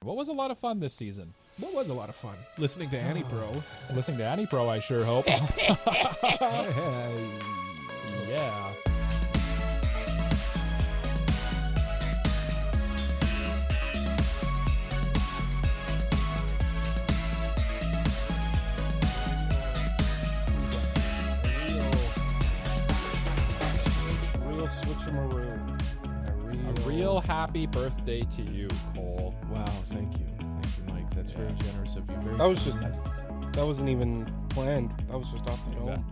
What was a lot of fun this season? What was a lot of fun? Listening to AniPro. Listening to AniPro, I sure hope. Yeah. Real switcheroo. A real happy birthday to you, Cole. Wow, thank you, Mike. That's very generous of you. Very That was nice. that wasn't even planned. That was just off the dome.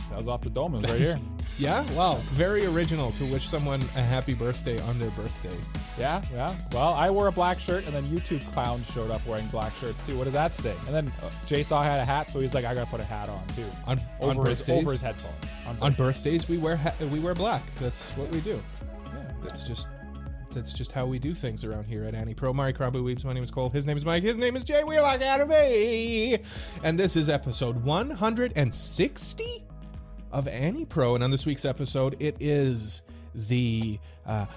That was off the dome. It was right here. Yeah, wow, very original to wish someone a happy birthday on their birthday. Yeah. Well, I wore a black shirt, and then you two clowns showed up wearing black shirts too. What does that say? And then Jay saw I had a hat, so he's like, I gotta put a hat on too. Over his headphones. On birthdays, we wear black. That's what we do. Yeah. That's just how we do things around here at AniPro. Mari Krabu Weebs. My name is Cole. His name is Mike. His name is Jay. We like anime. And this is episode 160 of AniPro. And on this week's episode, it is the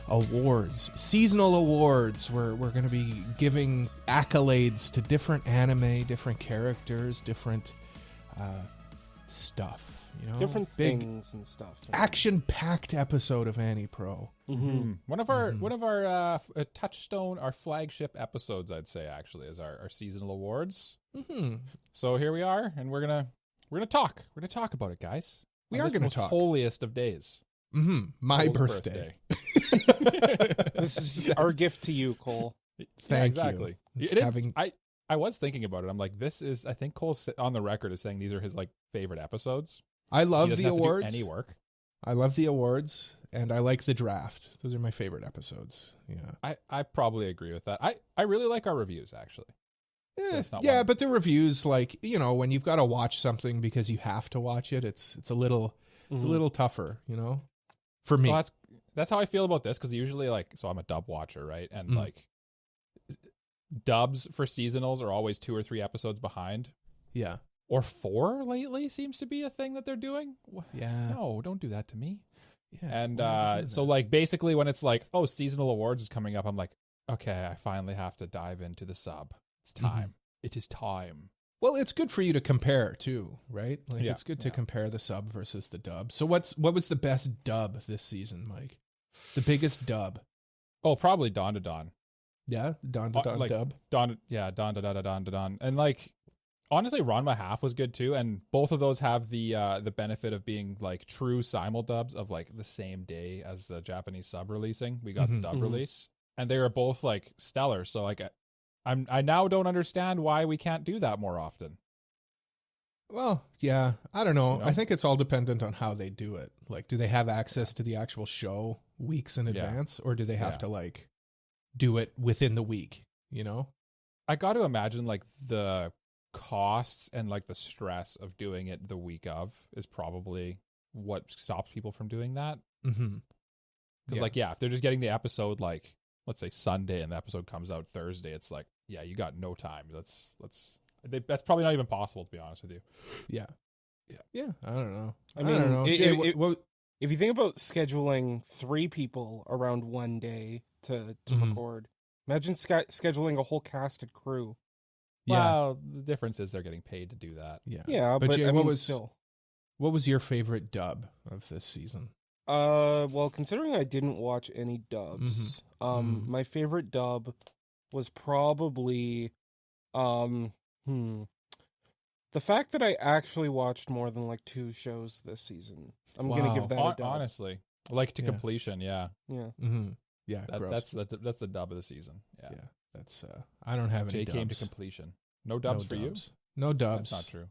awards, seasonal awards. We're going to be giving accolades to different anime, different characters, different stuff. You know, Different big things and stuff. action-packed episode of AniPro. Mm-hmm. One of our touchstone, our flagship episodes, I'd say, actually, is our seasonal awards. Mm-hmm. So here we are, and we're gonna talk. We're gonna talk about it, guys. We On are this going to talk. Holiest of days. Mm-hmm. My Cole's birthday. This is our gift to you, Cole. Thank you. Exactly. It is. I was thinking about it. I'm like, this is. I think Cole's on the record as saying these are his like favorite episodes. I love He doesn't the have to do awards. any work. I love the awards, and I like the draft. Those are my favorite episodes. Yeah. I probably agree with that. I really like our reviews, actually. That's not Yeah, one. but the reviews, like, you know, when you've got to watch something because you have to watch it, it's a little tougher, you know, for me. Well, that's how I feel about this, because usually, like, so I'm a dub watcher, right? And like, dubs for seasonals are always 2 or 3 episodes behind. Yeah. Or 4 lately seems to be a thing that they're doing. Yeah. No, don't do that to me. Yeah. And why would you do so, that? like, basically when it's like, oh, seasonal awards is coming up, I'm like, okay, I finally have to dive into the sub. It's time. It is time. Well, it's good for you to compare too, right? Like, Yeah, it's good to yeah. compare the sub versus the dub. So what was the best dub this season, Mike? The biggest dub? Oh, probably dandadan. Yeah, dandadan Like, dub. dandadan. And like, honestly, Ranma Half was good too, and both of those have the benefit of being like true simul dubs of like the same day as the Japanese sub releasing. We got the dub release, and they were both like stellar. So like, I now don't understand why we can't do that more often. Well, yeah, I don't know. You know? I think it's all dependent on how they do it. Like, do they have access to the actual show weeks in Yeah. advance, or do they have Yeah. to like do it within the week? You know? I got to imagine like the costs and like the stress of doing it the week of is probably what stops people from doing that. Mm-hmm. Because if they're just getting the episode like, let's say Sunday, and the episode comes out Thursday, it's like, yeah, you got no time. That's probably not even possible, to be honest with you. Yeah. I don't know. I mean, don't know. Jay, what? If you think about scheduling 3 people around one day to record, imagine scheduling a whole casted crew. Yeah, Well, the difference is they're getting paid to do that. yeah. Yeah, but Jay, I mean, was still. what was your favorite dub of this season? Well, considering I didn't watch any dubs, my favorite dub was probably, the fact that I actually watched more than like 2 shows this season. I'm gonna give that a dub. Honestly, like to completion. Yeah, Yeah. Mm-hmm. Yeah, gross. that's the dub of the season. Yeah, That's I don't have any Jay came to dubs. completion. No dubs for you. No dubs. That's not true.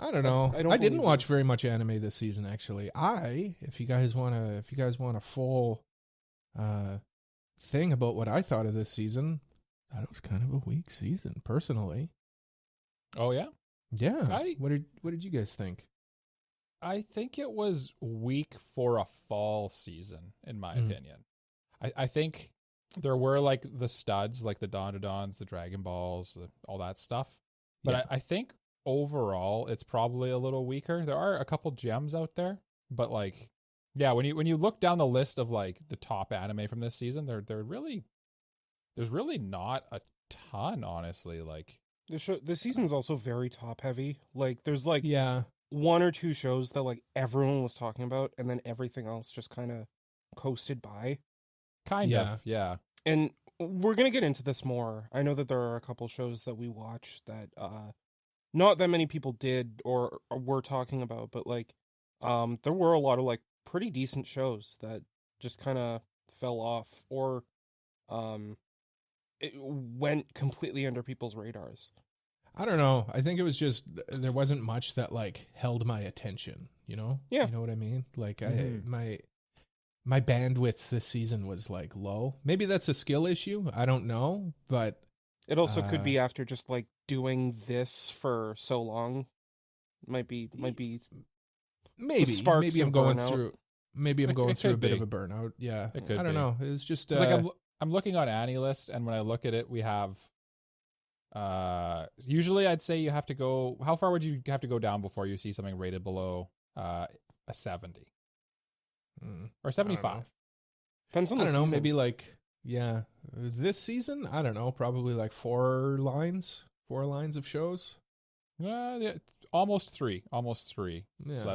I don't know. I don't I didn't believe watch very much anime this season, actually. If you guys want a full thing about what I thought of this season, that was kind of a weak season, personally. Oh yeah. Yeah. What did you guys think? I think it was weak for a fall season, in my opinion. I think there were like the studs, like the Dondadons, the Dragon Balls, all that stuff. But Yeah. I think overall it's probably a little weaker. There are a couple gems out there, but like, yeah, when you look down the list of like the top anime from this season, there's really not a ton, honestly. Like, The season's also very top heavy. Like, there's like Yeah. one or two shows that like everyone was talking about, and then everything else just kind of coasted by. kind Yeah. of, yeah. And we're gonna get into this more. I know that there are a couple shows that we watched that not that many people did or were talking about, but like there were a lot of like pretty decent shows that just kind of fell off or it went completely under people's radars. I don't know. I think it was just there wasn't much that like held my attention, you know? Yeah. You know what I mean? Like Mhm. my bandwidth this season was like low. Maybe that's a skill issue. I don't know, but It also could be after just like doing this for so long. Might be maybe sparks I'm of going burnout. through maybe I'm It going through a could bit be. of a burnout. Yeah. It could I don't be. know. It was just It's like I'm looking on Annie list, and when I look at it, we have. Usually I'd say you have to go. How far would you have to go down before you see something rated below a 70 or 75? Depends on I the don't know, season. maybe like yeah. This season, I don't know, probably like 4 lines of shows. Yeah, almost three. Yeah. So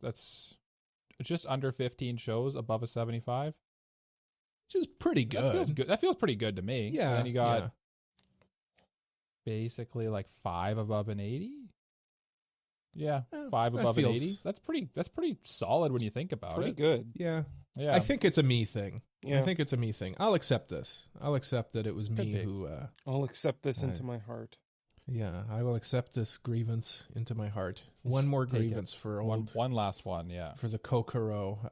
that's just under 15 shows above a 75. Which is pretty good. That feels good. That feels pretty good to me. Yeah. And then you got yeah. basically like 5 above an 80. Yeah, Eh, 5 that above an feels- 80. That's pretty solid when you think about pretty it. good. Yeah. Yeah, I think it's a me thing. Yeah. I think it's a me thing. I'll accept this. I'll accept that it was me be. who I'll accept this I- into my heart. yeah, I will accept this grievance into my heart. One more Take it. grievance for one last one. Yeah. for the Kokoro.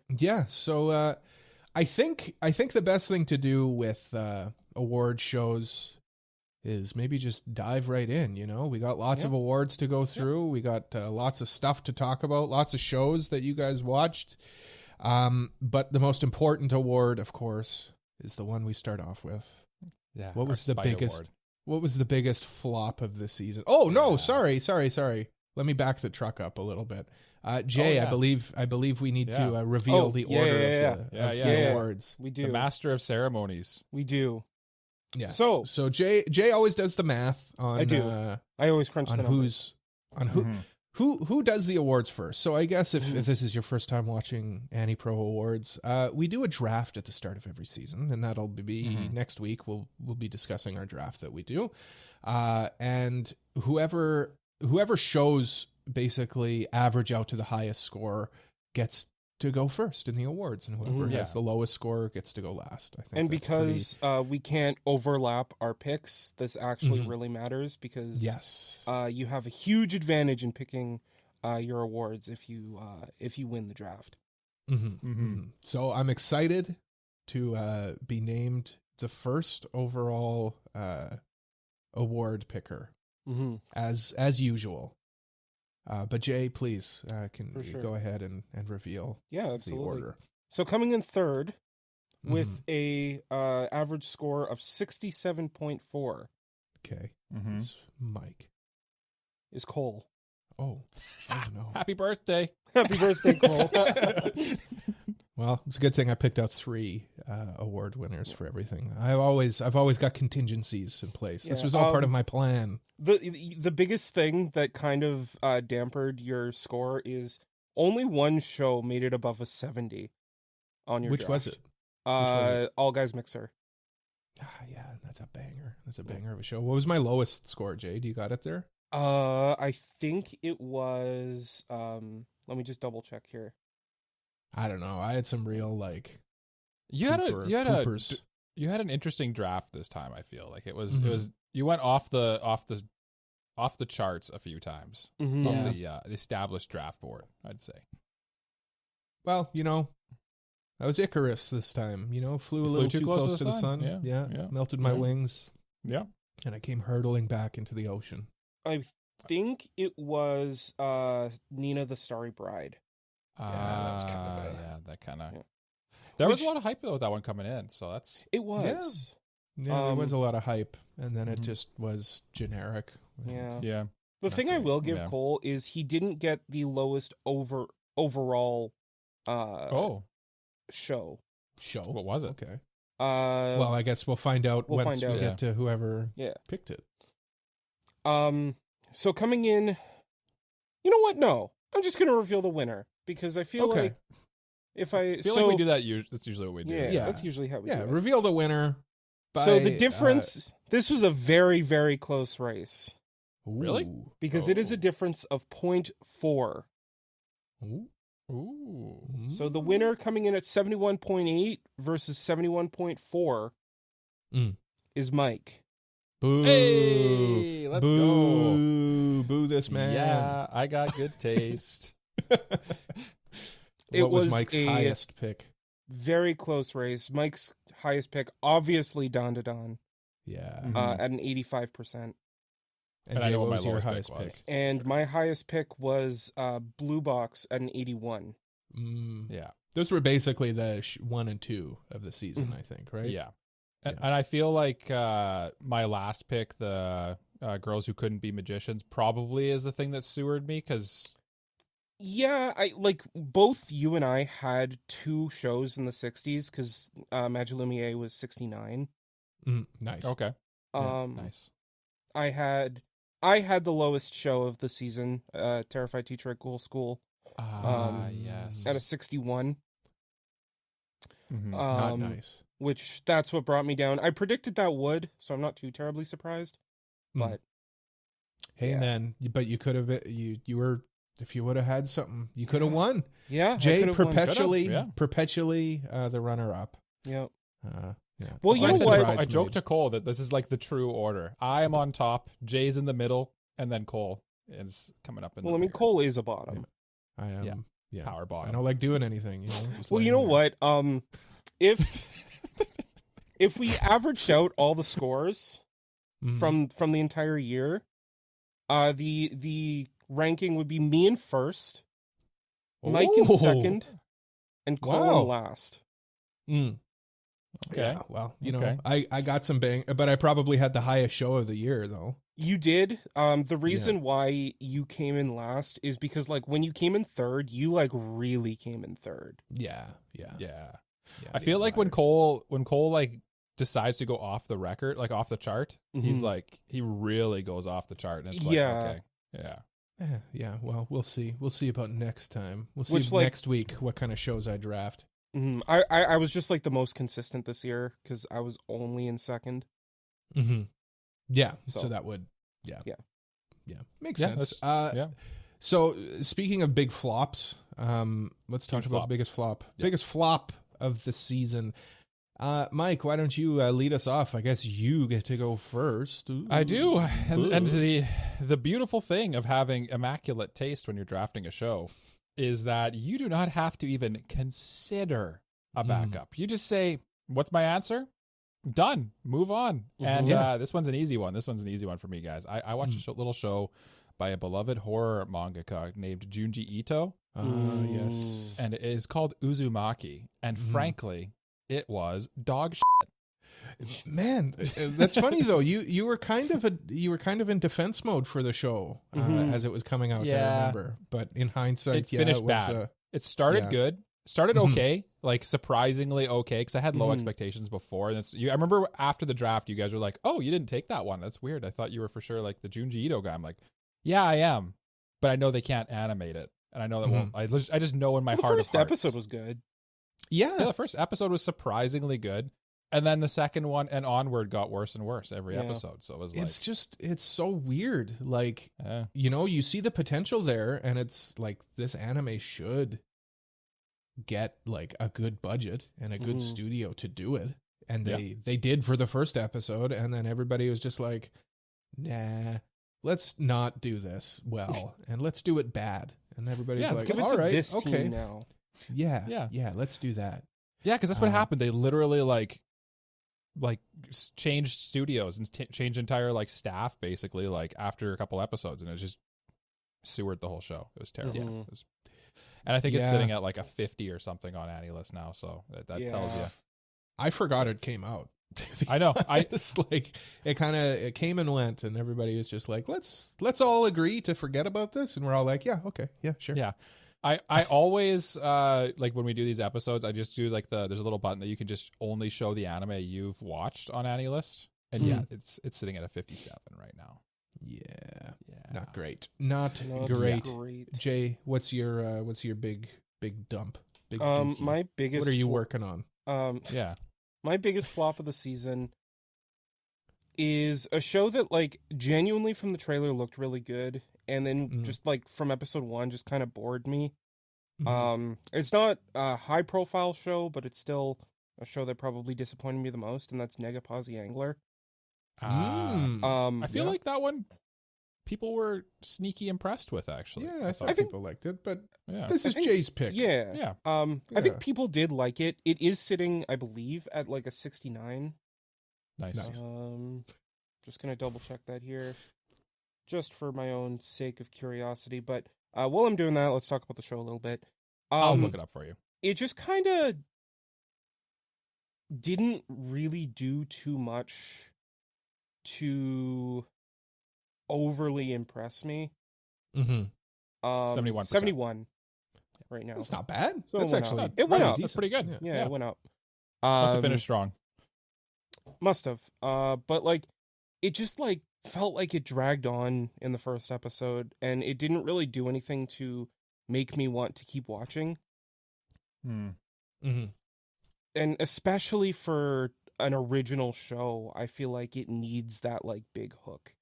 Yeah, so I think the best thing to do with award shows is maybe just dive right in, you know? We got lots of awards to go through. We got lots of stuff to talk about, lots of shows that you guys watched. But the most important award, of course, is the one we start off with. Yeah. What our was the Spite biggest Award. What was the biggest flop of the season? Oh, no, Yeah. sorry. Let me back the truck up a little bit. Jay, yeah. I believe we need Yeah. to reveal the yeah, order yeah, of the, yeah. of Yeah, the yeah. awards. We The do. master of ceremonies. We do. Yes. So- So Jay always does the math on I do. I always crunch on the numbers. who does the awards first. So I guess if Mhm. this is your first time watching AniPro Awards, we do a draft at the start of every season, and that'll be next week. We'll be discussing our draft that we do, and whoever shows basically average out to the highest score gets to go first in the awards, and whoever Yeah. has the lowest score gets to go last. I think, And that's pretty- because we can't overlap our picks, this actually Mhm. really matters because yes, you have a huge advantage in picking your awards if you win the draft. So I'm excited to be named the first overall award picker Mm-hmm. as usual. But Jay, please can For you sure. go ahead and reveal Yeah, the absolutely. order. So coming in third with Mhm. a average score of 67.4 Okay, Mm-hmm. it's Mike. is Cole. Oh no. Happy birthday. Happy birthday, Cole. Well, it's a good thing I picked out 3 award winners for everything. I've always got contingencies in place. This Yeah, was all part of my plan. The biggest thing that kind of dampered your score is only one show made it above a 70 on your Which draft. was it? All Guys Mixer. Yeah, that's a banger. That's a banger of a show. What was my lowest score, Jay? Do you got it there? I think it was let me just double check here. I don't know. I had some real like You had poopers. you had an interesting draft this time. I feel like it was Mhm. you went off the charts a few times Mhm. off Yeah. the established draft board. I'd say. Well, you know, I was Icarus this time. You know, flew a You little too close to the sun. Yeah, yeah. Melted my Yeah. wings, Yeah. and I came hurtling back into the ocean. I think it was Nina the Starry Bride. Yeah, that was kind of a- that kind of. Yeah. There was Which- a lot of hype with that one coming in, so that's It was. Yeah, there was a Um, lot of hype, and then it Mhm. just was generic. Yeah. yeah. The Not thing I great. will give Yeah. Cole is he didn't get the lowest overall Oh, show. Show. what was it? Okay. Well, I guess we'll find out we'll once find we out. get to whoever Yeah. picked it. So coming in, you know what? No, I'm just gonna reveal the winner because I feel Okay. like if I feel like we do that. That's usually what we do. Yeah, Yeah. that's usually how we do it. Reveal the winner. So the by, difference, this was a very, very close race Really? ooh. because it is a difference of 0.4. Ooh. Ooh. So the winner coming in at 71.8 versus 71.4 Mm. is Mike. Boo. Hey, let's go. Boo this man. Yeah, I got good taste. It What was was Mike's a- highest pick? Very close race. Mike's highest pick, obviously dandadan, Yeah. Mhm. at an 85%. And I Jay, know what what my was your lowest highest pick pick? was. And my highest pick was Blue Box at an 81. Yeah. Those were basically the 1 and 2 of the season, I think, right? Yeah. And, Yeah. and I feel like my last pick, the girls who couldn't be magicians, probably is the thing that sewered me because Yeah, I like both you and I had 2 shows in the 60s because Magic Lumiere was 69. Nice. okay, yeah, Um, nice. I had the lowest show of the season, Terrified Teacher at Ghoul School, Yes. at a 61. Mhm. Not nice. Which that's what brought me down. I predicted that would, so I'm not too terribly surprised. Mm. But Hey yeah. man, but you could have you were if you would have had something, you could have won. yeah, I Jay could've won. perpetually Could've, yeah. perpetually the runner up. Yeah. Yeah. Well, That's you why know I said what? I Bridesmaid. joked to Cole that this is like the true order. I am on top, Jay's in the middle, and then Cole is coming up in Well, the I mean, rear. Cole is a bottom. I am. Yeah. Yeah. Power I bottom. don't like doing anything. You know. Just Well, you laying know there. what? If we averaged out all the scores Mhm. from the entire year, the ranking would be me in first, Mike in Oh. second, and Cole Wow. in last. Mm. Okay. Yeah, well, you know, Okay. I got some bang, but I probably had the highest show of the year, though. You did. The reason why you came in last is because, like, when you came in third, you like really came in third. Yeah. Yeah. Yeah, I the feel like when outliers. Cole like decides to go off the record, like off the chart, he's Mhm. like he really goes off the chart, and it's like Yeah. okay, yeah, Yeah, well, we'll see. We'll see about next time. We'll see Which, like- next week what kind of shows I draft. I was just like the most consistent this year because I was only in second. Mm-hmm. Yeah, so So- that would, yeah, makes Yeah, sense. that's- yeah. So speaking of big flops, let's talk Huge about flop. the biggest flop. Yeah. Biggest flop of the season. Mike, why don't you lead us off? I guess you get to go first. Ooh. I do, and Ooh. the beautiful thing of having immaculate taste when you're drafting a show is that you do not have to even consider a backup. You just say, "What's my answer?" Done. Move on. And Yeah. this one's an easy one. This one's an easy one for me, guys. I watched a little show by a beloved horror mangaka named Junji Ito, Yes. and it is called Uzumaki. And frankly, it was dog shit. Man, that's funny though. You were kind of in defense mode for the show as it was coming out. I Yeah. remember, but in hindsight, It finished it was, bad. It started yeah. good. Started Mhm. okay, like surprisingly okay, because I had low expectations before. And I remember after the draft, you guys were like, "Oh, you didn't take that one. That's weird. I thought you were for sure like the Junji Ito guy." I'm like, "Yeah, I am, but I know they can't animate it, and I know that won't. I just know in my The heart first of hearts. episode was good. Yeah, the first episode was surprisingly good, and then the second one and onward got worse and worse every Yeah. episode. So it was like, it's so weird. Like, you know, you see the potential there, and it's like this anime should get like a good budget and a good studio to do it, and they did for the first episode, and then everybody was just like, nah, let's not do this well, and let's do it bad, and everybody's Yeah, let's like, Give us all to right, this okay, team now. yeah, let's do that. yeah, because that's what happened. They literally like changed studios and changed entire like staff basically like after a couple episodes, and it just sewered the whole show. It was terrible. Mhm. It was, and I think it's Yeah. sitting at like a 50 or something on AniList now. So that tells you. Yeah. I forgot it came out. I know. It's like it came and went, and everybody was just like, let's all agree to forget about this, and we're all like, yeah, okay, yeah, sure. Yeah. I always like when we do these episodes, I just do like there's a little button that you can just only show the anime you've watched on AniList, and yeah, it's sitting at a 57 right now. Yeah, Yeah, not great, not great. Jay, what's your big dump? Big dookie? My biggest. What are you working on? Yeah, my biggest flop of the season is a show that like genuinely from the trailer looked really good, and then just like from episode 1 just kind of bored me. It's not a high profile show, but it's still a show that probably disappointed me the most, and that's Negapaws the Angler. I feel like that one people were sneaky impressed with, actually. Yeah, I think people liked it, but yeah. this is Jay's pick. Yeah. I think people did like it. It is sitting, I believe, at like a 69. Nice. Just gonna double check that here, just for my own sake of curiosity. But while I'm doing that, let's talk about the show a little bit. I'll look it up for you. It just kind of didn't really do too much to overly impress me. 71%. 71 right now. That's not bad. So That's actually it went up. That's pretty good. Yeah, it went up. Must have finished strong. Must have. But like, it just like felt like it dragged on in the first episode, and it didn't really do anything to make me want to keep watching. And especially for an original show, I feel like it needs that like big hook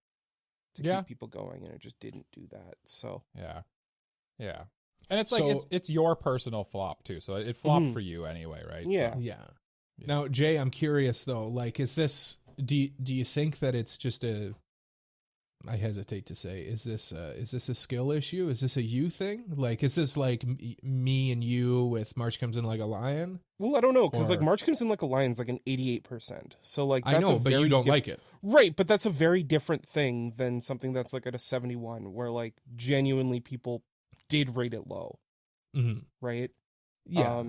to keep people going, and it just didn't do that. So yeah, and it's like it's your personal flop too, so it flopped for you anyway, right? Yeah. So, Now, Jay, I'm curious though. Like, is this? Do you think that it's just a? I hesitate to say. Is this a skill issue? Is this a you thing? Like, is this like me and you with March Comes In Like a Lion? Well, I don't know, because like March Comes In Like a Lion's like an 88%. So like that's I know, but you don't like it, right? But that's a very different thing than something that's like at a 71, where like genuinely people did rate it low, right? Yeah.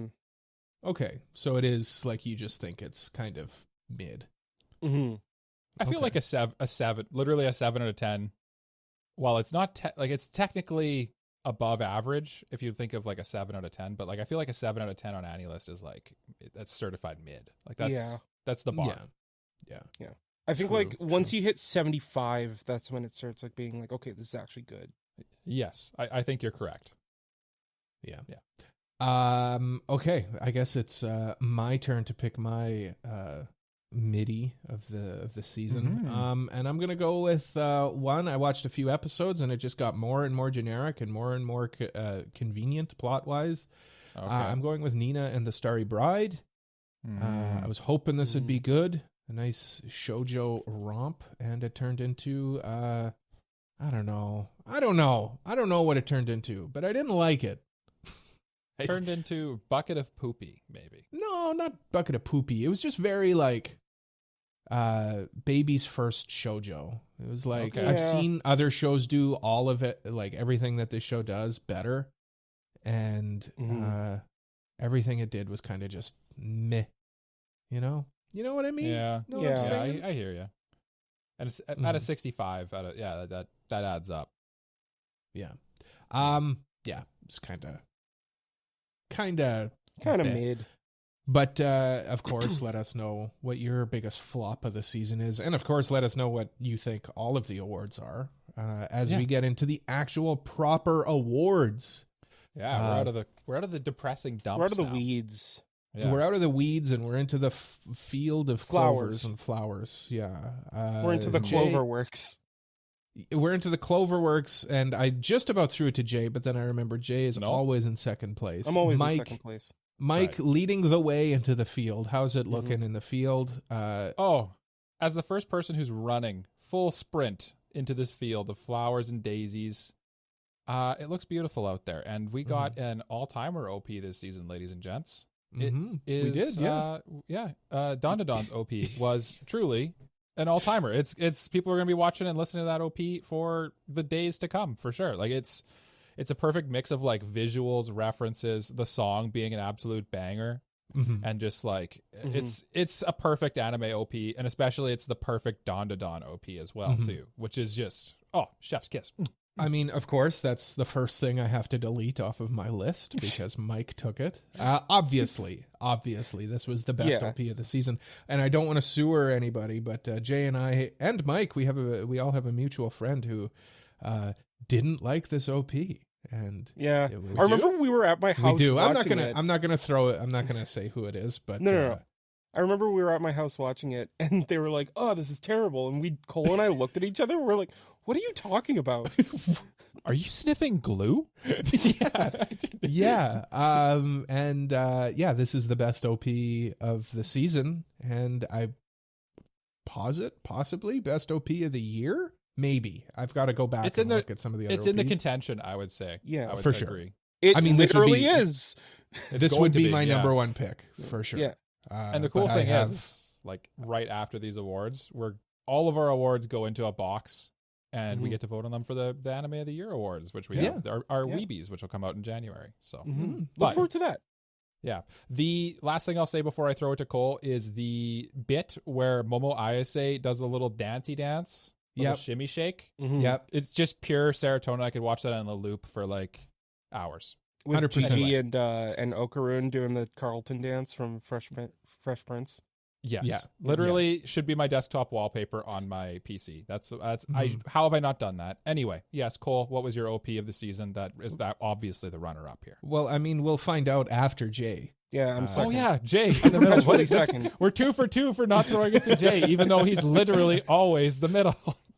Okay, so it is like you just think it's kind of mid. I feel like a seven, literally a 7 out of 10. While it's not like it's technically above average if you think of like a 7 out of 10, but like I feel like a 7 out of 10 on AniList is like that's certified mid. Like that's the bar. Yeah. I think once you hit 75, that's when it starts like being like, okay, this is actually good. Yes, I think you're correct. Yeah. Okay, I guess it's my turn to pick my MIDI of the season. And I'm gonna go with one. I watched a few episodes, and it just got more and more generic and more convenient plot wise. Okay. I'm going with Nina and the Starry Bride. I was hoping this would be good, a nice shoujo romp, and it turned into I don't know what it turned into, but I didn't like it. Turned into bucket of poopy, maybe. No, not bucket of poopy. It was just very like baby's first shoujo. It was like I've seen other shows do all of it, like everything that this show does better, and everything it did was kind of just meh. You know what I mean? Yeah, know what I'm saying? I hear you. And it's at a 65, that adds up. Yeah, it's kind of mid. But of course, let us know what your biggest flop of the season is, and of course, let us know what you think all of the awards are as we get into the actual proper awards. Yeah, we're out of the depressing dumps. We're out of the weeds. Yeah. We're out of the weeds, and we're into the field of clovers and flowers. Yeah, we're into the Cloverworks. We're into the Cloverworks, and I just about threw it to Jay, but then I remember Jay is always in second place. I'm always in second place. Mike leading the way into the field. How's it looking in the field? As the first person who's running full sprint into this field of flowers and daisies, it looks beautiful out there. And we got an all-timer OP this season, ladies and gents. It is, we did, dandadan's OP was truly an all-timer. It's people are going to be watching and listening to that OP for the days to come, for sure. Like it's a perfect mix of like visuals, references, the song being an absolute banger, and just like it's a perfect anime OP, and especially it's the perfect dandadan OP as well too, which is just chef's kiss. I mean, of course, that's the first thing I have to delete off of my list because Mike took it. Obviously, this was the best OP of the season, and I don't want to sewer anybody, but Jay and I and Mike, we all have a mutual friend who didn't like this OP, and I remember we were at my house. We do. I'm not watching gonna throw it. I'm not gonna say who it is, but no. I remember we were at my house watching it, and they were like, "Oh, this is terrible." And Cole and I looked at each other, and we're like, "What are you talking about? Are you sniffing glue?" Yeah. This is the best OP of the season, and I possibly best OP of the year. Maybe I've got to go back and look at some of the other. It's OPs. in the contention, I would say. Yeah, I would for agree. sure. It literally is. This would be my number one pick for sure. Yeah. And the cool thing is, like right after these awards, all of our awards go into a box, and we get to vote on them for the Anime of the Year awards, which we have our Weebies, which will come out in January. So look forward to that. Yeah. The last thing I'll say before I throw it to Cole is the bit where Momo Ayase does a little dancey dance, little shimmy shake. Yep. It's just pure serotonin. I could watch that on the loop for like hours. With 100%. Gigi and Okarun doing the Carlton dance from Fresh Prince. Yes. Yeah. Literally should be my desktop wallpaper on my PC. How have I not done that? Anyway, yes, Cole, what was your OP of the season? That obviously the runner up here. Well, I mean, we'll find out after Jay. Yeah, I'm second. Oh yeah, Jay in the middle. What is second? We're 2 for 2 for not throwing it to Jay, even though he's literally always the middle.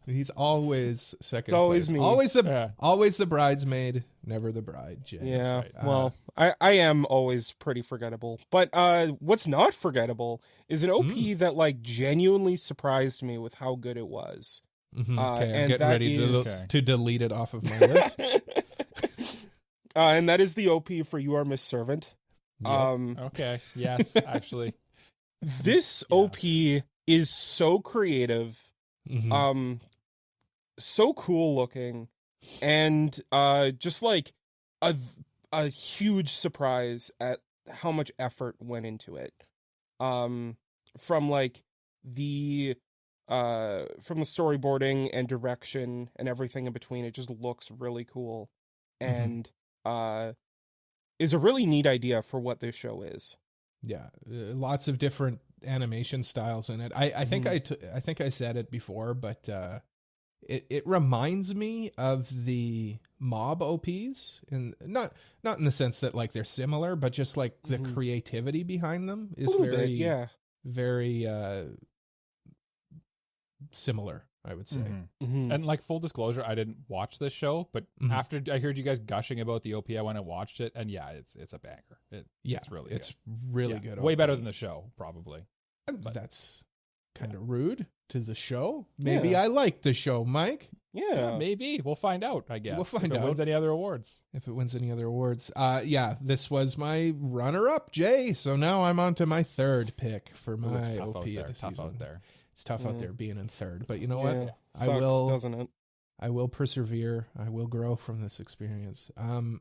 He's always second. It's always place. me. Always the bridesmaid, never the bride. Jay. Yeah. That's right. Well, I am always pretty forgettable. But what's not forgettable is an OP that like genuinely surprised me with how good it was. Okay, I'm and getting ready to delete it off of my list. And that is the OP for You Are Miss Servant. Yep. Okay. Yes, actually. This OP is so creative. So cool looking, and just like a huge surprise at how much effort went into it. From like the storyboarding and direction and everything in between, it just looks really cool, and is a really neat idea for what this show is. Yeah, lots of different animation styles in it. I think I think I said it before, but it reminds me of the mob OPs, and not in the sense that like they're similar, but just like the creativity behind them is very similar, I would say. And like full disclosure, I didn't watch this show, but after I heard you guys gushing about the OP, I went and watched it, and it's a banger. It's really good. OP. Way better than the show, probably. But that's kind of rude to the show. Maybe I like the show, Mike. Yeah, maybe we'll find out. I guess we'll find out if it wins any other awards. This was my runner-up, Jay. So now I'm on to my third pick for my OP of the season. It's tough out there being in third, but you know what? Sucks, doesn't it? I will persevere. I will grow from this experience. Do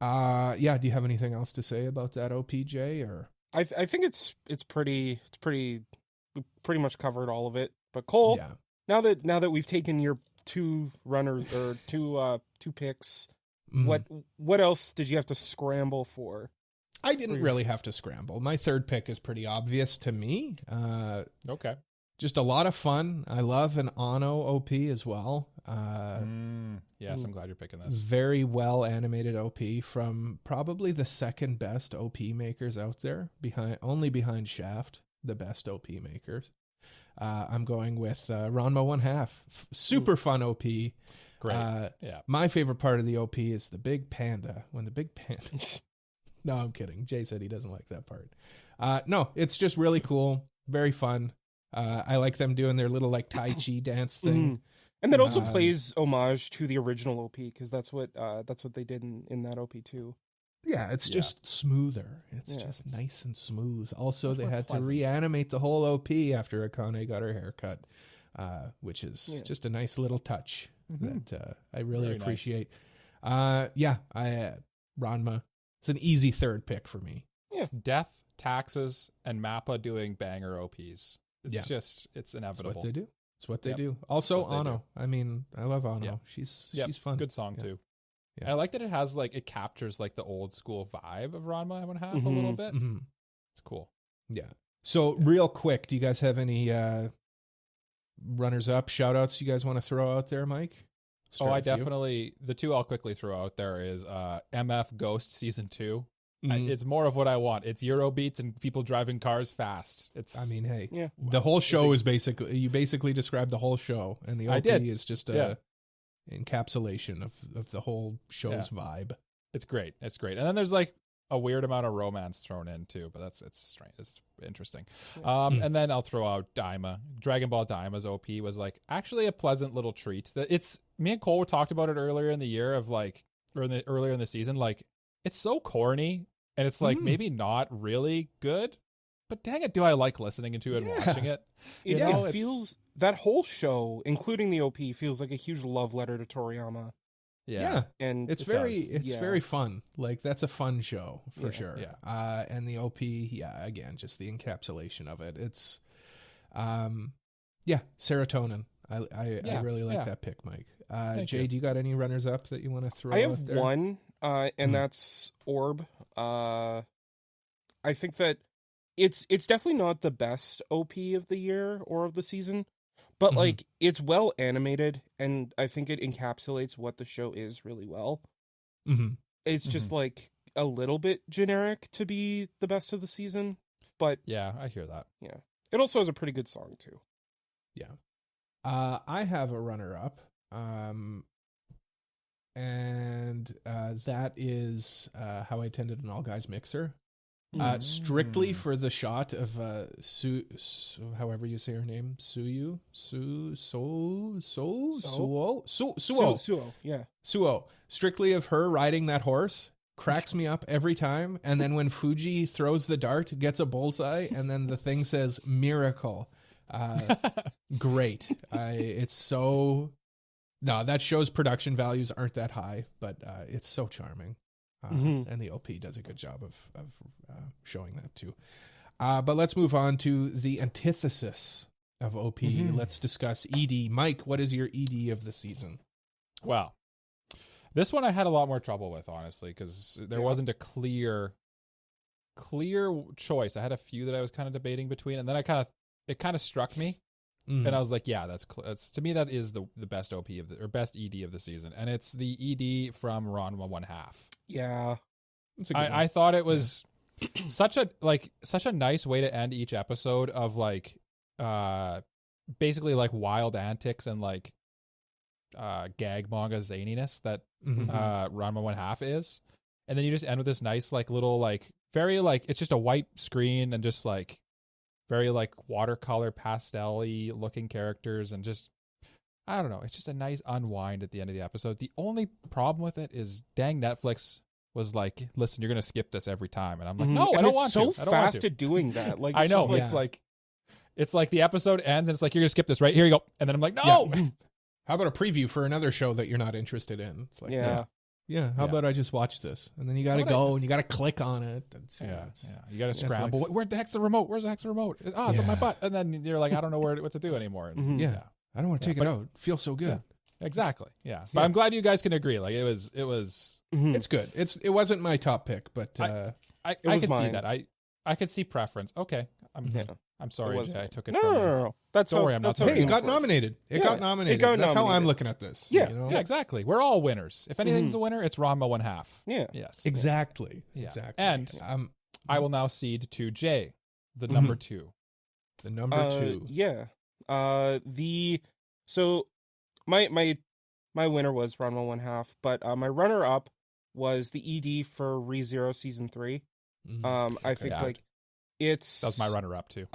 you have anything else to say about that OPJ, or? I think it's pretty we pretty much covered all of it. But Cole, now that we've taken your two runners or two picks, what else did you have to scramble for? I didn't really have to scramble. My third pick is pretty obvious to me. Okay. Just a lot of fun. I love an Ano OP as well. Yes, I'm glad you're picking this. Very well animated OP from probably the second best OP makers out there, behind Shaft, the best OP makers. I'm going with Ranma 1/2. Super fun OP. Great. My favorite part of the OP is the big panda. When the big panda... No, I'm kidding. Jay said he doesn't like that part. No, it's just really cool. Very fun. I like them doing their little like Tai Chi dance thing. And that also plays homage to the original OP, because that's what they did in that OP too. Yeah, it's just smoother. It's just nice and smooth. Also, they had to reanimate the whole OP after Akane got her hair cut, which is just a nice little touch that I really appreciate. Nice. Ranma. It's an easy third pick for me. Yeah. Death, Taxes, and Mappa doing banger OPs. It's inevitable. That's what they do. It's what they Yep. do. Also, what they Ano. I mean, I love Ano. Yeah. She's Yep. fun. Good song Yeah. too. Yeah. And I like that it has like it captures like the old school vibe of Ranma 1/2 a little bit. Mhm. It's cool. Yeah. So real quick, do you guys have any runners up, shout outs you guys want to throw out there, Mike? Start I with you. definitely the two I'll quickly throw out there is MF Ghost Season 2. Mhm. It's more of what I want. It's Eurobeats and people driving cars fast. I mean, hey, Yeah. the whole show is basically, you basically described the whole show, and the I OP did. is just Yeah. encapsulation of the whole show's vibe. It's great. It's great. And then there's like a weird amount of romance thrown in too, but it's strange. It's interesting. And then I'll throw out Daima. Dragon Ball Daima's OP was like actually a pleasant little treat. That it's me and Cole talked about it earlier in the year of like earlier in the season. Like it's so corny and it's like maybe not really good, but dang it, do I like listening to it and watching it? It, You know, it it's- feels that whole show, including the OP, feels like a huge love letter to Toriyama. Yeah. And It's It very does. it's very fun. Like that's a fun show for Yeah. sure. Yeah. And the OP, again, just the encapsulation of it. It's serotonin. I Yeah, really like yeah. that pick, Mike. Thank Jay, you. do you got any runners up that you want to throw I out have there? one, and Hmm. that's Orb. I think that it's definitely not the best OP of the year or of the season, but Mhm. like it's well animated, and I think it encapsulates what the show is really well. Mhm. It's just like a little bit generic to be the best of the season, but Yeah, I hear that. it also has a pretty good song too. I have a runner up. And that is How I Attended an All Guys Mixer. Strictly for the shot of however you say her name, Suo. Suo, yeah. Suo. Strictly of her riding that horse cracks me up every time. And then when Fuji throws the dart, gets a bullseye, and then the thing says miracle. Great. It's so... No, that show's production values aren't that high, but it's so charming. And the OP does a good job of showing that too. But let's move on to the antithesis of OP. Let's discuss ED. Mike, what is your ED of the season? Well, this one I had a lot more trouble with, honestly, because there wasn't a clear choice. I had a few that I was kind of debating between, and then it kind of struck me, and I was like, yeah, that's to me that is the best OP or best ED of the season, and it's the ED from Ranma 1/2. Yeah. I thought it was such a nice way to end each episode of like basically like wild antics and like gag manga zaniness that Ranma 1/2 is, and then you just end with this nice like little like very like it's just a white screen and just like very like watercolor pastel-y looking characters, and just I don't know, it's just a nice unwind at the end of the episode. The only problem with it is dang Netflix was like, listen, you're gonna skip this every time, and I'm like, no, And I don't it's want so to. I don't want fast to. at doing that. Like I it's know. just like, It's like the episode ends and it's like, you're gonna skip this, right? Here you go. And then I'm like, no. Yeah. How about a preview for another show that you're not interested in? It's like, yeah. how about I just watch this? And then you got to go and you got to click on it. Yeah. You got to scramble. Where the heck's the remote? Where's the heck's the remote? Oh, it's on my butt. And then you're like, I don't know what to do anymore. And, I don't want to take it out. It feels so good. Exactly. Yeah. But I'm glad you guys can agree. Like it was. It's good. It wasn't my top pick, but I was could see mine. that. I could see preference. Okay. I'm sorry, Jay. I took it No, from you. no. That's Don't how, worry, I'm not that's how sorry. hey, it games got work. nominated. It Yeah, got it nominated. got That's how I'm nominated. looking at this. Yeah. You know? Yeah, exactly. We're all winners. If anything's a winner, it's Ranma 1/2. Yeah. Yes. Exactly. Yeah. Exactly. And I will now cede to Jay, the number 2. The number 2. Yeah. So my winner was Ranma 1/2, but my runner up was the ED for ReZero season 3. I think Yeah. like it's That was my runner up too.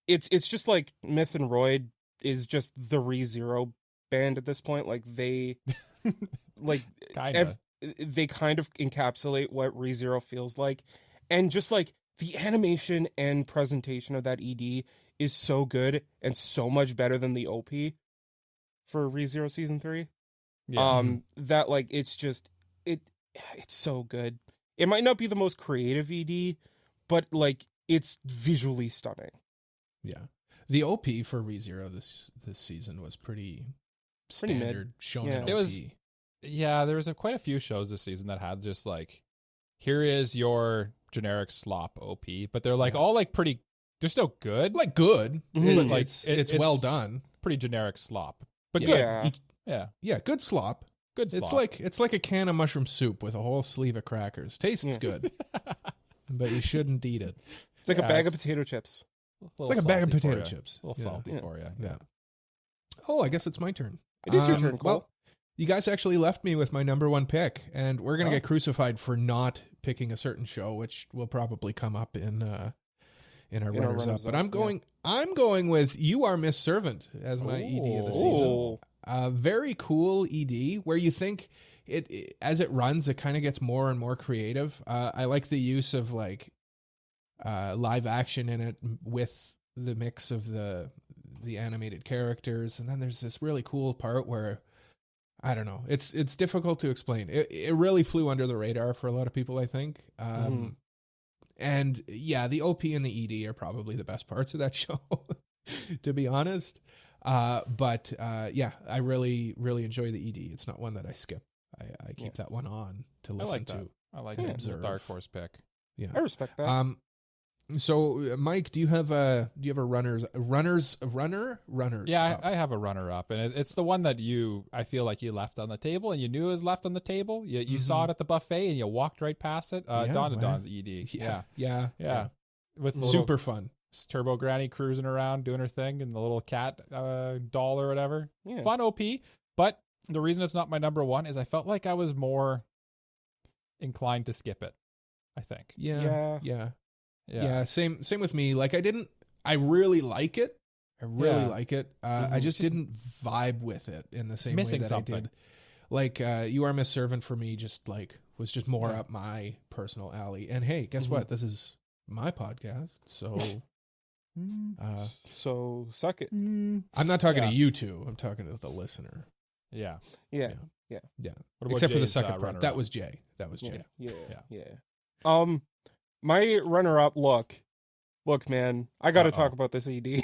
It's just like Myth and Royd is just the ReZero band at this point. Like they like Kinda. they kind of encapsulate what ReZero feels like, and just like the animation and presentation of that ED is so good and so much better than the OP for ReZero season 3. Yeah. That like it's just it's so good. It might not be the most creative ED, but like it's visually stunning. Yeah. The OP for ReZero this season was pretty standard shonen OP. It was, there was quite a few shows this season that had just like, here is your generic slop OP, but they're like all like pretty, they're still good. Like good. But like it's well done. Pretty generic slop. But good. Yeah. Yeah, good slop. Good slop. It's like a can of mushroom soup with a whole sleeve of crackers. Tastes good. But you shouldn't eat it. It's like a bag of potato chips. It's like a bag of potato chips. A little salty for you. Yeah. Oh, I guess it's my turn. It is your turn, Cole. Well, you guys actually left me with my number one pick, and we're going to get crucified for not picking a certain show, which will probably come up in our runners up. But I'm going with You Are Miss Servant as my ED of the season. Very cool ED where you think it as it runs, it kind of gets more and more creative. I like the use of like live action in it with the mix of the animated characters, and then there's this really cool part where I don't know, it's difficult to explain. It really flew under the radar for a lot of people, I think. And yeah, the OP and the ED are probably the best parts of that show, to be honest. But I really, really enjoy the ED. It's not one that I skip. I keep that one on to listen to. I like it. It's a dark horse pick. Yeah, I respect that. So Mike, do you have a runner? Yeah, I have a runner up, and it's the one that I feel like you left on the table, and you knew it was left on the table. You saw it at the buffet, and you walked right past it. Dandadan's ED. Yeah. With super fun. Turbo Granny cruising around doing her thing, and the little cat doll or whatever. Yeah. Fun OP, but the reason it's not my number one is I felt like I was more inclined to skip it. I think. Yeah, same with me. Like I really like it. Like it. I just didn't vibe with it in the same way that I did. Like You Are Miss Servant for me was just more up my personal alley. And hey, guess what? This is my podcast. So so suck it. I'm not talking to you two. I'm talking to the listener. Yeah. Except for the second part. That was Jay. Yeah. My runner-up, look, man, I got to talk about this ED.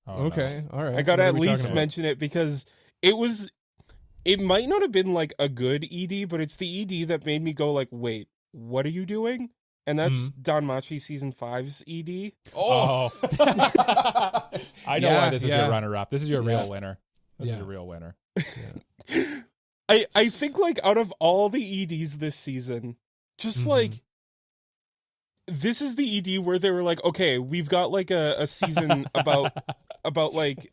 Okay, all right. I got to at least mention it because it might not have been like a good ED, but it's the ED that made me go like, wait, what are you doing? And that's Danmachi Season 5's ED. Oh! I know why this is your runner-up. This is your real winner. This is your real winner. I think like out of all the EDs this season, just like, this is the ED where they were like, okay, we've got like a season about like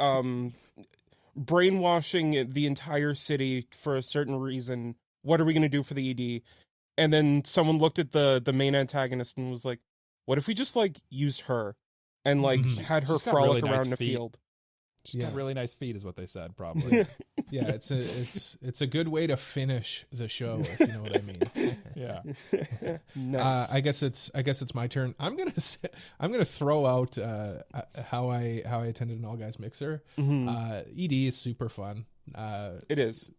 brainwashing the entire city for a certain reason. What are we going to do for the ED? And then someone looked at the main antagonist and was like, what if we just like used her and like had her frolic really around the field? She's got really nice feet is what they said, probably. Yeah, it's a good way to finish the show, if you know what I mean. Yeah. Nice. I guess it's my turn. I'm gonna throw out how I attended an all guys mixer. ED is super fun. It is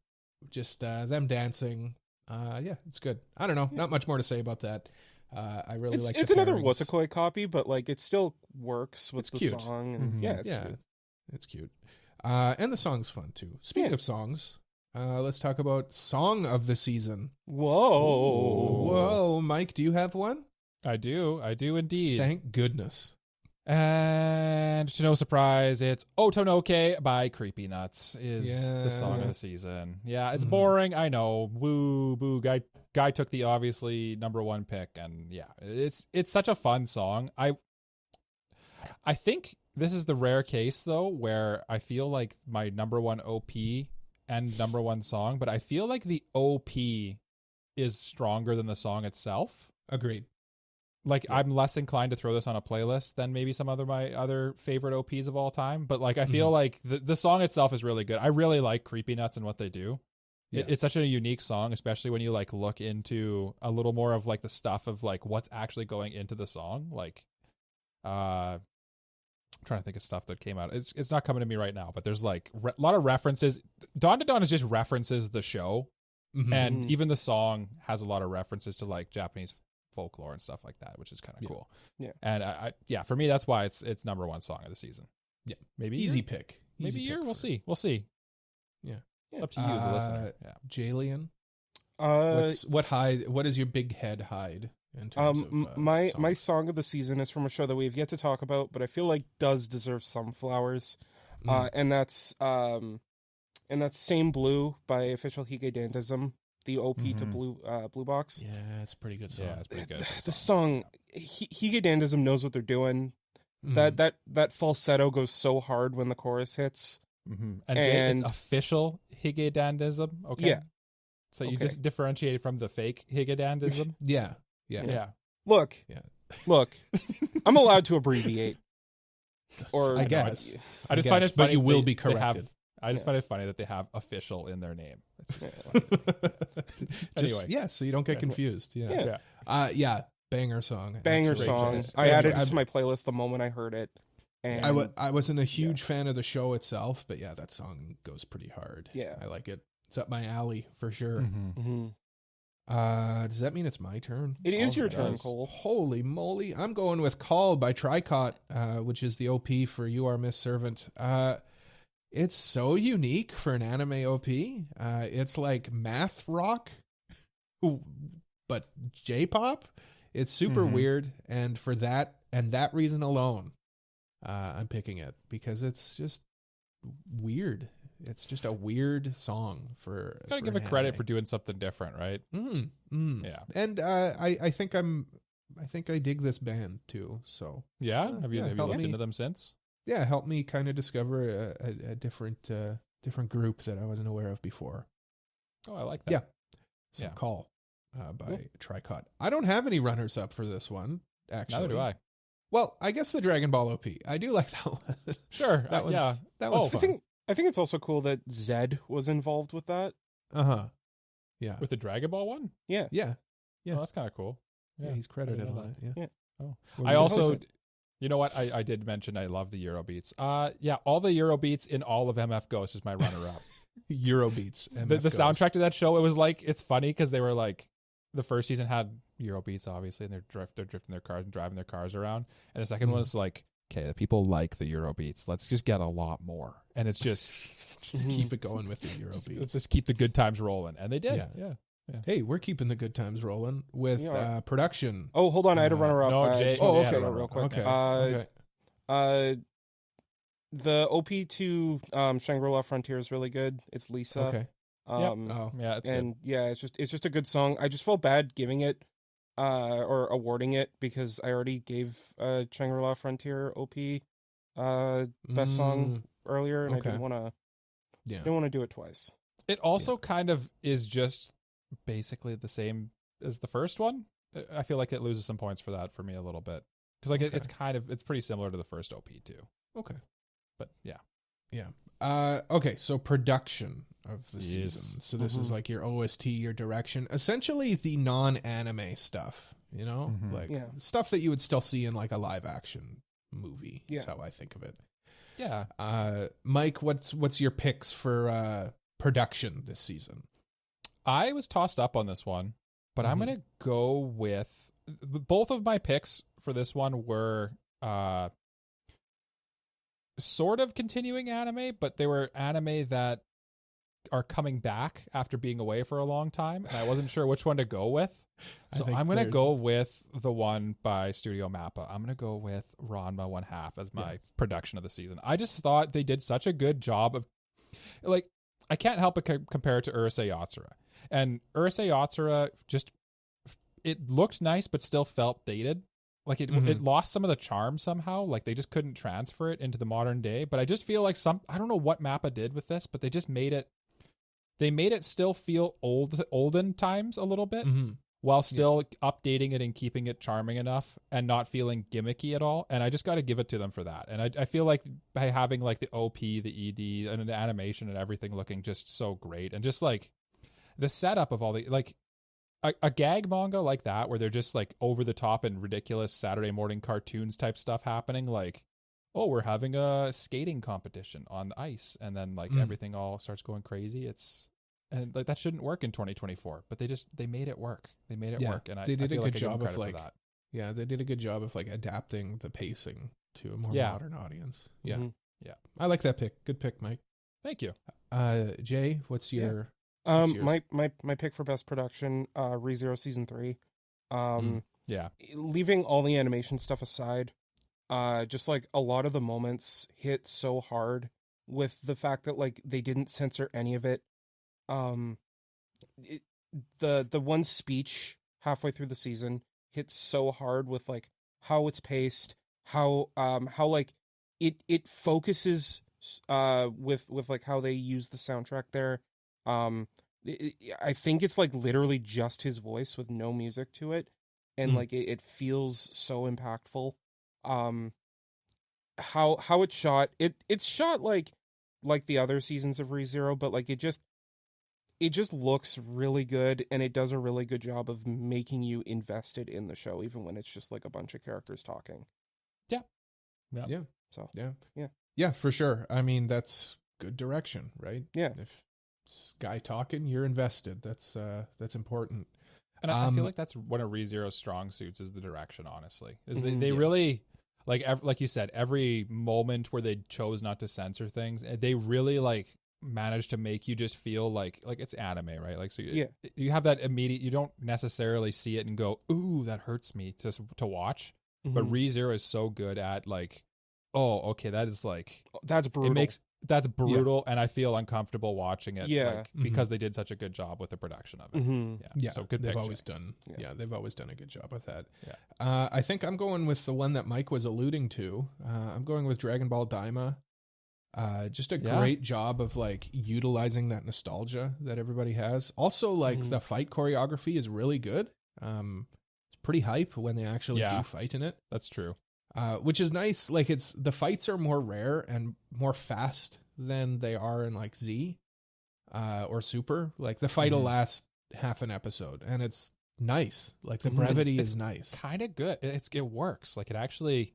just them dancing. It's good. I don't know, not much more to say about that. I really like. It's another Wotakoi copy, but like it still works with the song. And it's cute. It's cute. And the song's fun too. Speaking of songs, let's talk about Song of the Season. Whoa, Mike, do you have one? I do indeed. Thank goodness. And to no surprise, it's Otonoke by Creepy Nuts is the song of the season. Yeah, it's boring, I know. Woo boo. Guy took the obviously number one pick, and yeah, it's such a fun song. I think this is the rare case though where I feel like my number one OP and number one song, but I feel like the OP is stronger than the song itself. Agreed. Like, I'm less inclined to throw this on a playlist than maybe some my other favorite OPs of all time. But, like, I feel like the song itself is really good. I really like Creepy Nuts and what they do. Yeah. It's such a unique song, especially when you, like, look into a little more of, like, the stuff of, like, what's actually going into the song. Like, I'm trying to think of stuff that came out. It's not coming to me right now, but there's, like, a lot of references. Dandadan is just references the show. And even the song has a lot of references to, like, Japanese folklore and stuff like that, which is kind of cool. Yeah. And I for me, that's why it's number one song of the season. maybe Easy year? pick. Maybe Easy year. pick We'll for- see. We'll see. Yeah. It's up to you, the listener. Yeah. Jalian, Uh, what is your big head hide in terms of my songs? song of the season is from a show that we've yet to talk about, but I feel like does deserve some flowers. And that's Same Blue by Official Hige Dandism, the OP to Blue Box. Yeah, it's a pretty good song. Yeah, it's pretty good. The song, Hige Dandism knows what they're doing. Mhm. That falsetto goes so hard when the chorus hits. And Jay, it's official higedandism. Okay. Yeah. So you Okay. just differentiated from the fake higedandism. Yeah. Yeah. Look, Yeah. look, I'm allowed to abbreviate. Or I guess. I just I find guess, it but funny. you will they- be they have- corrected. I just find it funny that they have official in their name. It's just, Just, Anyway. so you don't get confused. Yeah. Yeah. Banger song. Banger actually. song. choice. I Great added choice. it to my playlist the moment I heard it. And I wasn't a huge fan of the show itself, but yeah, that song goes pretty hard. Yeah. I like it. It's up my alley for sure. Mhm. Does that mean it's my turn? It is Also your turn, does. Cole. Holy moly. I'm going with Call by Tricot, which is the OP for You Are Miss Servant. It's so unique for an anime OP. It's like math rock, but J-pop. It's super weird, and for that reason alone, I'm picking it because it's just weird. It's just a weird song for. Gotta for give an it credit anime. for doing something different, right? Yeah. And I think I dig this band too. So Yeah. Have you help looked me. into them since? yeah, help me kind of discover a different group that I wasn't aware of before. Oh, I like that. Yeah. So Yeah. Call by Tricot. I don't have any runners up for this one. Actually, Neither do I. Well, I guess the Dragon Ball OP. I do like that one. Sure. that one's yeah. that one's Oh, fun. I think it's also cool that Zed was involved with that. Yeah. With the Dragon Ball one? Yeah. Yeah. Oh, that's kind of cool. Yeah. He's credited know on it. Yeah. Oh. What I was it? also, you know what? I did mention I love the Eurobeats. Yeah, all the Eurobeats in all of MF Ghost is my runner-up. Eurobeats. the soundtrack to that show, it was like, it's funny because they were like, the first season had Eurobeats, obviously, and they're drifting their cars and driving their cars around. And the second one is like, okay, the people like the Eurobeats. Let's just get a lot more. And it's just keep it going with the Eurobeats. let's just keep the good times rolling. And they did. Yeah. Yeah. Hey, we're keeping the good times rolling with Yeah. Production. Oh, hold on, I had to run her up. no, Jay- just wanted to Jay had shout a out runner-up. real quick. Okay. Okay. The OP to Shangri-La Frontier is really good. It's Lisa. Okay. Um, Yeah, it's and good. yeah, it's just a good song. I just felt bad giving it or awarding it because I already gave Shangri-La Frontier OP best song earlier, and okay. I didn't Yeah. want to do it twice. It also kind of is just basically the same as the first one. I feel like it loses some points for that for me a little bit. Because like it's pretty similar to the first OP too. Okay. But yeah. Yeah. Okay, so production of the Yes. season. So this is like your OST, your direction, essentially the non-anime stuff, you know? Like Yeah. stuff that you would still see in like a live action movie. Is Yeah. how I think of it. Yeah. Mike, what's your picks for production this season? I was tossed up on this one, but I'm going to go with both of my picks for this one were sort of continuing anime, but they were anime that are coming back after being away for a long time, and I wasn't sure which one to go with. So I'm going to go with the one by Studio Mappa. I'm going to go with Ranma 1/2 as my production of the season. I just thought they did such a good job of, like, I can't help but compare it to Urusei Yatsura. And Urusei Yatsura just, it looked nice, but still felt dated. Like it lost some of the charm somehow. Like they just couldn't transfer it into the modern day. But I just feel like I don't know what Mappa did with this, but they just made it still feel olden times a little bit while still updating it and keeping it charming enough and not feeling gimmicky at all. And I just got to give it to them for that. And I feel like by having like the OP, the ED and the animation and everything looking just so great, and just like the setup of all the, like, a gag manga like that where they're just like over the top and ridiculous Saturday morning cartoons type stuff happening, like, oh, we're having a skating competition on the ice, and then like everything all starts going crazy. And like that shouldn't work in 2024, but they made it work. They made it work, and they did I feel a like good I give them job of credit like for that. they did a good job of like adapting the pacing to a more modern audience. Yeah. Yeah. I like that pick. Good pick, Mike. Thank you. Jay, what's your? My pick for best production, ReZero season 3. Yeah. Leaving all the animation stuff aside, just like a lot of the moments hit so hard with the fact that like they didn't censor any of it. The one speech halfway through the season hit so hard with like how it's paced, how like it focuses with like how they use the soundtrack there. I think it's like literally just his voice with no music to it, and like it feels so impactful. How it's shot, it's shot like the other seasons of ReZero, but like it just looks really good, and it does a really good job of making you invested in the show, even when it's just like a bunch of characters talking. Yeah. So Yeah, for sure. I mean, that's good direction, right? Yeah. If it's guy talking, you're invested. That's important. And I feel like that's one of ReZero's strong suits is the direction, honestly. Is they Yeah. really, like you said, every moment where they chose not to censor things, they really like managed to make you just feel like it's anime, right? Like, so you have that immediate, you don't necessarily see it and go, ooh, that hurts me to watch. But ReZero is so good at like, oh, okay, that is like, that's brutal. That's brutal, and I feel uncomfortable watching it. Yeah. Like, because they did such a good job with the production of it. Yeah, so good. They've pick, always Jay. done. Yeah, they've always done a good job with that. Yeah. I think I'm going with the one that Mike was alluding to. I'm going with Dragon Ball Daima. Just a great job of like utilizing that nostalgia that everybody has. Also, like the fight choreography is really good. It's pretty hype when they actually do fight in it. That's true. Which is nice. Like the fights are more rare and more fast than they are in like Z, or Super. Like the fight will last half an episode, and it's nice. Like the brevity is nice. Kind of good. It works. Like it actually,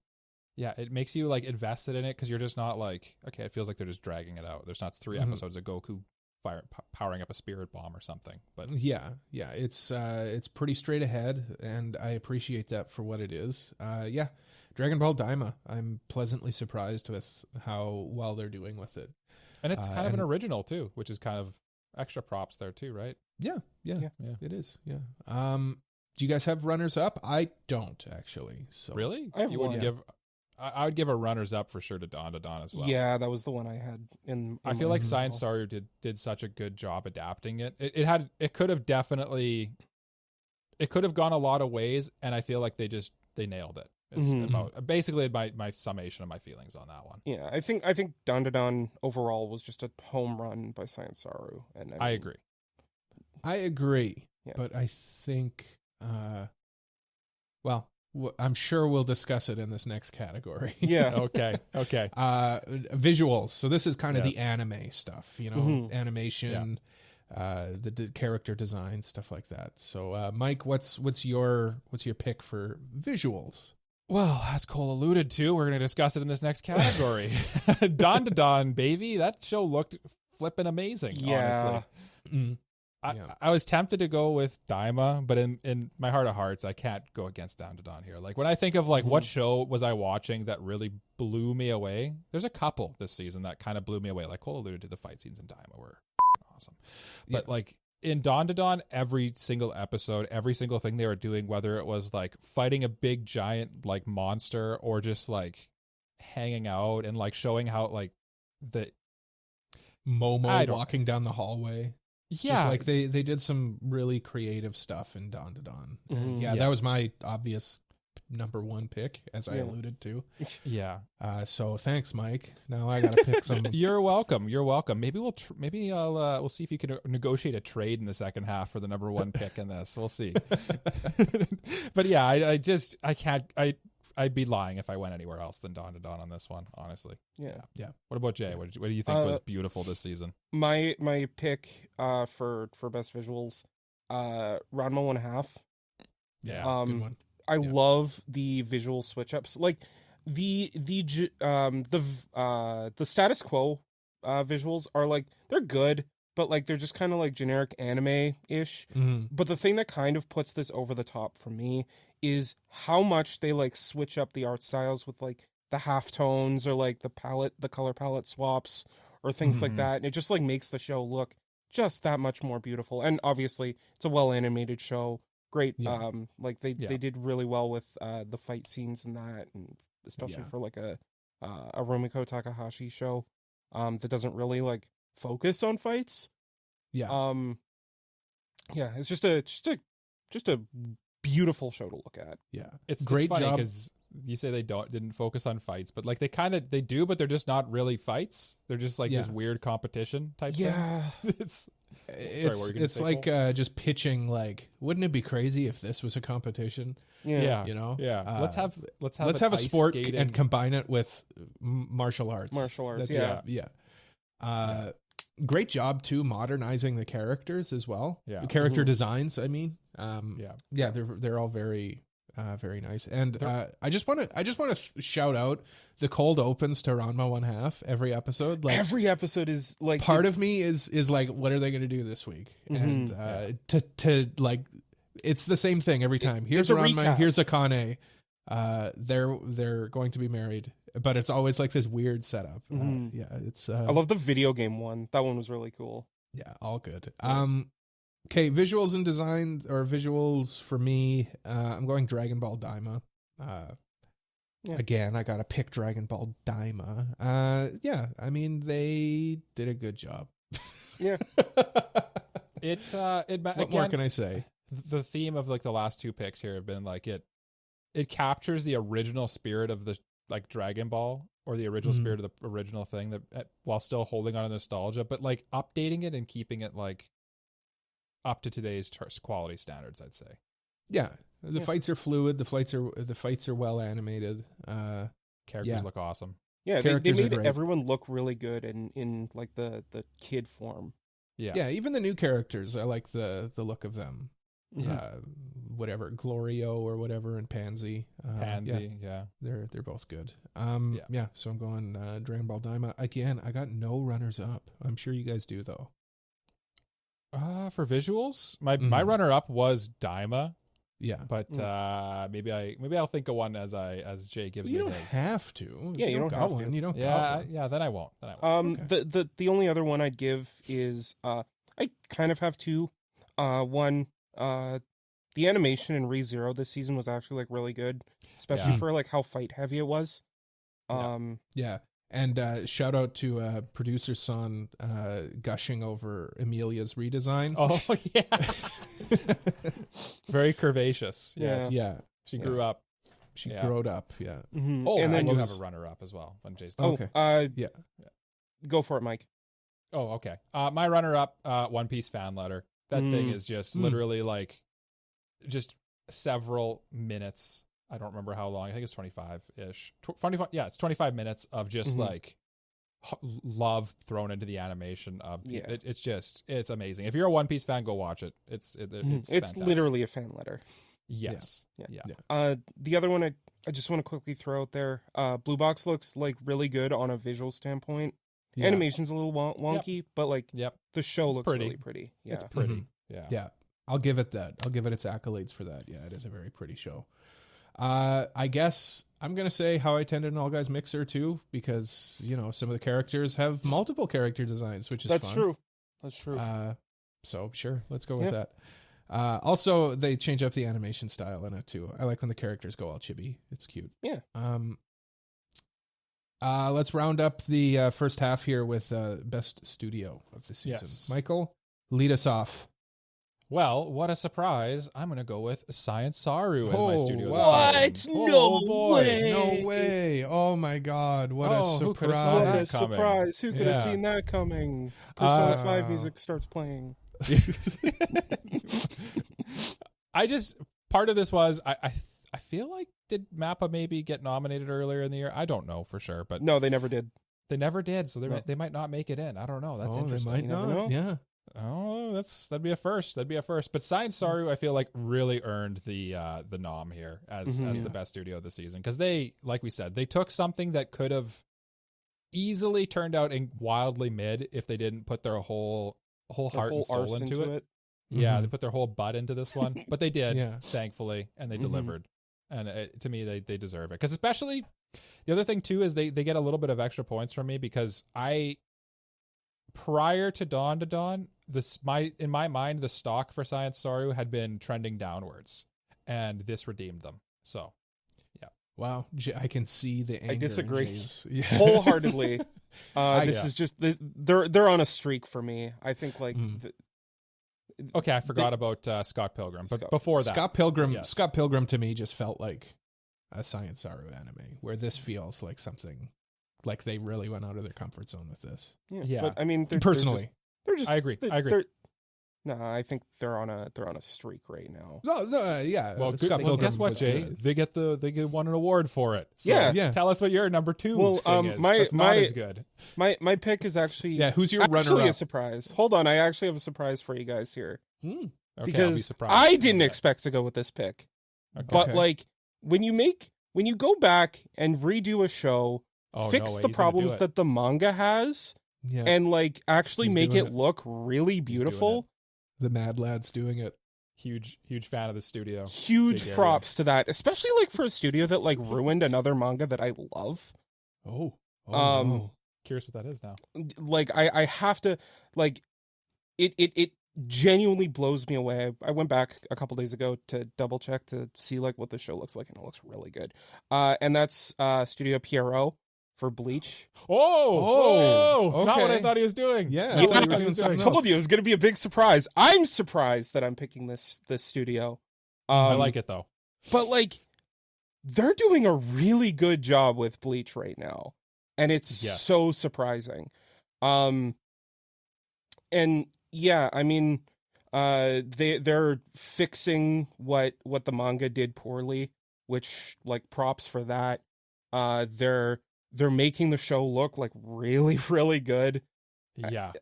it makes you like invested in it because you're just not like, okay, it feels like they're just dragging it out. There's not 3 episodes of Goku powering up a spirit bomb or something. But it's pretty straight ahead, and I appreciate that for what it is. Dragon Ball Daima, I'm pleasantly surprised with how well they're doing with it. And it's kind of an original too, which is kind of extra props there too, right? Yeah, it is. Yeah. Do you guys have runners up? I don't actually. So really? I have one. I would give a runners up for sure to dandadan as well. Yeah, that was the one I had in I feel like Science Saru did such a good job adapting it. It could have gone a lot of ways, and I feel like they nailed it. Basically my summation of my feelings on that one. Yeah, I think dandadan overall was just a home run by Science Saru, and I agree. Yeah. But I think I'm sure we'll discuss it in this next category. Yeah. Okay. Visuals. So this is kind of the anime stuff, animation, the character design, stuff like that. So Mike, what's your pick for visuals? Well, as Cole alluded to, we're going to discuss it in this next category. dandadan, baby. That show looked flipping amazing, honestly. I was tempted to go with Daima, but in my heart of hearts, I can't go against dandadan here. Like when I think of like what show was I watching that really blew me away, there's a couple this season that kind of blew me away. Like Cole alluded to, the fight scenes in Daima were awesome. But like in dandadan, every single episode, every single thing they were doing, whether it was like fighting a big giant like monster or just like hanging out and like showing how like the Momo walking down the hallway. Yeah, just like they did some really creative stuff in dandadan. That was my obvious number one pick, as I alluded to. Yeah. So thanks, Mike. Now I gotta pick some. You're welcome. Maybe we'll see if you can negotiate a trade in the second half for the number one pick in this. We'll see. But yeah, I can't. I'd be lying if I went anywhere else than dandadan on this one, honestly. Yeah. What about Jay? What do you think was beautiful this season? My pick for best visuals, Ranma 1/2. Yeah, good one. I love the visual switch ups, like the status quo visuals are like they're good, but like they're just kind of like generic anime ish. But the thing that kind of puts this over the top for me is how much they like switch up the art styles with like halftones or like the color palette swaps or things like Mhm. that, and it just like makes the show look just that much more beautiful. And obviously, it's a well animated show. Great, Yeah. like they did really well with the fight scenes and that, and especially Yeah. for like a Rumiko Takahashi show, that doesn't really like focus on fights. Yeah. Yeah, it's just a beautiful show to look at. Yeah. It's Great funny job. because you say they didn't focus on fights, but like they do, but they're just not really fights. They're just like this Yeah. weird competition type Yeah, thing. It's what were you gonna It's say, like Cole? just pitching. Like, wouldn't it be crazy if this was a competition? yeah, You know. yeah. Let's have Let's an have a ice sport skating. and combine it with martial arts. Martial arts, That's yeah. Great job too modernizing the characters as well. Yeah. The character Mhm. designs. I mean, yeah. they're all very nice. And I just want to shout out the cold opens to Ranma 1/2 every episode. Like every episode is like part of me is like, what are they going to do this week? Mhm. And to like, it's the same thing every time. Here's a Ranma, recap. here's Akane. They're going to be married, but it's always like this weird setup. Mhm. Yeah, it's I love the video game one. That one was really cool. yeah, all good. Yeah. Okay, visuals and design, or visuals for me, I'm going Dragon Ball Daima. Yeah. Again, I gotta pick Dragon Ball Daima. Yeah, I mean, they did a good job. Yeah. What more again, can I say? the theme of like the last two picks here have been like it captures the original spirit of the like Dragon Ball, or the original Mhm. spirit of the original thing, that while still holding on to nostalgia, but like updating it and keeping it like up to today's quality standards, I'd say. Yeah, the Yeah. fights are fluid. The fights are well animated. Characters Yeah. look awesome. Yeah, they Characters are made great. everyone look really good in like the kid form. Yeah, even the new characters, I like the look of them. Mhm. Whatever, Glorio or whatever, and Pansy. Pansy, yeah. They're both good. Yeah. So I'm going Dragon Ball Daima again. I got no runners up. I'm sure you guys do though. For visuals, my Mhm. runner up was Daima, Yeah, but maybe I'll think of one as Jay gives you me don't his. have to. If Yeah, you don't got have one. to. You don't. Yeah, got one. yeah. Then I won't. Okay. The only other one I'd give is I kind of have two. One, the animation in ReZero this season was actually like really good, especially Yeah. for like how fight heavy it was. Yeah. And shout out to producer Son gushing over Emilia's redesign. Oh yeah, very curvaceous. Yes. Yeah. She grew up. She Yeah. growed up. Yeah. Mhm. Oh, and and I then do have a runner up as well when Jay's done. oh, Okay. Yeah. go for it, Mike. Oh, okay. My runner up, One Piece fan letter. That thing is just literally like, just several minutes. I don't remember how long. I think it's 25-ish. 25. Yeah, it's 25 minutes of just Mhm. like love thrown into the animation of Yeah. it's amazing. If you're a One Piece fan, go watch it. It's fantastic. literally a fan letter. Yes. Yeah. Yeah. The other one I just want to quickly throw out there. Blue Box looks like really good on a visual standpoint. Yeah. Animation's a little wonky, but like Yep. the show It's looks pretty. really pretty. Yeah. It's pretty. Mhm. Yeah. Yeah. I'll give it that. I'll give it its accolades for that. Yeah, it is a very pretty show. I guess I'm going to say How I Tended an All Guys Mixer too, because, you know, some of the characters have multiple character designs, which is That's fun. true. That's true. So sure, let's go with Yeah. that. Also, they change up the animation style in it too. I like when the characters go all chibi. It's cute. Yeah. Let's round up the first half here with best studio of the season. Yes. Michael, lead us off. Well, what a surprise. I'm going to go with Science Saru as my studio. this What? season. No boy. way. No way. Oh my God. What a Oh, who could've saw What that a surprise. coming? surprise. Who could have Yeah. seen that coming? Persona 5 Uh, music starts playing. I just, part of this was, I feel like, did Mappa maybe get nominated earlier in the year? I don't know for sure, but No, they never did. they never did, so No. they might not make it in. I don't know. That's They interesting. might You never not. know. Yeah. Oh, that'd be a first. That'd be a first. But Science Saru, I feel like, really earned the nom here as Mhm. the best studio of the season, because they, like we said, they took something that could have easily turned out in wildly mid if they didn't put their whole Their heart whole and soul arse into it. Mm-hmm. Yeah, they put their whole butt into this one, but they did, Yeah. thankfully, and they Mhm. delivered. And to me, they deserve it, because especially The other thing too is they get a little bit of extra points from me because prior to Dawn, in my mind the stock for Science Saru had been trending downwards, and this redeemed them. So, yeah. Wow, I can see the anger. I disagree Yeah. wholeheartedly. This is just they're on a streak for me. I think like. Okay, I forgot about Scott Pilgrim, but before that, Scott Pilgrim to me just felt like a Science Saru anime, where this feels like something like they really went out of their comfort zone with this. Yeah. But I mean, personally, they're just. I agree. No, I think they're on a streak right now. No, yeah. Well, Scott Pilgrim guess what, was Jay? good. They won an award for it. So Yeah. Tell us what your number 2 thing is. That's not as good. My pick is actually who's your actually runner-up? a surprise. Hold on, I actually have a surprise for you guys here. Okay, I'll be Because surprised. I didn't expect to go with this pick. Okay. But like when you go back and redo a show, fix the problems that the manga has, and like actually make it look really beautiful. The Mad Lad's doing it. Huge fan of the studio. Huge props to that, especially like for a studio that like ruined another manga that I love. No. Curious what that is now. Like I have to like it genuinely blows me away. I went back a couple days ago to double check to see like what the show looks like, and it looks really good. And that's Studio Pierrot for Bleach. Oh, not what I okay. thought he was doing. Yeah, Not what I I thought he was doing I told you it was going to be a big surprise. I'm surprised that I'm picking this studio. I like it though. But like they're doing a really good job with Bleach right now, and it's so surprising. And yeah, I mean, they're fixing what the manga did poorly, which like props for that. They're making the show look like really, really good. Yeah.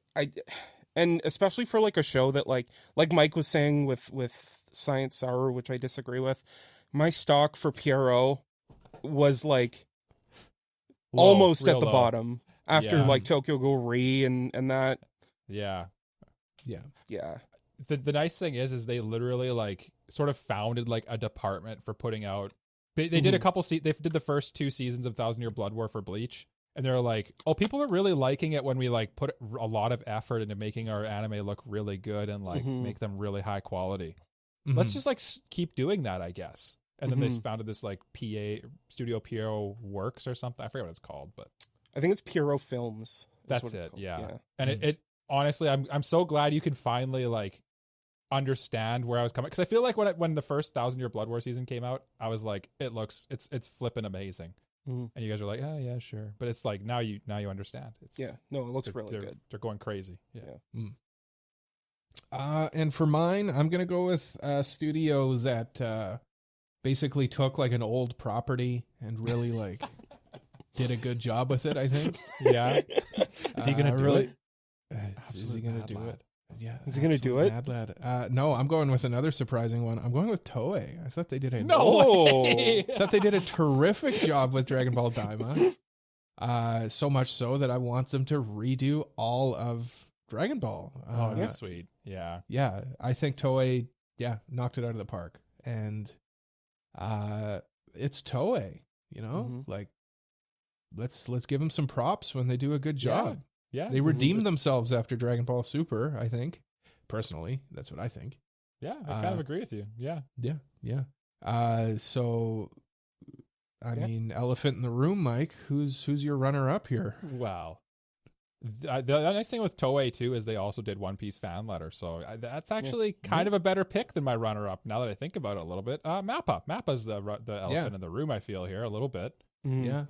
And especially for like a show that like Mike was saying with Science Saru, which I disagree with, my stock for Pierrot was like almost at the bottom after like Tokyo Ghoul Re and that. Yeah. The nice thing is they literally like sort of founded like a department for putting out. They did a couple. They did the first 2 seasons of 1,000 Year Blood War for Bleach, and they're like, "Oh, people are really liking it when we like put a lot of effort into making our anime look really good and like make them really high quality. Let's just like keep doing that, I guess." And then they founded this like Studio Pierrot Works or something. I forget what it's called, but I think it's Pierrot Films. That's it. Yeah. And it honestly, I'm so glad you can finally like understand where I was coming, because I feel like when the first 1,000 Year Blood War season came out, I was like, it's flipping amazing, and you guys are like, oh yeah, sure, but it's like now you understand. It looks really good. They're going crazy. And for mine, I'm gonna go with a studio that basically took like an old property and really like did a good job with it. I think. Yeah. Is he gonna do it? Is he gonna do it? Yeah. Is he going to do it? Mad Lad. No, I'm going with another surprising one. I'm going with Toei. I thought they did a terrific job with Dragon Ball Daima. So much so that I want them to redo all of Dragon Ball. That's sweet. Yeah. Yeah. I think Toei, knocked it out of the park. And it's Toei, like let's give them some props when they do a good job. Yeah, they redeemed themselves after Dragon Ball Super, I think. Personally, that's what I think. Yeah, I kind of agree with you. Yeah. So, I mean, elephant in the room, Mike. Who's your runner-up here? Wow. The nice thing with Toei too is they also did One Piece fan letter, so that's actually kind of a better pick than my runner-up. Now that I think about it a little bit, Mappa's the elephant in the room. I feel here a little bit. Yeah,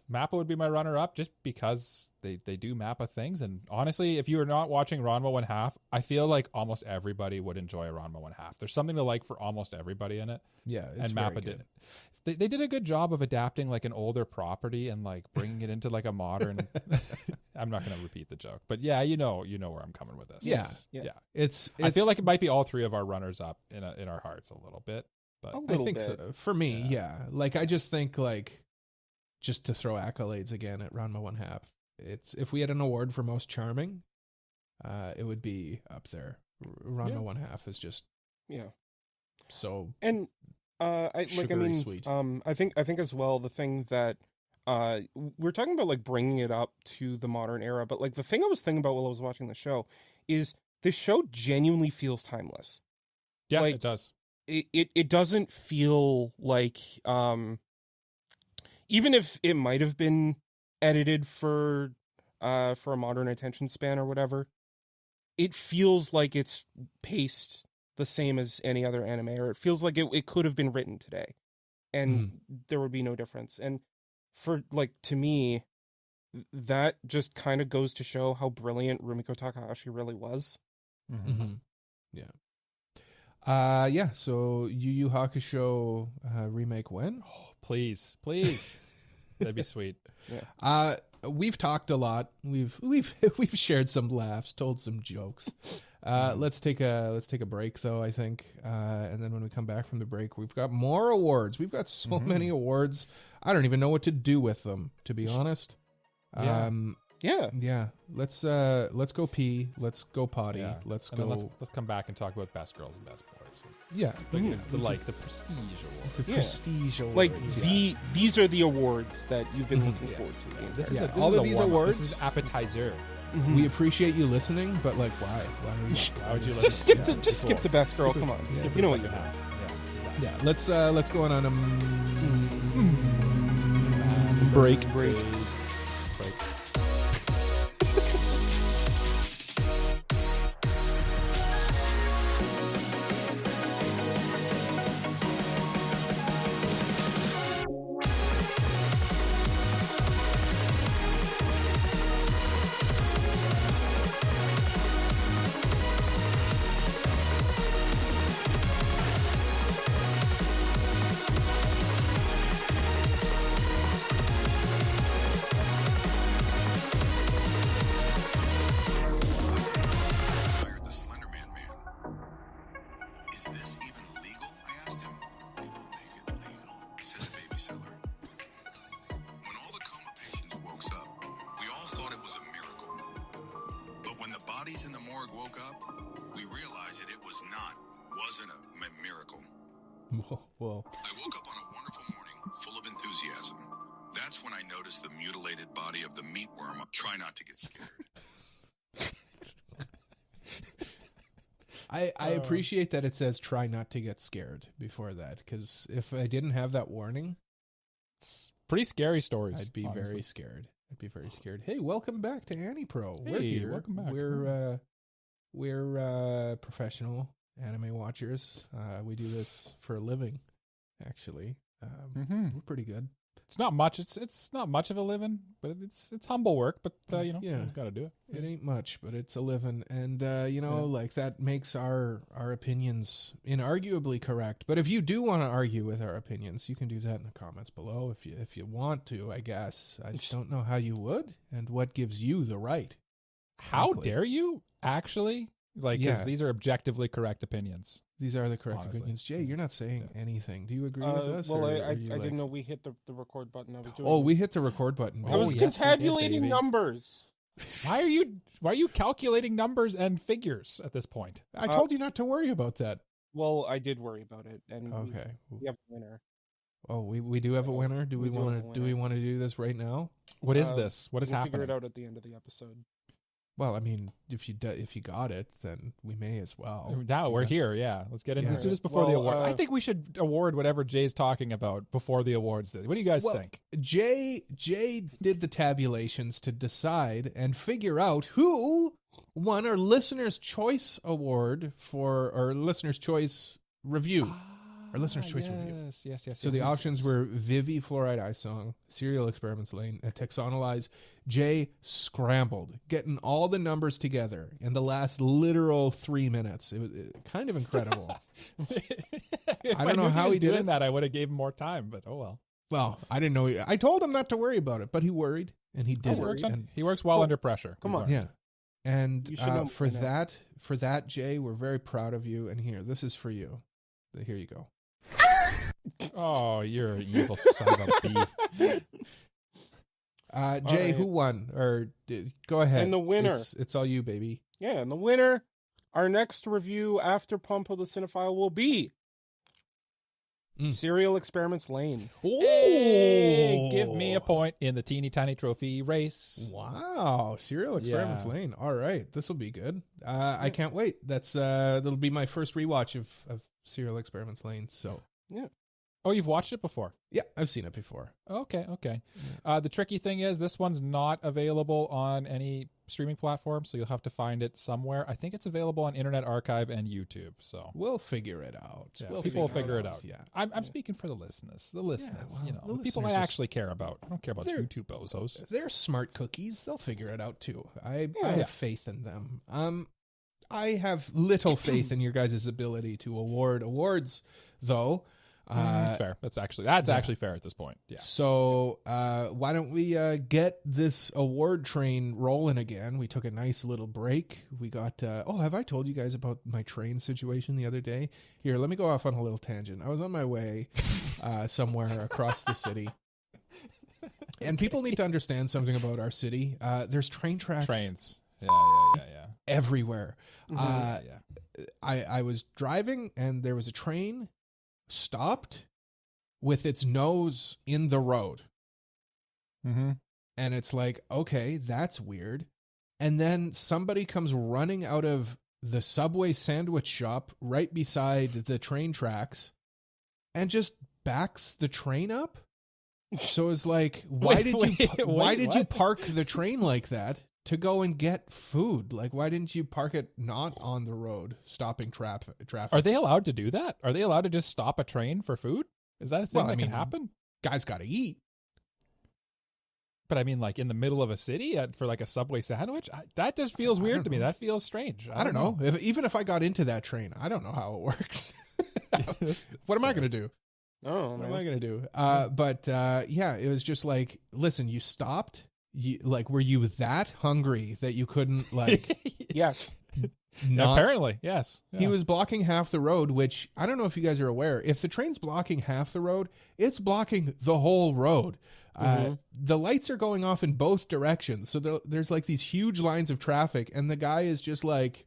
Mappa would be my runner-up just because they do Mappa things. And honestly, if you are not watching Ranma 1/2, I feel like almost everybody would enjoy Ranma 1/2. There's something to like for almost everybody in it. Yeah, and Mappa did. They did a good job of adapting like an older property and like bringing it into like a modern. I'm not going to repeat the joke, but yeah, you know where I'm coming with this. Yeah. It's I feel like it might be all 3 of our runners-up in our hearts a little bit, but I think so. For me, like I just think like. Just to throw accolades again at Ranma 1/2, it's if we had an award for most charming, it would be up there. Ranma 1/2 is just so. And Sugary sweet. I think as well the thing that we're talking about like bringing it up to the modern era, but like the thing I was thinking about while I was watching the show is this show genuinely feels timeless. Yeah, like, it does. It doesn't feel like even if it might have been edited for a modern attention span or whatever, it feels like it's paced the same as any other anime, or it feels like it could have been written today and there would be no difference. And for like, to me, that just kind of goes to show how brilliant Rumiko Takahashi really was. Yeah. So Yu Yu Hakusho remake when? Oh, please. That'd be sweet. Yeah. We've talked a lot. We've shared some laughs, told some jokes. Let's take a break though, I think. And then when we come back from the break, we've got more awards. We've got so many awards. I don't even know what to do with them, to be honest. Yeah. Let's go pee. Let's go potty. Yeah. Let's come back and talk about best girls and best boys. Yeah. The prestige awards. The prestige awards. Like these are the awards that you've been looking forward to. This is all of these awards. This is appetizer. We appreciate you listening, but like, why? Why would you listen? Just skip the best girl. Come on, you know what you have. Yeah. Let's go on a break. bodies in the morgue woke up, we realized that it wasn't a miracle. Whoa. I woke up on a wonderful morning, full of enthusiasm. That's when I noticed the mutilated body of the meatworm. Try not to get scared. I appreciate that it says try not to get scared before that, because if I didn't have that warning, it's pretty scary stories. I'd be very scared. Hey, welcome back to AniPro. Hey, we're here. Welcome back. We're professional anime watchers. We do this for a living, actually. We're pretty good. It's not much. It's not much of a living, but it's humble work. But someone's got to do it. It ain't much, but it's a living, and like that makes our opinions inarguably correct. But if you do want to argue with our opinions, you can do that in the comments below. If you want to, I guess. I don't know how you would, and what gives you the right. How dare you? Actually, because these are objectively correct opinions. These are the correct opinions. Jay, you're not saying anything. Do you agree with us? Well, I didn't know we hit the record button. I was doing. Oh, we hit the record button. I was confabulating numbers. Why are you calculating numbers and figures at this point? I told you not to worry about that. Well, I did worry about it, and okay, we have a winner. Oh, we do have a winner. Do we want to do this right now? What is this? What is happening? Figure it out at the end of the episode. Well, I mean, if you got it, then we may as well. Now we're here. Yeah, let's get in. Let's do this before the award. I think we should award whatever Jay's talking about before the awards. What do you guys think? Jay did the tabulations to decide and figure out who won our Listener's Choice Award for our Listener's Choice review. Our Listener's Choice review. Yes. So the options were Vivi Fluoride ISong, Serial Experiments Lane, and Texonalyze. Jay scrambled, getting all the numbers together in the last literal 3 minutes. It was kind of incredible. I don't know how he did that. I would have gave him more time, but oh well. Well, I didn't know. I told him not to worry about it, but he worried, and he did. He works well under pressure. Come on. Yeah. And for that, Jay, we're very proud of you. And here, this is for you. Here you go. Oh, you're an evil son of a bee. Jay, who won? Or go ahead. And the winner. It's all you, baby. Yeah, and the winner, our next review after Ponpo the Cinephile will be Serial Experiments Lane. Hey, give me a point in the teeny tiny trophy race. Wow, Serial Experiments Lane. All right, this will be good. I can't wait. That'll be my first rewatch of Serial Experiments Lane. So Yeah. Oh, you've watched it before? yeah, I've seen it before. Okay. The tricky thing is this one's not available on any streaming platform, so you'll have to find it somewhere. I think it's available on Internet Archive and YouTube. So We'll figure it out. yeah, people will figure it out. Yeah. I'm speaking for the listeners. The listeners, well, the people I listeners are actually care about. I don't care about They're- YouTube bozos. They're smart cookies. They'll figure it out too. I have faith in them. I have little faith in your guys' ability to award awards, though. That's fair. That's actually fair at this point. Yeah. So why don't we get this award train rolling again? We took a nice little break. We got have I told you guys about my train situation the other day? Here, let me go off on a little tangent. I was on my way somewhere across the city. And people need to understand something about our city. There's train tracks Trains. Yeah. everywhere. Yeah. I was driving and there was a train stopped with its nose in the road. Mm-hmm. And it's like, okay, that's weird. And then somebody comes running out of the Subway sandwich shop right beside the train tracks and just backs the train up. So it's like, why did you park the train like that to go and get food? Like, why didn't you park it not on the road, stopping traffic? Are they allowed to do that? Are they allowed to just stop a train for food? Is that a thing that can happen? Guys got to eat. But I mean, like in the middle of a city for like a Subway sandwich? That just feels weird to me. That feels strange. I don't know. Even if I got into that train, I don't know how it works. What am I going to do? Oh, What am I going to do? But it was just like, listen, you stopped. Were you that hungry that you couldn't Yes. Apparently, yes. He was blocking half the road, which I don't know if you guys are aware. If the train's blocking half the road, it's blocking the whole road. The lights are going off in both directions. So there's like these huge lines of traffic, and the guy is just like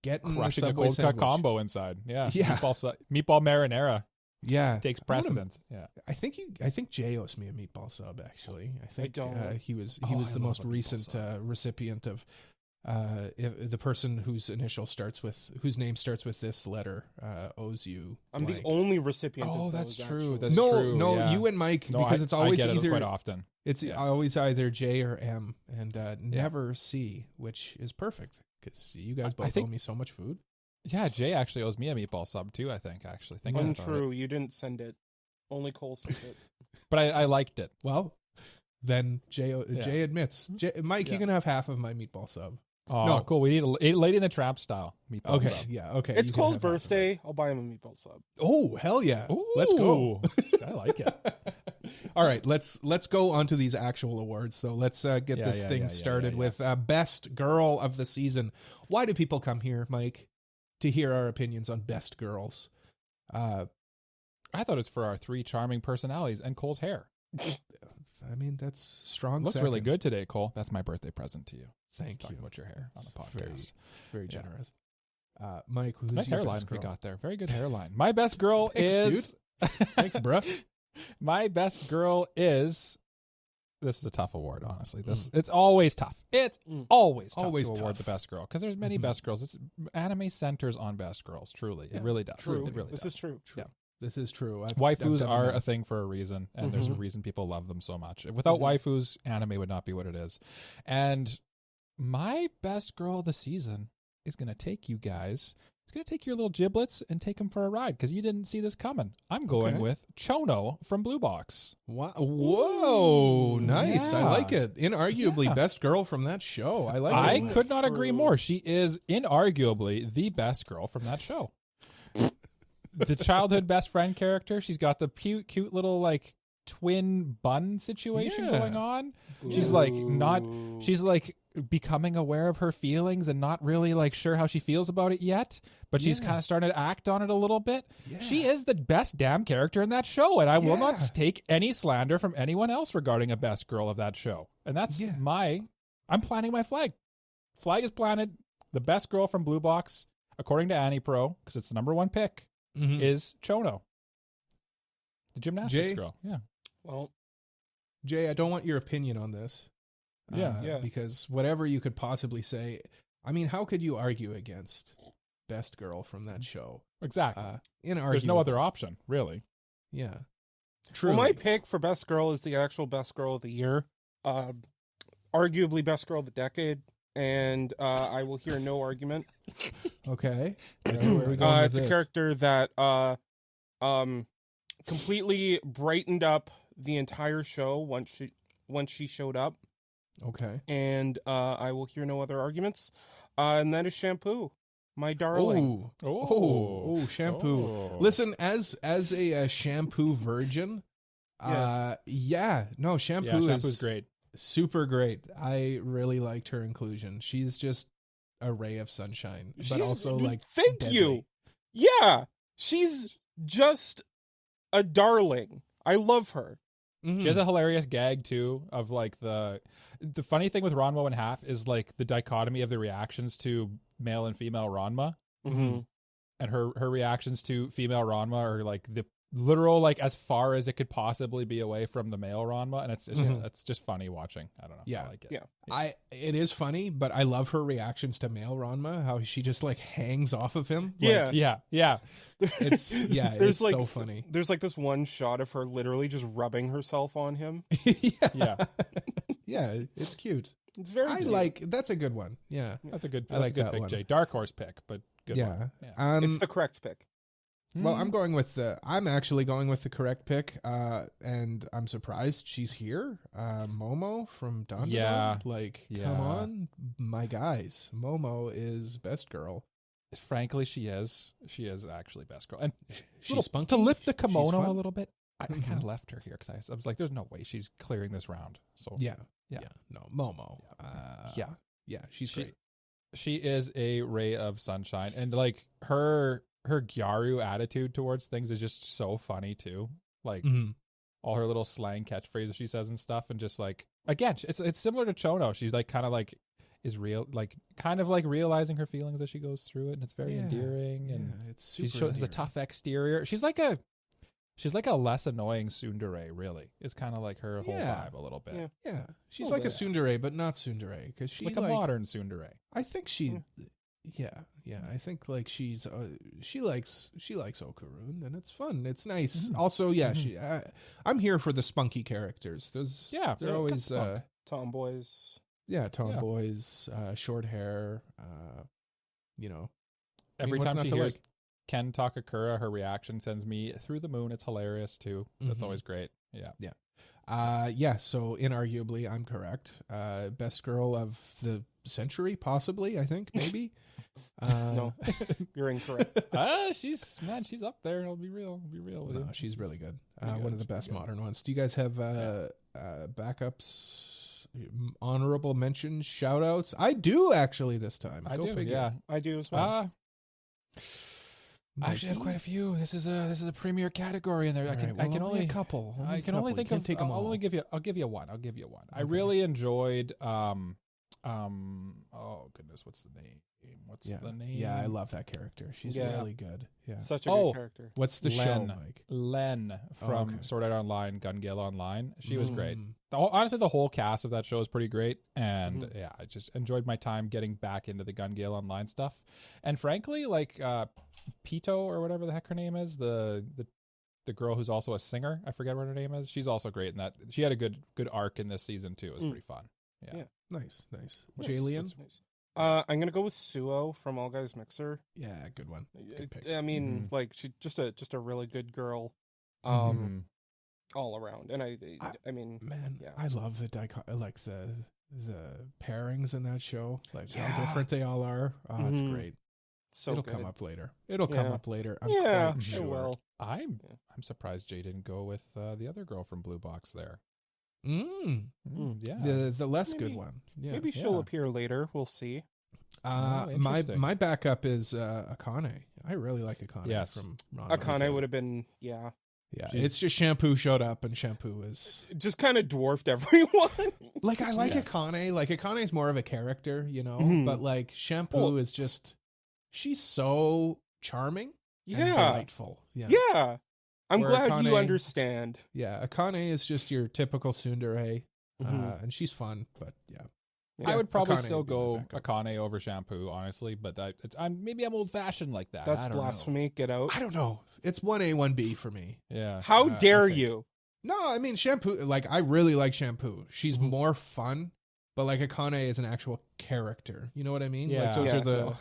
getting crushing the a Subway cold cut sandwich. combo inside. Yeah. Yeah. Meatball marinara Yeah. takes precedence. Yeah. I think Jay owes me a meatball sub. Actually, I think don't. he was I the love most a meatball recent sub. recipient of the person whose name starts with this letter owes you. I'm blank. the only recipient. Oh, of that's those, true. actually. That's no, true. no, yeah. you and Mike, No, because it's always I get it either quite often. it's always either J or M, and never C, which is perfect because you guys both owe me so much food. Yeah, Jay actually owes me a meatball sub too, I think, actually. Thinking about it. Untrue. You didn't send it. Only Cole sent it. But I liked it. Well, then Jay admits. Mike, you can have half of my meatball sub. Oh, No. cool. We need a Lady in the Tramp style meatball Okay, sub. yeah, okay. It's you can Cole's have half of it. birthday. I'll buy him a meatball sub. Oh, hell yeah. Let's go. Ooh, I like it. All right, let's go on to these actual awards, though. Let's get this thing started with Best Girl of the Season. Why do people come here, Mike, to hear our opinions on Best Girls? I thought it's for our three charming personalities and Cole's hair. I mean, that's strong. Looks second. really good today, Cole. That's my birthday present to you. Thank Talking you. about your hair on the Very, podcast. very generous. Mike, who's Nice your hairline best we girl? got there. Very good hairline. My best girl Thanks, is... Thanks, bruh. My best girl is... This is a tough award, honestly. It's always tough. It's always tough Always to award tough. the best girl because there's many best girls. It's anime centers on best girls. Truly, it really does. True. It really This does. is true. Yeah. This is true. I've Waifus done are the a math. thing for a reason, and there's a reason people love them so much. Without waifus, anime would not be what it is. And my best girl of the season is going to take you guys. It's going to take your little giblets and take them for a ride because you didn't see this coming. I'm going Okay. with Chono from Blue Box. Wow. Whoa, nice. I yeah. like it. Inarguably Yeah. best girl from that show. I like I it. could not agree True. more. She is inarguably the best girl from that show. The childhood best friend character. She's got the cute little like twin bun situation Yeah. going on. She's like she's like becoming aware of her feelings and not really like sure how she feels about it yet, but she's Yeah. kind of starting to act on it a little bit. Yeah. She is the best damn character in that show, and I will not Yeah. take any slander from anyone else regarding a best girl of that show. And that's Yeah. I'm planting my flag. Flag is planted. The best girl from Blue Box, according to AniPro, because it's the number one pick, Mhm. is Chono. The gymnastics Jay? girl. Yeah. Well, Jay, I don't want your opinion on this. Yeah. Because whatever you could possibly say, I mean, how could you argue against best girl from that show? Exactly. Inarguable. There's no other option, really. Yeah. well, True. my pick for best girl is the actual best girl of the year. Arguably best girl of the decade. And I will hear no argument. Okay. Where are we going with It's a this? character that completely brightened up the entire show once she showed up. Okay. And I will hear no other arguments. And that is Shampoo, my darling. Oh, shampoo. Oh. Listen, as a shampoo virgin, shampoo Yeah, shampoo's is great. super great. I really liked her inclusion. She's just a ray of sunshine, but She's- also like thank deadly. you. Yeah, she's just a darling. I love her. Mhm. She has a hilarious gag too of like the funny thing with Ranma and Half is like the dichotomy of the reactions to male and female Ranma, Mm-hmm. and her reactions to female Ranma are like the literal like as far as it could possibly be away from the male Ranma, and it's just funny watching. I don't know. Yeah. I like it. Yeah. It is funny, but I love her reactions to male Ranma, how she just like hangs off of him. Yeah. Yeah. It's There's it's like- so funny. There's like this one shot of her literally just rubbing herself on him. Yeah. Yeah, it's cute. It's very cute. That's a good one. Yeah. That's a good. I That's like a good that pick, one. Jay. Dark horse pick, but good Yeah. one. Yeah. It's the correct pick. Well, I'm actually going with the correct pick, and I'm surprised she's here. Momo from dandadan. Yeah. Come Yeah. on, my guys. Momo is best girl. Frankly, she is actually best girl, and She's little- spunky. to lift the She's kimono fun. a little bit. I kind Mhm. of left her here because I was like, "There's no way she's clearing this round." So Yeah. Yeah. No, Momo. Yeah. Yeah, she's She- great. she is a ray of sunshine, and like her Gyaru attitude towards things is just so funny too. Like Mhm. all her little slang catchphrases she says and stuff, and just like again, it's similar to Chono. She's like kind of like is real, like kind of like realizing her feelings as she goes through it, and it's very Yeah. endearing. And Yeah, it's super she has a endearing. tough exterior. She's like a less annoying tsundere. Really, it's kind of like her whole Yeah. vibe a little bit, Yeah. Yeah, she's Little like a bit. tsundere, but not tsundere because she like a modern tsundere. I think she. Yeah. I think like she likes Okarun, and it's fun. It's nice. Mhm. Also, yeah, Mhm. I'm here for the spunky characters. They're Yeah, always spunk. Tomboys. tomboys, short hair. You know, I mean, Every what's time not she to hears like? Ken Takakura, her reaction sends me through the moon. It's hilarious too. That's Mhm. always great. Yeah. So inarguably, I'm correct. Best girl of the century, possibly. I think maybe. No, you're incorrect. She's up there. I'll be real with No, you. she's really good. pretty good. One of the She's pretty best good. modern ones. Do you guys have backups, honorable mentions, shout outs? I do actually this time. I Go do. figure. Yeah. I do as well. I actually have quite a few. This is a premier category in there. I can only a couple. I can only think of. take them I'll all. only give you. I'll give you one. I Okay. really enjoyed. Oh goodness, what's the name? What's Yeah. the name? Yeah, I love that character. She's Yeah. really good. Yeah. Such a Oh. good character. What's the show, Len. Mike? Len Oh, from okay. Sword Art Online, Gun Gale Online. She was great. Mm. Honestly, the whole cast of that show is pretty great, and Mhm. yeah, I just enjoyed my time getting back into the Gun Gale Online stuff. And frankly, like Pito or whatever the heck her name is, the girl who's also a singer, I forget what her name is. She's also great in that. She had a good arc in this season too. It was pretty fun. Yeah. Nice. Yes, Jalian? that's nice. I'm gonna go with Suo from All Guys Mixer. Yeah, good one. Good pick. I mean, Mhm. like she's just a really good girl, Mhm. all around. And I mean, Man, yeah. I love the the pairings in that show. Like how Yeah. different they all are. Oh, it's Mhm. great. so It'll good. come up later. It'll come Yeah. up later. I'm Yeah, quite it sure. will. I'm Yeah. surprised Jay didn't go with the other girl from Blue Box there. Mm. Yeah. The less Maybe- good one. Yeah. Maybe she'll Yeah. appear later. We'll see. Oh, interesting. My backup is Akane. I really like Akane. Yes. From Ranma. Akane would have been, yeah, Yeah, She's- it's just Shampoo showed up, and Shampoo is just kind of dwarfed everyone. like I like Yes. Akane. Like Akane's more of a character, you know. Mhm. But like Shampoo Well- is just she's so charming. And Yeah, delightful. Yeah. yeah. I'm Where glad you Akane- understand. Yeah, Akane is just your typical tsundere, Mhm. and she's fun, but yeah. I would probably Akane still would be my go backup. Akane over Shampoo, honestly, but maybe I'm old fashioned like that. That's I don't know. blasphemy. Get out. I don't know. It's 1A, 1B for me. Yeah. How I dare think. you? No, I mean Shampoo. Like I really like Shampoo. She's Mhm. more fun, but like Akane is an actual character. You know what I mean? Yeah. Like those Yeah, are the. no.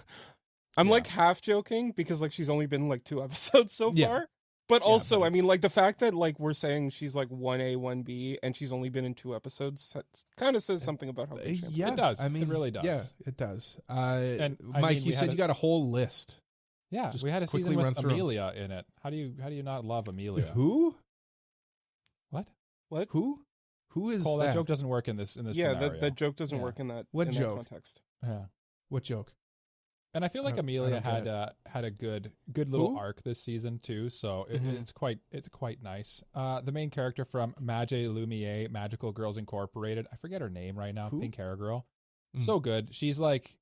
I'm Yeah. like half joking because like she's only been like 2 episodes so Yeah. far. But Yeah, also, but I mean, it's- like the fact that like we're saying she's like 1A, 1B, and she's only been in 2 episodes kind of says something about how good Shampoo Yeah, It does. I mean, It really does. Yeah, it does. And, I Mike, mean, you we said had you got a whole list. Yeah, Just we had a quickly season run with through 'em. Amelia in it. How do you not love Amelia? Who? What? Who? Who is Cole, that? that joke doesn't work in this yeah, scenario. that joke doesn't Yeah. work in that What in joke? that context. Yeah. What joke? And I feel like I don't Amelia get had a good little Who? arc this season too, so Mhm. it's quite nice. The main character from Mage Lumiere, Magical Girls Incorporated. I forget her name right now. Who? Pink hair girl. Mm. So good. She's like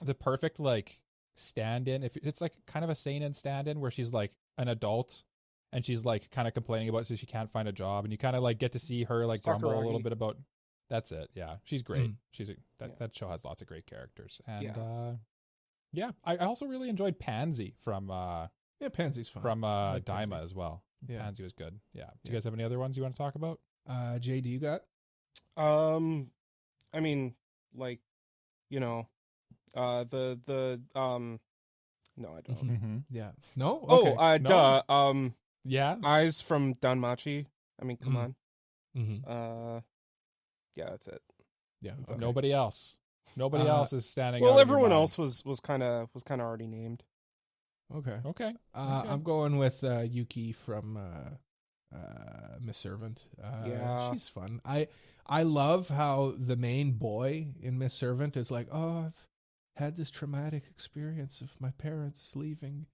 the perfect like stand-in. If it's like kind of a seinen stand-in where she's like an adult and she's like kind of complaining about so she can't find a job, and you kind of like get to see her like grumble a little Sakuragi. bit about. That's it. Yeah, she's great. Mm. That Yeah. that show has lots of great characters, and Yeah. yeah, I also really enjoyed Pansy from Yeah, Pansy's fun. like Daima Pansy. as well. Yeah. Pansy was good. Yeah. Do Yeah. you guys have any other ones you want to talk about? Jay, do you got? I mean, like, you know, no, I don't. Mm-hmm. Yeah. No. Oh, Okay. No. Yeah. Eyes from Danmachi. I mean, come Mhm. on. Mm-hmm. Yeah, that's it. Yeah. Okay. Nobody else. Nobody Uh, else is standing. Well, out in your everyone mind. else was kind of already named. Okay. Okay. Okay. I'm going with Yuki from Miss Servant. Yeah. She's fun. I love how the main boy in Miss Servant is like, oh, I've had this traumatic experience of my parents leaving.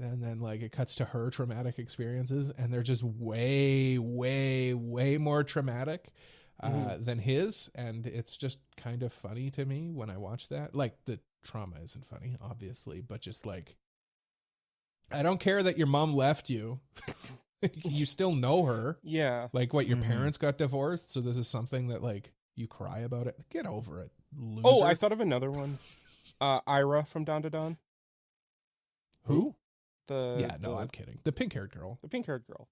And then like it cuts to her traumatic experiences, and they're just way, way, way more traumatic than his. And it's just kind of funny to me when I watch that. Like the trauma isn't funny, obviously, but just like, I don't care that your mom left you. You still know her. Yeah. Like what, your Mhm. parents got divorced, so this is something that like you cry about it. Get over it, loser. Oh, I thought of another one. Ira from Dandadan. Who? The I'm kidding. The pink-haired girl. the pink-haired girl.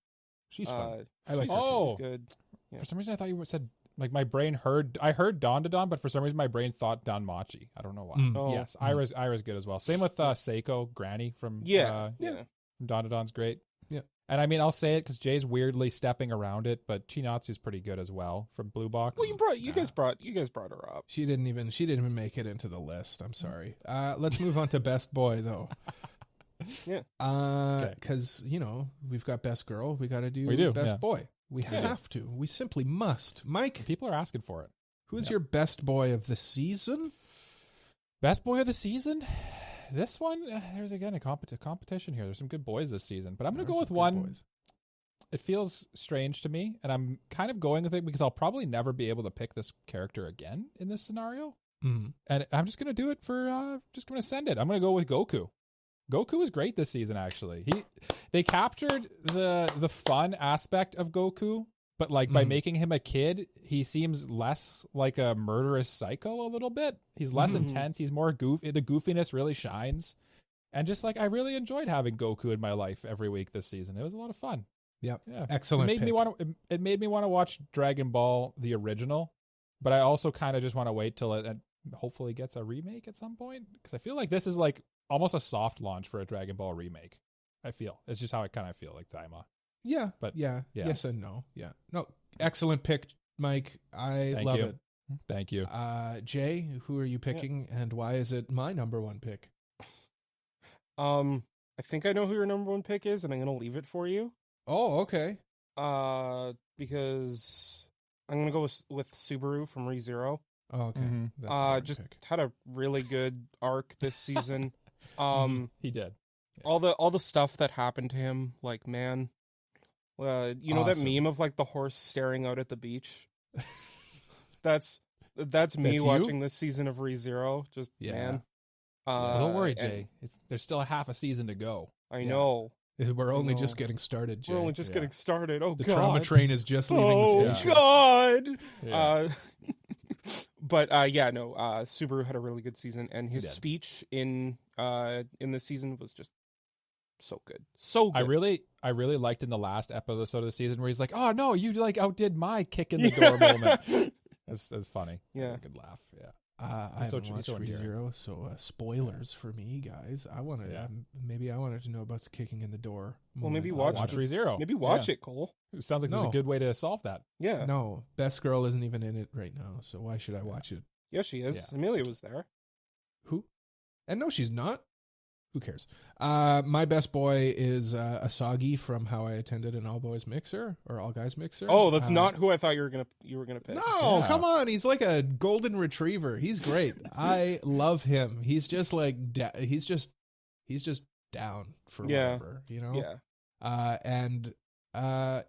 She's fun. Uh, I like her. she's- too. Oh. she's good. Yeah. For some reason, I thought you said like my brain heard. I heard Dandadan, but for some reason, my brain thought Danmachi. I don't know why. Mm. Oh. Yes, Ira's good as well. Same with Seiko, Granny from Yeah. Yeah. from Dandadan's great. Yeah. And I mean, I'll say it because Jay's weirdly stepping around it, but Chinatsu's pretty good as well from Blue Box. Well, you guys brought her up. She didn't even make it into the list. I'm sorry. Let's move on to best boy though. Yeah. Okay. Because we've got best girl. We got to do We do, best yeah. boy. We do. have to. We simply must. Mike, People are asking for it. who's Yeah. your best boy of the season? Best boy of the season? This one, there's again a competition here. There's some good boys this season, but I'm going to There go are with some good one. boys. It feels strange to me, and I'm kind of going with it because I'll probably never be able to pick this character again in this scenario. Mhm. And I'm just going to do it just going to send it. I'm going to go with Goku. Goku was great this season, actually. They captured the fun aspect of Goku, but like by Mhm. making him a kid, he seems less like a murderous psycho a little bit. He's less Mhm. intense. He's more the goofiness really shines. And just like I really enjoyed having Goku in my life every week this season. It was a lot of fun. Yep. Yeah. Excellent. It made me pick. want to. It made me want to watch Dragon Ball the original, but I also kind of just want to wait till it hopefully gets a remake at some point because I feel like this is like almost a soft launch for a Dragon Ball remake. I feel it's just how I kind of feel like Daima. Yeah. But- yeah. yeah. Yes and no. Yeah. No. Excellent pick, Mike. I Thank love you. it. Thank you. Jay, who are you picking, and why is it my number one pick? I think I know who your number one pick is, and I'm gonna leave it for you. Oh, okay. Because I'm gonna go with Subaru from ReZero. Oh, okay. Mhm. That's my Just pick. had a really good arc this season. He did. all the stuff that happened to him, like man, you know that Awesome. meme of like the horse staring out at the beach. That's me That's you? watching this season of ReZero. Just Yeah. man. Well, don't worry, and Jay. There's still a half a season to go. I Yeah. know. We're only No. just getting started, Jay. We're only just Yeah. getting started. Oh the God. trauma train is just leaving the station. God. Yeah. But Subaru had a really good season, and his did. speech in this season was just so good. So good. I really liked in the last episode of the season where he's like, "Oh no, you like outdid my kick in the door moment." That's funny. Yeah. A good laugh. Yeah. I so haven't tr- watched so endearing. ReZero, so spoilers for me, guys. I wanted maybe I wanted to know about the kicking in the door. Well, maybe moment. watch Watch ReZero. Maybe watch it, Cole. It sounds like there's No. a good way to solve that. Yeah. No, Best Girl isn't even in it right now, so why should I watch it? Yeah, she is. Yeah. Amelia was there. Who? And no, she's not. Who cares? My best boy is Asagi from How I Attended an All Boys Mixer or All Guys Mixer. Oh, that's not who I thought you were gonna pick. No, Yeah. come on. He's like a golden retriever. He's great. I love him. He's just like he's just down for Yeah. whatever, you know?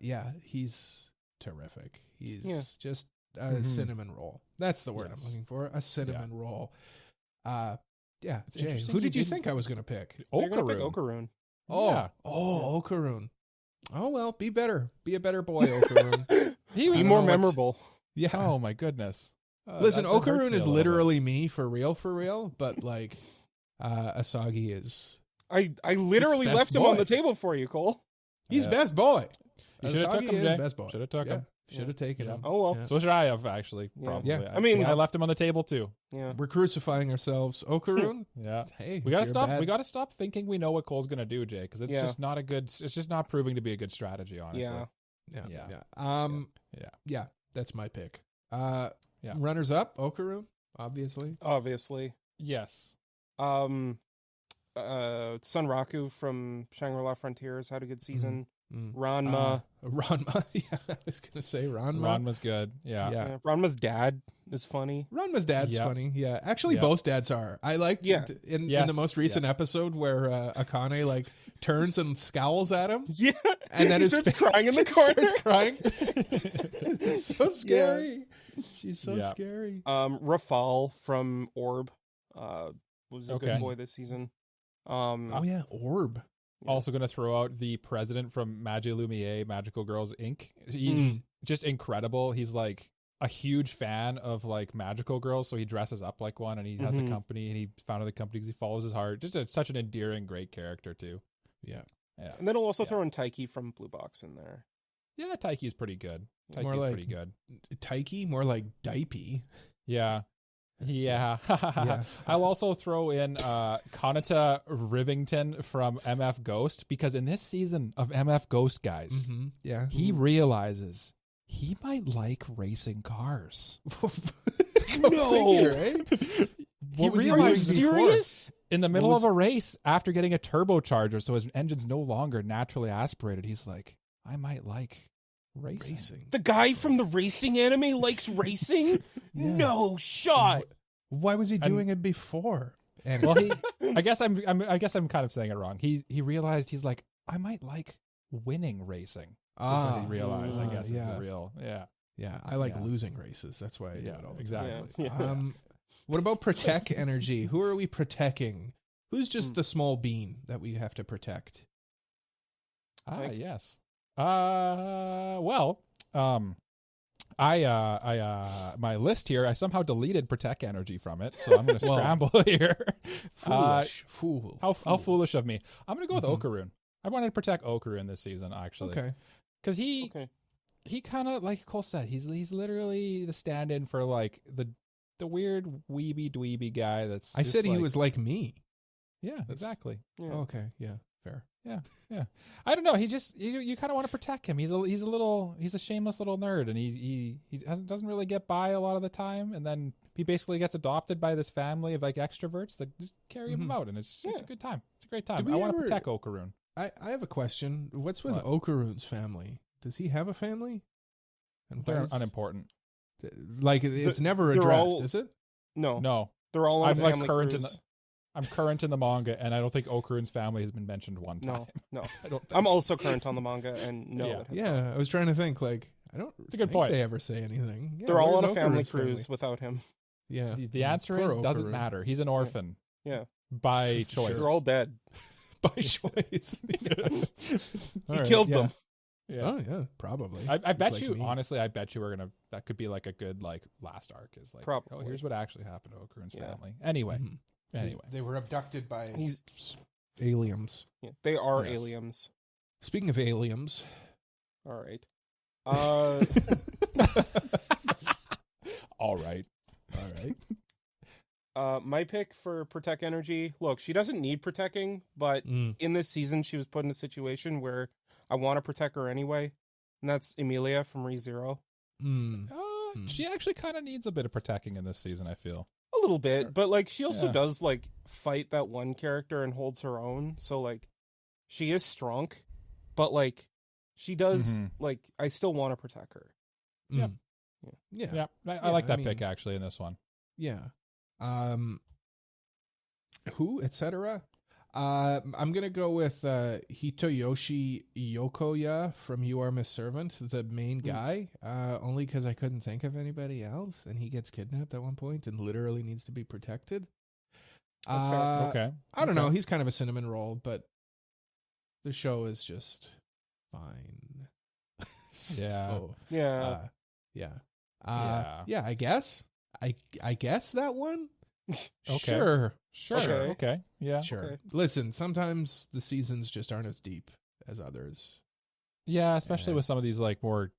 Yeah. He's terrific. He's Yeah. just a Mhm. cinnamon roll. That's the word Yes. I'm looking for. A cinnamon roll. It's Jay, interesting who you did you didn't- think I was going to pick? You're gonna pick Okaroon. Okaroon. Oh, Yeah. Okaroon. Oh, well, be better. Be a better boy, Okaroon. He Be was more know what- memorable. Yeah. Oh my goodness. Listen, that hurts Okaroon me a is little bit. literally me for real, but like Asagi is I literally best left him on boy. the table for you, Cole. he's Yeah. best boy. You should have took Asagi him, is Jay. best boy. Should have took him. Should have taken Yeah. him. Oh well. Yeah. So should I have actually, Yeah. probably. Yeah. I mean- I left him on the table too. Yeah. We're crucifying ourselves. Okaroon, Yeah. hey, We gotta if you're stop. bad- We gotta stop thinking we know what Cole's gonna do, Jay, because it's Yeah. just not a good. It's just not proving to be a good strategy, honestly. Yeah. Yeah. That's my pick. Yeah. Runners up, Okaroon, obviously. Obviously. Yes. Sunraku from Shangri-La Frontiers had a good season. Mm. Ranma. Ranma. Yeah, I was gonna say Ranma. Ron was good. Yeah. Yeah. Ranma's dad is funny. Ranma's dad's Yep. funny. Yeah, actually, Yep. both dads are. I liked Yeah. in Yes. the most recent episode where Akane like turns and scowls at him, Yeah. and then he his starts face crying in the just corner. starts crying. It's so scary. She's so Yeah. scary. Rafal from Orb was a Okay. good boy this season. Oh yeah, Orb. Also going to throw out the president from Magie Lumiere, Magical Girls Inc. He's just incredible. He's like a huge fan of like magical girls, so he dresses up like one, and he has a company, and he founded the company because he follows his heart. Just such an endearing, great character too. Yeah. Yeah. And then I'll also throw in Taiki from Blue Box in there. Yeah, Taiki's pretty good. More Taiki's like- pretty good. Taiki, more like Dipey. Yeah. Yeah. Yeah. I'll also throw in Kanata Rivington from MF Ghost, because in this season of MF Ghost, guys, Mm-hmm. Yeah. he realizes he might like racing cars. Figure, eh? He was he Are you realized doing before? serious? in the middle What of a race, after getting a turbocharger, so his engine's no longer naturally aspirated, he's like, I might like racing. The guy from the racing anime likes racing? Yeah. No shot. Why was he And- doing it before? Anyway. Well, I guess I'm kind of saying it wrong. He realized he's like, I might like winning racing. That's what he realized, I guess, is the real. Yeah. Yeah, I like Yeah. losing races. That's why I do Yeah, it all the exactly. Yeah. time. What about Protecc Energy? Who are we protecting? Who's just the small bean that we have to protect? Like- Yes. Well, my list here, I somehow deleted Protecc Energy from it, so I'm going to Well, scramble here. Fool. How foolish of me. I'm going to go with Okaroon. I wanted to protect Okaroon this season, actually. Okay. Because he Okay. kind of, like Cole said, he's literally the stand-in for like the weird weeby dweeby guy that's I just said he like- was like me. Yeah, exactly. Yeah. Okay. Yeah. Fair. Yeah. I don't know. He just you kind of want to protect him. He's a shameless little nerd, and he doesn't really get by a lot of the time, and then he basically gets adopted by this family of like extroverts that just carry him out, and it's a good time. It's a great time. Did we I want to ever- protect Okaroon. I have a question. What's with What? Okaroon's family? Does he have a family? And why They're is- unimportant. Like it's never they're addressed, all- is it? No. No, They're all on I'm a like family current cruise. I'm current in the manga, and I don't think Okaroon's family has been mentioned one time. No. I don't. I'm also current on the manga, and no, Yeah. it has not. Yeah, I was trying to think. Like I don't. It's a good think point. They ever say anything? Yeah, They're all on where's a family Okaroon's cruise without him. Yeah. The answer Poor is doesn't Okaroon. matter. He's an orphan Yeah. by choice. They're all dead. by choice. He killed them. Yeah. Oh yeah, probably. I Just bet like you, me. honestly, I bet you we're gonna. That could be like a good like last arc is like, Probably. oh, here's what actually happened to Okarun's Yeah. family. Anyway, Mhm. anyway, They were abducted by He's aliens. yeah, they are Yes. aliens. Speaking of aliens, All right. all right. all right. My pick for Protecc Energy. Look, she doesn't need protecting, but Mm. in this season, she was put in a situation where I want to protect her anyway, and that's Emilia from ReZero. Mm. She actually kind of needs a bit of protecting in this season. I feel. A little bit, Sure. but like she also Yeah. does like fight that one character and holds her own. So like she is strong, but like she does Mhm. like I still want to protect her. Yep. Mm. Yeah. Yeah, I Yeah, like I that mean- pick actually in this one. Yeah. Who, etc. I'm gonna go with Hitoyoshi Yokoya from You Are Miss Servant, the main guy. Only because I couldn't think of anybody else, and he gets kidnapped at one point and literally needs to be protected. That's fair. Okay. I don't Okay. know. He's kind of a cinnamon roll, but the show is just fine. Yeah. So, Yeah. yeah. Yeah. Yeah. I guess that one. Okay. Sure. Sure. Okay. Okay. Yeah. Sure. Okay. Listen, sometimes the seasons just aren't as deep as others. Yeah, especially Yeah. with some of these like more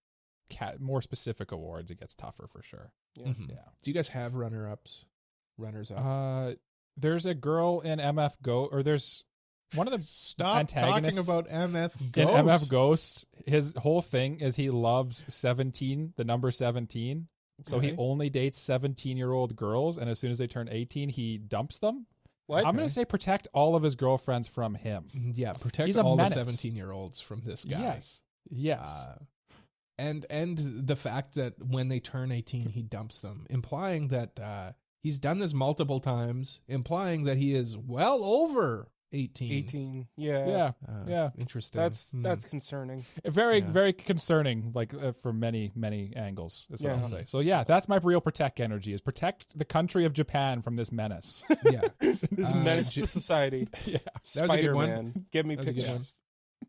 specific awards, it gets tougher for sure. Yeah. Mhm. Yeah. Do you guys have runners up? There's a girl in MF Go, or there's one of the Stop antagonists talking about MF Ghost. in MF Ghosts. His whole thing is he loves 17, the number 17. So he Okay. only dates 17-year-old girls, and as soon as they turn 18, he dumps them. What? I'm going to say protect all of his girlfriends from him. Yeah, protect He's a all menace. the 17-year-olds from this guy. Yes. And the fact that when they turn 18, he dumps them, implying that he's done this multiple times, implying that he is well over 18. 18. Yeah. Yeah. Yeah. Interesting. That's concerning. Very, Yeah. very concerning, like from many, many angles, is what Yeah. I'll say. So yeah, that's my real Protecc energy: is protect the country of Japan from this menace. yeah. This menace J- to society. Yeah, That was a good one. Spider-Man. Give me That was a good pictures.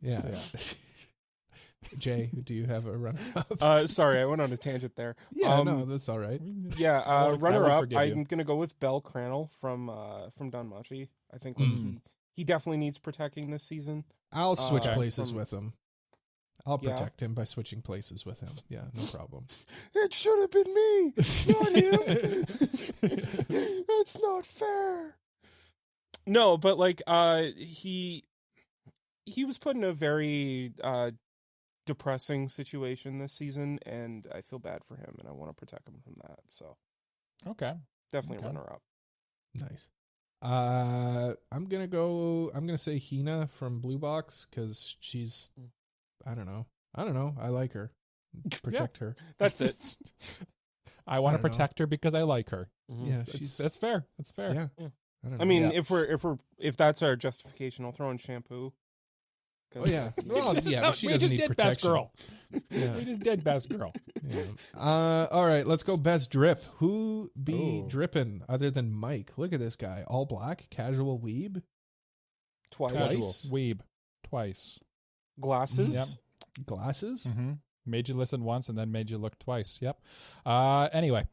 Yeah. Yeah. Jay, do you have a runner-up? Sorry, I went on a tangent there. Yeah, no, that's all right. Yeah, I would runner up. forgive you. I'm gonna go with Bell Crannel from Danmachi. I think like, he definitely needs protecting this season. I'll switch Okay. places From- with him. I'll Yeah. protect him by switching places with him. Yeah, no problem. It should have been me, not him. That's not fair. No, but like he was put in a very depressing situation this season, and I feel bad for him, and I want to protect him from that. So Okay. definitely Okay. runner up. Nice. I'm gonna say Hina from Blue Box because she's I don't know. I like her. Protect her. That's it. I want I to don't know. protect her because I like her. Yeah, That's fair. That's fair. Yeah. Yeah. I don't know. I mean, Yeah. if that's our justification, I'll throw in shampoo. Oh yeah. Well, yeah, but she we doesn't just need did best protection. girl. Yeah. We just did best girl. Yeah. All right, let's go best drip. Who be Ooh. dripping other than Mike? Look at this guy. All black, casual weeb. Twice. Casual. Weeb. Twice. Glasses. Glasses. Mm-hmm. Made you listen once and then made you look twice. Yep. Anyway,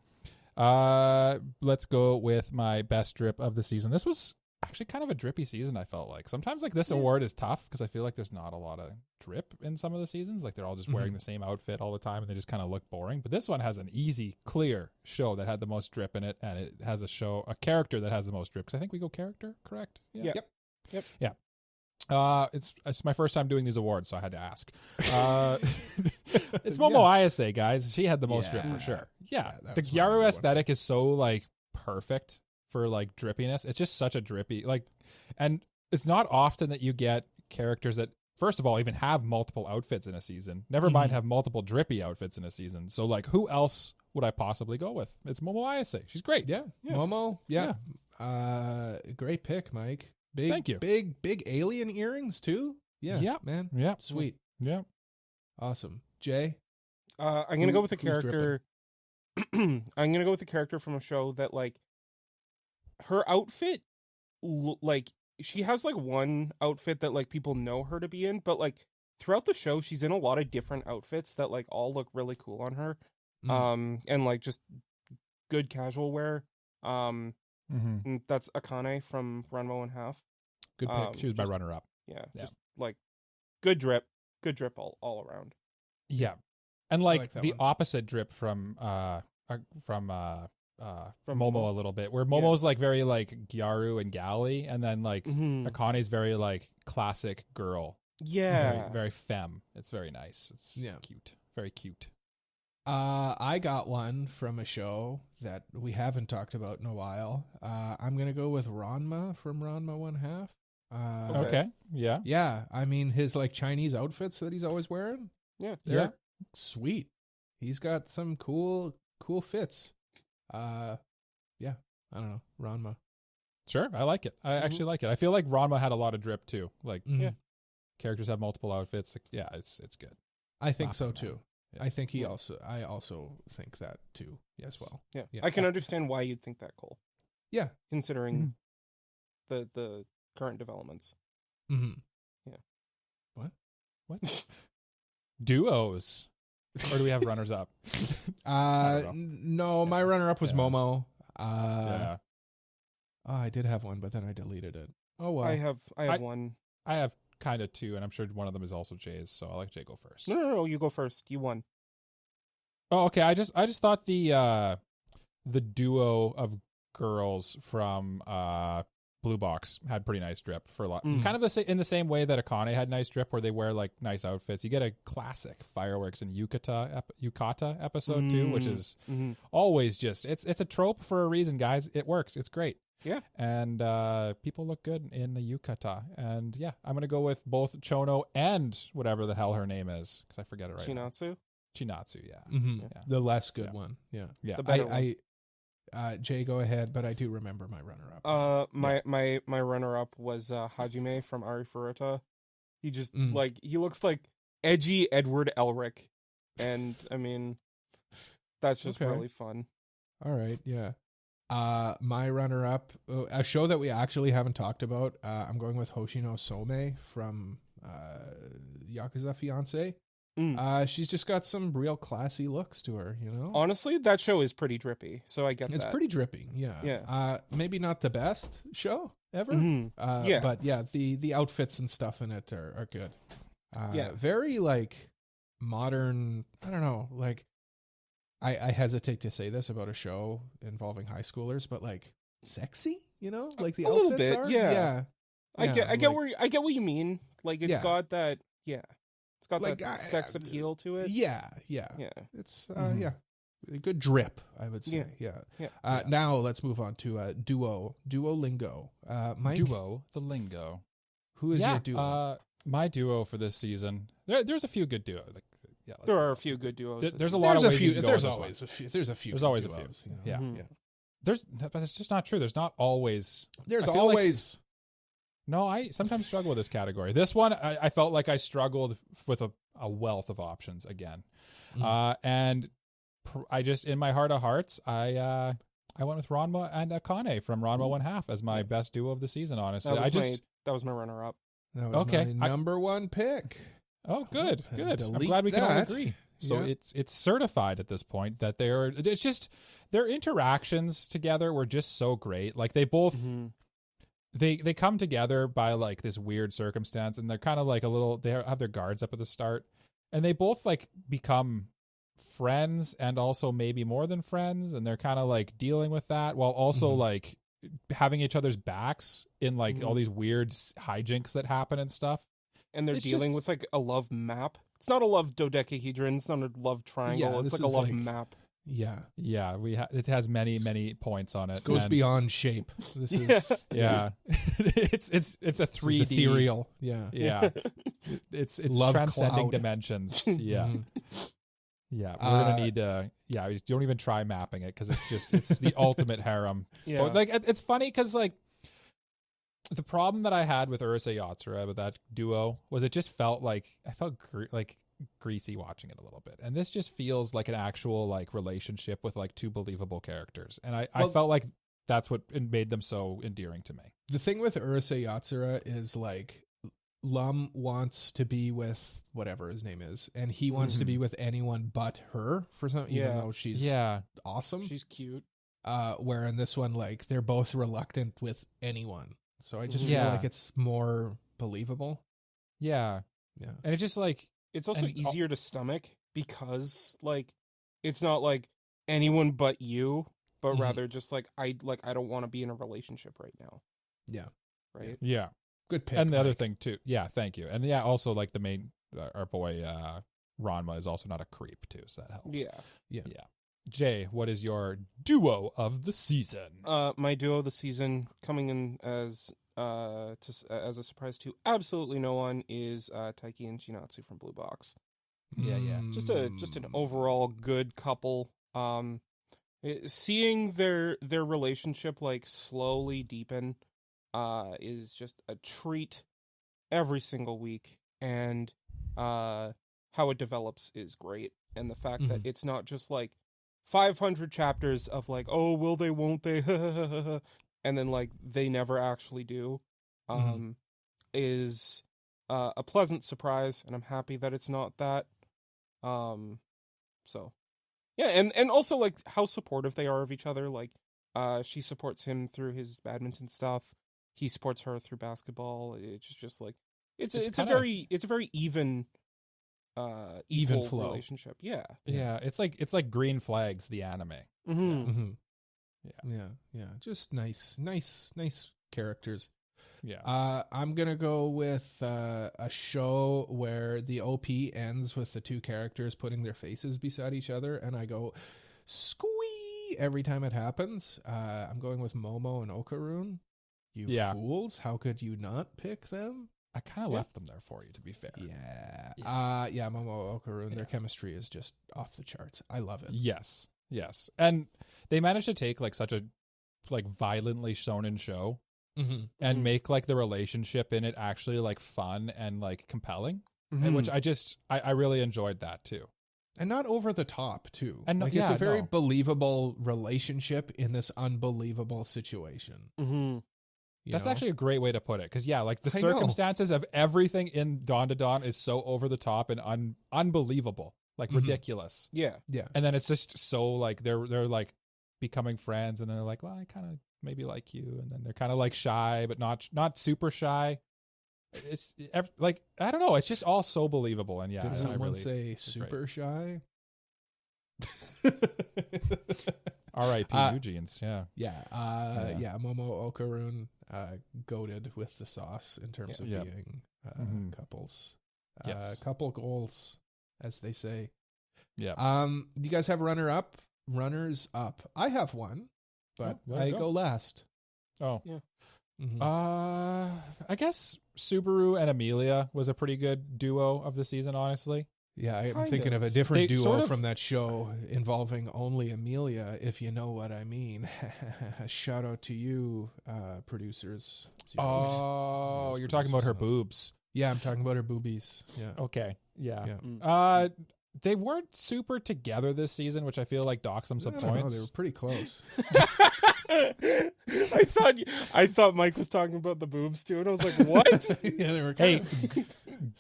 let's go with my best drip of the season. This was actually kind of a drippy season, I felt like. Sometimes like this award is tough because I feel like there's not a lot of drip in some of the seasons. Like they're all just wearing the same outfit all the time and they just kind of look boring. But this one has an easy, clear show that had the most drip in it, and it has a character that has the most drip. Because I think we go character, correct? Yeah. Yep. Yeah. It's my first time doing these awards, so I had to ask. It's Momo Ayase, guys. She had the most drip for sure. Yeah, that the was my number Gyaru one. aesthetic is so like perfect for like drippiness. It's just such a drippy and it's not often that you get characters that, first of all, even have multiple outfits in a season. Never mind have multiple drippy outfits in a season. So like, who else would I possibly go with? It's Momo Ayase. She's great. Yeah. Momo. Yeah. Great pick, Mike. Big, Thank you. Big alien earrings too. Yeah. Yep. Man. Yeah. Sweet. Yeah. Awesome. Jay. I'm gonna go with a who's dripping? character. I'm gonna go with a character from a show that like her outfit, like she has like one outfit that like people know her to be in, but like throughout the show she's in a lot of different outfits that like all look really cool on her. And like just good casual wear. And that's Akane from Ranma 1/2. Good pick. She was my runner-up. Yeah, just like good drip all around. Yeah, and like the one. opposite drip from Momo Momo. a little bit, where Momo's like very like Gyaru and Gali, and then like Mhm. Akane's very like classic girl. Yeah. Very, very femme. It's very nice. It's cute. Very cute. I got one from a show that we haven't talked about in a while. I'm gonna go with Ranma from Ranma 1/2. Okay. Yeah. Yeah, I mean his like Chinese outfits that he's always wearing. Yeah. They're sweet. He's got some cool fits. Yeah, I don't know, Ranma. Sure. I like it. I actually like it. I feel like Ranma had a lot of drip too. Like Mhm. characters have multiple outfits. Like, yeah, it's good. I think Not so bad. too. Yeah. I think I also think that too as well. Yeah. Yeah. I can understand why you'd think that, Cole. Yeah. Considering the current developments. Mm-hmm. Yeah. What? Duos. Or do we have runners up? don't No, my runner-up was Yeah. Momo. Yeah. Oh, I did have one, but then I deleted it. Oh well. I have one. I have kind of two, and I'm sure one of them is also Jay's, so I'll let Jay go first. No, you go first. You won. Oh, okay. I just thought the duo of girls from Blue Box had pretty nice drip for a lot. Mm. Kind of in the same way that Akane had nice drip, where they wear like nice outfits. You get a classic fireworks and yukata episode too, which is always just it's a trope for a reason, guys. It works. It's great. Yeah. And people look good in the yukata. And yeah, I'm gonna go with both Chono and whatever the hell her name is, because I forget it right now. Chinatsu. Chinatsu, yeah. Mm-hmm. Yeah. The less good Yeah. one. Yeah. Yeah. The better one. Jay, go ahead, but I do remember my runner-up. My runner-up was Hajime from Ari Furuta. He just like he looks like edgy Edward Elric, and I mean that's just really fun. All right, yeah. My runner-up, a show that we actually haven't talked about. I'm going with Hoshino Some from Yakuza Fiance. She's just got some real classy looks to her, you know? Honestly, that show is pretty drippy, so I get It's that. pretty drippy, yeah. Yeah. Maybe not the best show ever. Yeah. But yeah, the outfits and stuff in it are good. Yeah. Very like modern, I don't know, like I hesitate to say this about a show involving high schoolers, but like sexy, you know? Like the A outfits little bit, are. yeah. I get like, what you mean. Like it's Yeah. got that It's got Like, that sex appeal to it. Yeah. Yeah. It's a good drip, I would say. Yeah. Now let's move on to Duolingo. Mike, Duo, the lingo. who is your duo? My duo for this season. There's a few good duos. Like, yeah, There are a few good duos. there's a lot of ways you can go There's with this always one. a few. There's a few. There's always a duos, few. you know? Yeah. Mhm. But it's just not true. There's not always. There's I feel like- always. No, I sometimes struggle with this category. This one, I felt like I struggled with a wealth of options again. And I just, in my heart of hearts, I went with Ranma and Akane from Ranma 1/2 as my best duo of the season, honestly. That was my runner-up. That was Okay, my number one pick. Oh, good. I'm Delete glad we can all that. agree. So Yeah. it's certified at this point that it's just their interactions together were just so great. Like they both they come together by like this weird circumstance, and they're kind of like they have their guards up at the start, and they both like become friends and also maybe more than friends, and they're kind of like dealing with that while also like having each other's backs in like all these weird hijinks that happen and stuff. And they're It's dealing just- with like a love map. It's not a love dodecahedron. It's not a love triangle. Yeah, it's this like a is love like- map. Yeah, Yeah, it has many points on it. it goes and- beyond shape. This is Yeah, it's a 3D. This is ethereal. Yeah. Yeah, it's Love transcending cloud. dimensions. Yeah, Mhm. yeah. We're gonna need to. Yeah, don't even try mapping it because it's the ultimate harem. Yeah. But like it's funny because like the problem that I had with Urusei Yatsura with that duo was it just felt like I felt like greasy watching it a little bit, and this just feels like an actual like relationship with like two believable characters, and I felt like that's what made them so endearing to me. The thing with Urusei Yatsura is like Lum wants to be with whatever his name is, and he wants to be with anyone but her for some, even though she's awesome. She's cute. Where in this one, like they're both reluctant with anyone. So I just feel like it's more believable. Yeah. And it just like it's also easier to stomach because like it's not like anyone but you, but rather just like I don't want to be in a relationship right now. Yeah. Right. Yeah. Good pick. And the other thing too. Yeah, thank you. And also like the main our boy Ranma is also not a creep too, so that helps. Yeah. Jay, what is your duo of the season? My duo of the season coming in as a surprise to absolutely no one is Taiki and Shinatsu from Blue Box. Yeah. Just an overall good couple. Seeing their relationship like slowly deepen is just a treat every single week, and how it develops is great. And the fact that it's not just like 500 chapters of like, oh, will they, won't they, and then like they never actually do, is a pleasant surprise, and I'm happy that it's not that. So yeah, and also like how supportive they are of each other. Like she supports him through his badminton stuff, he supports her through basketball. It's just like it's a very even equal flow relationship. Yeah. It's like Green Flags, the anime. Yeah. Just nice characters. Yeah. I'm gonna go with a show where the OP ends with the two characters putting their faces beside each other, and I go squee every time it happens. I'm going with Momo and Okarun. You fools! How could you not pick them? I kind of left them there for you, to be fair. Yeah. Momo Okarun, their chemistry is just off the charts. I love it. Yes. And they managed to take like such a like violently shonen show and make like the relationship in it actually like fun and like compelling, and which I really enjoyed that too. And not over the top too. And like it's a very believable relationship in this unbelievable situation. That's actually a great way to put it, because like the circumstances of everything in dandadan is so over the top and unbelievable, like ridiculous. Yeah. And then it's just so like they're like becoming friends, and they're like, well, I kind of maybe like you, and then they're kind of like shy but not super shy. It's like I don't know, it's just all so believable. And did someone say super shy? R.I.P. Eugene's. Momo Okarun goated with the sauce in terms of being couples. Couple goals, as they say. Do you guys have runners up? I have one, but I go last. I guess Subaru and Amelia was a pretty good duo of the season, honestly. Yeah, I'm thinking of a different duo from that show involving only Amelia, if you know what I mean. Shout out to you, producers. You're talking about her boobs. Yeah, I'm talking about her boobies. Yeah. Okay. Yeah. They weren't super together this season, which I feel like docks them some points. They were pretty close. I thought Mike was talking about the boobs too, and I was like, "What?" They were hey,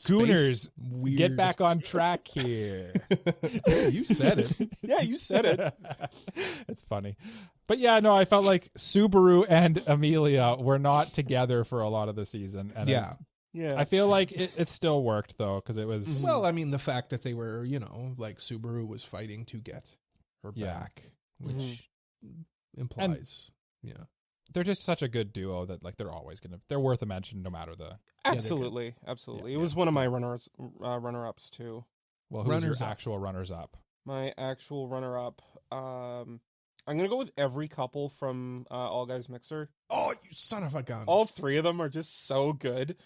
Gooners, get back on track here. You said it. Yeah, you said it. It's funny, but I felt like Subaru and Amelia were not together for a lot of the season, and I feel like it still worked though, because it was well. I mean, the fact that they were, like Subaru was fighting to get her back, which implies, they're just such a good duo that like they're worth a mention no matter the. Absolutely. It was one of my runner-ups too. Well, who's your actual runners-up? My actual runner-up, I'm gonna go with every couple from All Guys Mixer. Oh, you son of a gun! All three of them are just so good.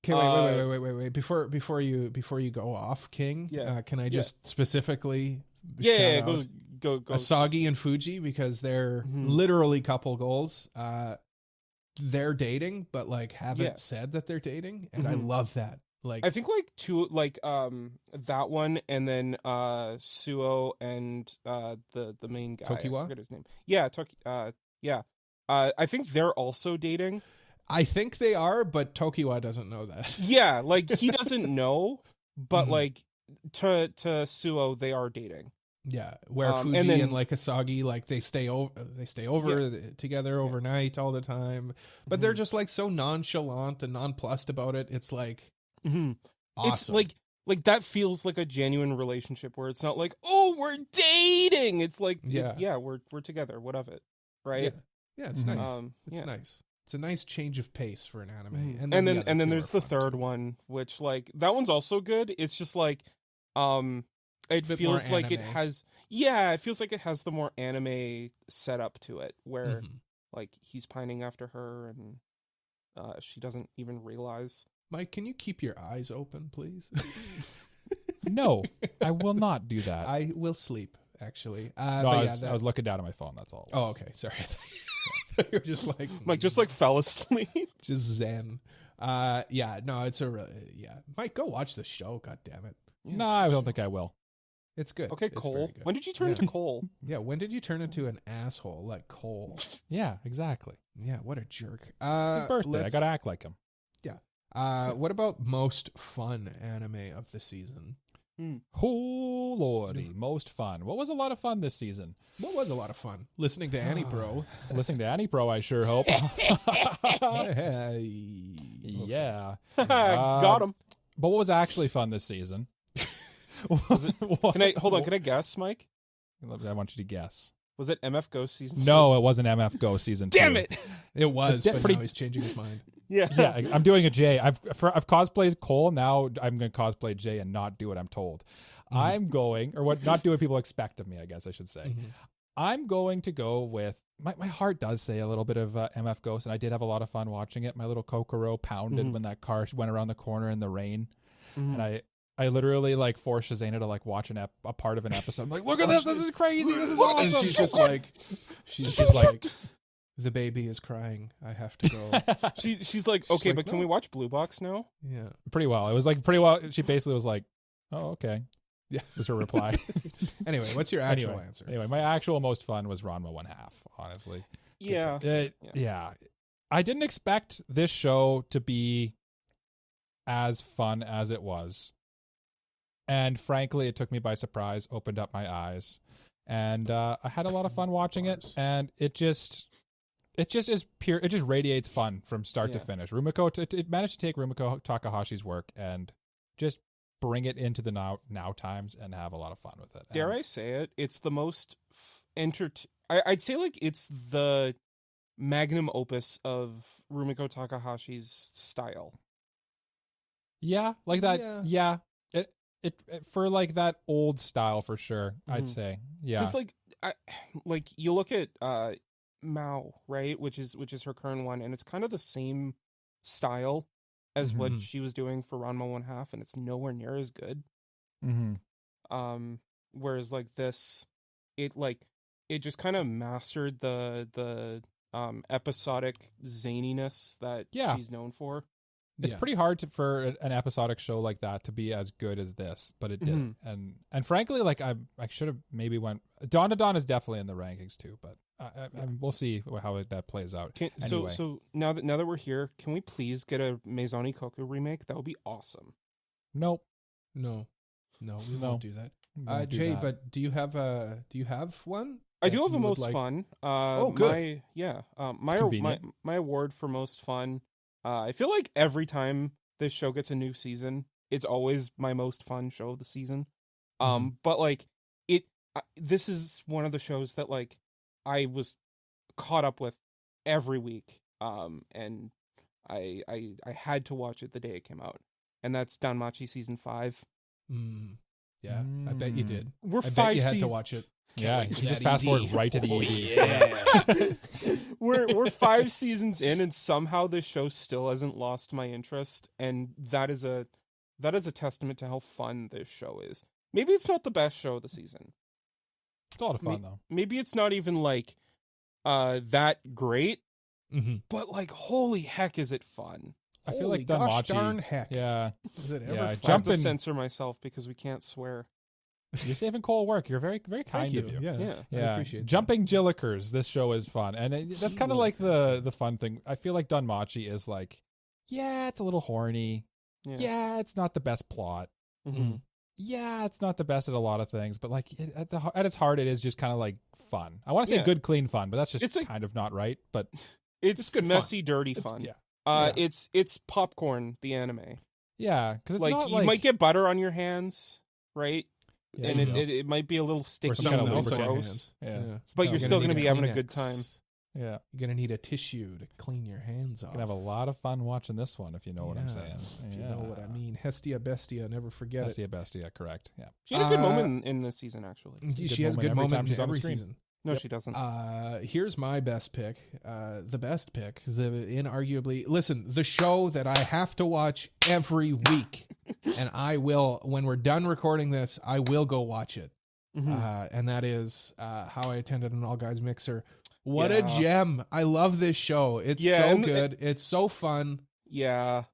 Okay, wait. Before you go off, King, can I just specifically shout out go Asagi and Fuji, because they're literally couple goals. They're dating, but like haven't said that they're dating, and I love that. Like I think like two, like that one, and then Suo and the main guy. Tokiwa? I forget his name. Yeah, I think they're also dating. I think they are, but Tokiwa doesn't know that. Yeah, like he doesn't know, but Mhm. like to Suo, they are dating. Yeah, where Fuji and then- like Asagi, like they stay over together overnight all the time, but they're Mhm. just like so nonchalant and nonplussed about it. It's like Mhm. awesome. It's like that feels like a genuine relationship where it's not like, oh, we're dating. It's like, Yeah. we're together. What of it, right? Yeah, it's Mhm. nice. It's Yeah. nice. It's a nice change of pace for an anime. Mhm. And And the then other two there's are the fun, third too. one, which like that one's also good. It's just like, it It's a bit more feels like it anime. has, it feels like it has the more anime setup to it, where Mhm. like he's pining after her and she doesn't even realize. Mike, can you keep your eyes open, please? No, I will not do that. I will sleep, actually. No, But I was looking down at my phone. That's all. It Oh, was. okay. Sorry. I thought you were just like... Like just like fell asleep. Just zen. Yeah, no, it's a really... Yeah. Mike, go watch the show, God damn it. No, I don't think I will. It's good. Okay, It's Cole. very good. When did you turn Yeah. into Cole? Yeah, when did you turn into an asshole like Cole? Yeah, exactly. Yeah, what a jerk. It's his birthday. I gotta act like him. What about most fun anime of the season? Oh lordy, most fun. What was a lot of fun this season? What was a lot of fun? Listening to AniPro. Listening to AniPro, I sure hope. Hey. Yeah. Got him. But what was actually fun this season? Can I hold on? Can I guess, Mike? I want you to guess. Was it MF Ghost season? No, it wasn't MF Go season 2. Damn it! It was, It's but pretty- now he's changing his mind. Yeah, Yeah, I'm doing a J. I've cosplayed Cole. Now I'm going to cosplay J and not do what I'm told. I'm going, or what? Not do what people expect of me. I guess I should say. Mhm. I'm going to go with my heart does say a little bit of MF Ghost, and I did have a lot of fun watching it. My little Kokoro pounded when that car went around the corner in the rain, and I literally like forced Shazana to like watch a part of an episode. I'm like, look at this! This is crazy! This is And awesome! she's just like, the baby is crying. I have to go. she's like, okay, like, but can no. we watch Blue Box now? Yeah. pretty well. It was like pretty well. She basically was like, oh, okay. Yeah. Was her reply. Anyway, what's your actual answer? Anyway, my actual most fun was Ranma 1/2, honestly. Yeah. Yeah. I didn't expect this show to be as fun as it was. And frankly, it took me by surprise, opened up my eyes. And I had a lot of fun watching it. And it just is pure. It just radiates fun from start to Yeah. finish. Rumiko, it managed to take Rumiko Takahashi's work and just bring it into the now times and have a lot of fun with it. Dare And I say it? It's the most I'd say like it's the magnum opus of Rumiko Takahashi's style. Yeah, like that. Yeah. It for like that old style for sure. I'd Mhm. say. Yeah. Because like you look at Mao, right, which is her current one, and it's kind of the same style as what Mhm. she was doing for Ranma 1/2, and it's nowhere near as good. Mm-hmm. Whereas like this, it just kind of mastered the episodic zaniness that Yeah. she's known for. It's pretty hard for an episodic show like that to be as good as this, but it did. Mhm. And frankly, like I should have maybe went. Dandadan is definitely in the rankings too, but we'll see how that plays out. Anyway. So now that we're here, can we please get a Maison Koku remake? That would be awesome. Nope. No, we No. won't do that. Won't do Jay, that. but do you have one? I that do have you a would most like? fun. Good. My convenient. my award for most fun. I feel like every time this show gets a new season, it's always my most fun show of the season. But like this is one of the shows that like I was caught up with every week. And I had to watch it the day it came out, and that's Danmachi season 5. Yeah, I bet you did. We're I bet five you had to seasons. watch it. Yeah, wait you for just that fast forward ED. right to the Oh, ED. yeah. we're 5 seasons in, and somehow this show still hasn't lost my interest, and that is a testament to how fun this show is. Maybe it's not the best show of the season. It's a lot of fun though. Maybe it's not even like that great, Mhm. but like holy heck is it fun. I feel Holy like gosh Danmachi. darn heck. Yeah. Is it ever Yeah, fun? I have to Jumping- censor myself because we can't swear. You're saving Cole work. You're very, very kind Thank of you. Yeah. I appreciate that. Jumping Jillikers. This show is fun, and that's kind of like the fun thing. I feel like Danmachi is like, yeah, it's a little horny. Yeah, it's not the best plot. Mm-hmm. Yeah, it's not the best at a lot of things, but like at its heart, it is just kind of like fun. I want to say good, clean fun, but that's just it's like, kind of not right. But it's good messy, fun. dirty it's, fun. Yeah. It's popcorn, the anime. Yeah, because it's like not you might get butter on your hands, right? Yeah, and it might be a little sticky some kind of and lubricant. gross. Yeah. But you're still going to be having a Kleenex. good time. Yeah, You're gonna need a tissue to clean your hands off. gonna have a lot of fun watching this one if you know what I'm saying. If you know what I mean. Hestia Bestia, never forget Bestia, Bestia, correct. Yeah, She had a good moment in this season, actually. it. She has a good every time moment she's in on the every screen. season. No, she doesn't. Here's my best pick. The best pick. Inarguably, listen, the show that I have to watch every week, and I will, when we're done recording this, I will go watch it. And that is How I Attended an All Guys Mixer. What a gem. I love this show. It's so good. It's so fun. Yeah.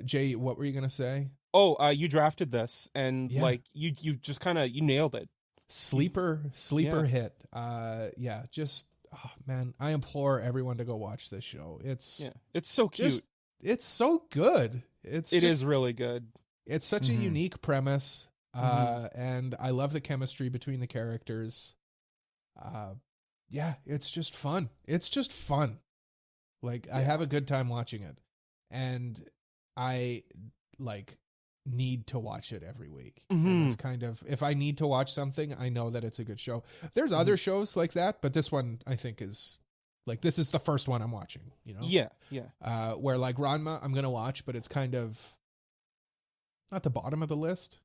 Jay, what were you going to say? Oh, you drafted this, and like you just kind of you nailed it. Sleeper hit. Just man, I implore everyone to go watch this show. It's so cute. It's so good. It is really good. It's such a unique premise. And I love the chemistry between the characters. It's just fun. It's just fun. Like I have a good time watching it, and I like need to watch it every week. And it's kind of, if I need to watch something, I know that it's a good show. There's other shows like that, but this one I think is like, this is the first one I'm watching, you know? Yeah. Where like Ranma I'm going to watch, but it's kind of not the bottom of the list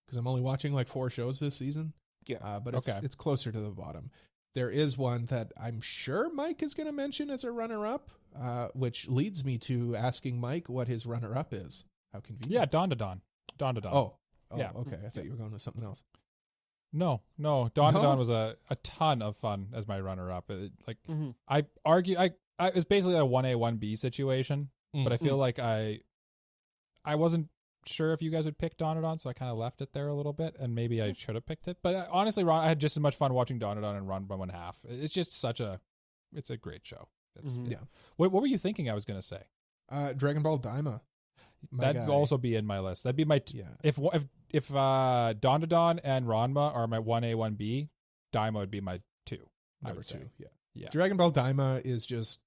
because I'm only watching like 4 shows this season. Yeah. But it's closer to the bottom. There is one that I'm sure Mike is going to mention as a runner-up, which leads me to asking Mike what his runner-up is. How convenient. Yeah, dandadan. Oh, yeah. Okay. I thought you were going with something else. No. Dandadan was a ton of fun as my runner-up. I argue, it's basically a 1A, 1B situation, but I feel like I wasn't sure if you guys would pick Dandadan, so I kind of left it there a little bit, and maybe I should have picked it. But honestly, I had just as much fun watching Dandadan and Run by 1/2. It's just it's a great show. What were you thinking I was going to say? Dragon Ball Daima. That'd also be in my list. That'd be my if Dandadan and Ranma are my 1A, 1B, Daima would be my 2. I would say. Yeah. Dragon Ball Daima is just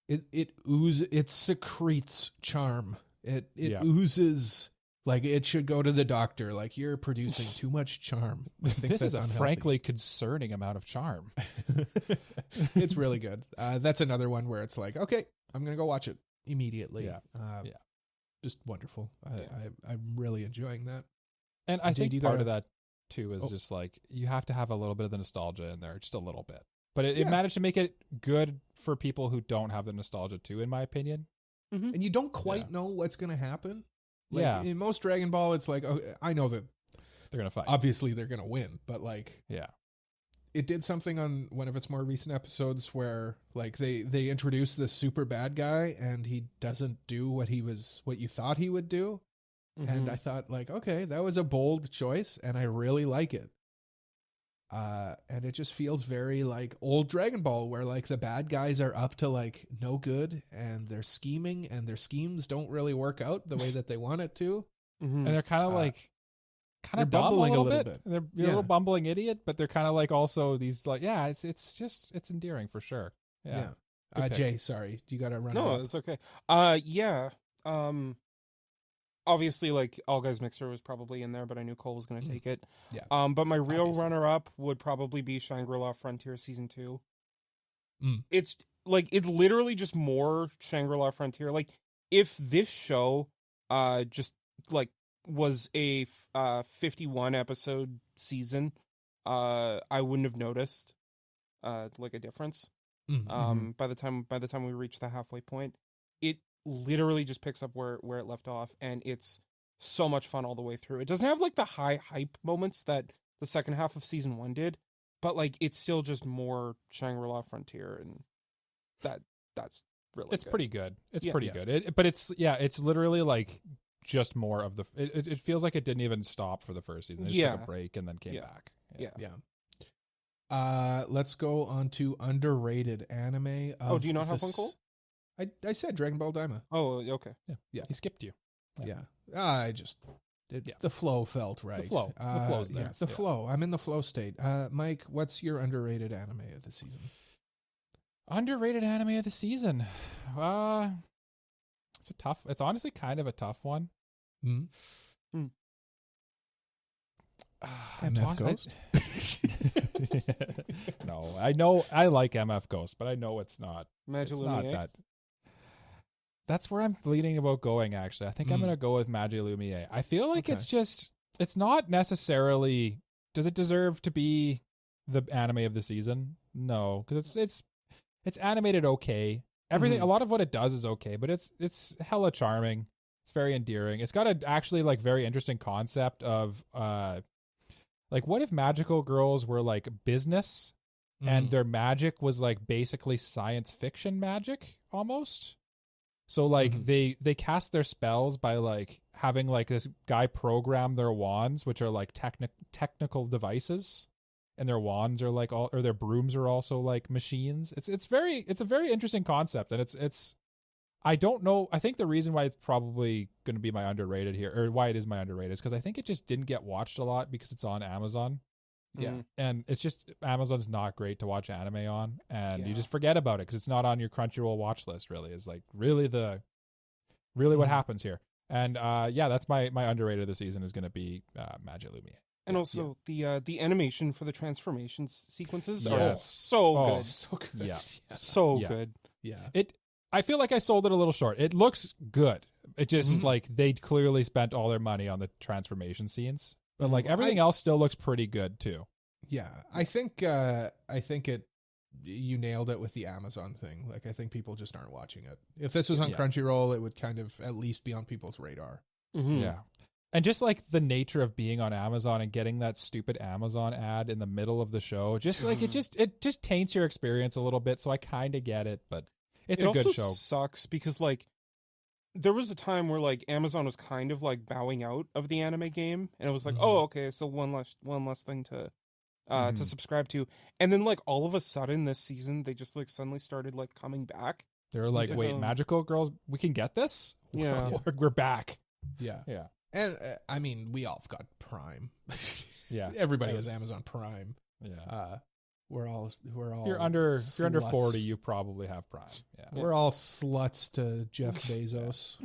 it secretes charm. It oozes like it should go to the doctor. Like, you're producing too much charm. I think this is a unhealthy. frankly concerning amount of charm. It's really good. That's another one where it's like, okay, I'm gonna go watch it immediately. Yeah. Just wonderful. I'm really enjoying that. And I think part of that too is just like, you have to have a little bit of the nostalgia in there, just a little bit. But it managed to make it good for people who don't have the nostalgia too, in my opinion. And you don't quite know what's going to happen. Like, in most Dragon Ball, it's like, oh, I know that they're going to fight. Obviously, they're going to win. But like, it did something on one of its more recent episodes where like they introduced this super bad guy and he doesn't do what you thought he would do. And I thought like, okay, that was a bold choice and I really like it. And it just feels very like old Dragon Ball where like the bad guys are up to like no good and they're scheming and their schemes don't really work out the way that they want it to. And they're kind of they're dumb bumbling a little bit. They're a little bumbling idiot, but they're kind of like also these like, it's endearing for sure. Yeah. Jay, sorry. Do you got to run? No, it's okay. Obviously, like, All Guys Mixer was probably in there, but I knew Cole was going to take it. Yeah. But my real runner-up would probably be Shangri-La Frontier Season 2. It's, like, it's literally just more Shangri-La Frontier. Like, if this show just, like, was a 51-episode season, I wouldn't have noticed, like, a difference. By the time we reach the halfway point. It literally just picks up where it left off, and it's so much fun all the way through. It doesn't have like the high hype moments that the second half of season 1 did, but like it's still just more Shangri-La Frontier, and that's really it's good. pretty good. It's pretty good. But it's literally like just more of the. It feels like it didn't even stop for the first season. They just took a break and then came back. Yeah. Let's go on to underrated anime. Do you not have one, Cole? I said Dragon Ball Daima. Oh, okay. Yeah. He skipped you. Yeah. I just the flow felt right. The flow. The flow's there. The flow. I'm in the flow state. Mike, what's your underrated anime of the season? Underrated anime of the season. It's honestly kind of a tough one. MF Ghost? No, I know I like MF Ghost, but I know it's not. It's not that. That's where I'm leaning about going, actually. I think I'm going to go with Magi Lumiere. I feel like it's not necessarily, does it deserve to be the anime of the season? No, because it's animated okay. Everything, a lot of what it does is okay, but it's hella charming. It's very endearing. It's got a actually like very interesting concept of like what if magical girls were like business and their magic was like basically science fiction magic almost. So like they cast their spells by like having like this guy program their wands, which are like technical devices, and their wands are like or their brooms are also like machines. It's a very interesting concept, and it's I don't know. I think the reason why it's probably going to be my underrated here, or why it is my underrated, is because I think it just didn't get watched a lot because it's on Amazon. Yeah. And it's just, Amazon's not great to watch anime on, and you just forget about it because it's not on your Crunchyroll watch list, really. Is like really what happens here. And that's my underrated of the season is going to be Magi Lumiere. And also the animation for the transformation sequences are Yes. so good. So good. Yeah. So good. Yeah. I feel like I sold it a little short. It looks good. It just like they clearly spent all their money on the transformation scenes. But like everything else still looks pretty good too. Yeah, I think you nailed it with the Amazon thing. Like I think people just aren't watching it. If this was on Crunchyroll, it would kind of at least be on people's radar. Yeah. And just like the nature of being on Amazon and getting that stupid Amazon ad in the middle of the show, just like it just taints your experience a little bit. So I kind of get it, but it's a good show. It sucks because like there was a time where like Amazon was kind of like bowing out of the anime game, and it was like, oh, okay, so one less thing to subscribe to, and then like all of a sudden this season they just like suddenly started like coming back. They were like, wait, magical girls, we can get this? Yeah, we're back. Yeah. And I mean, we all have got Prime. Yeah, everybody has Amazon Prime. Yeah. We're all. If you're under 40, you probably have Prime. Yeah, we're all sluts to Jeff Bezos.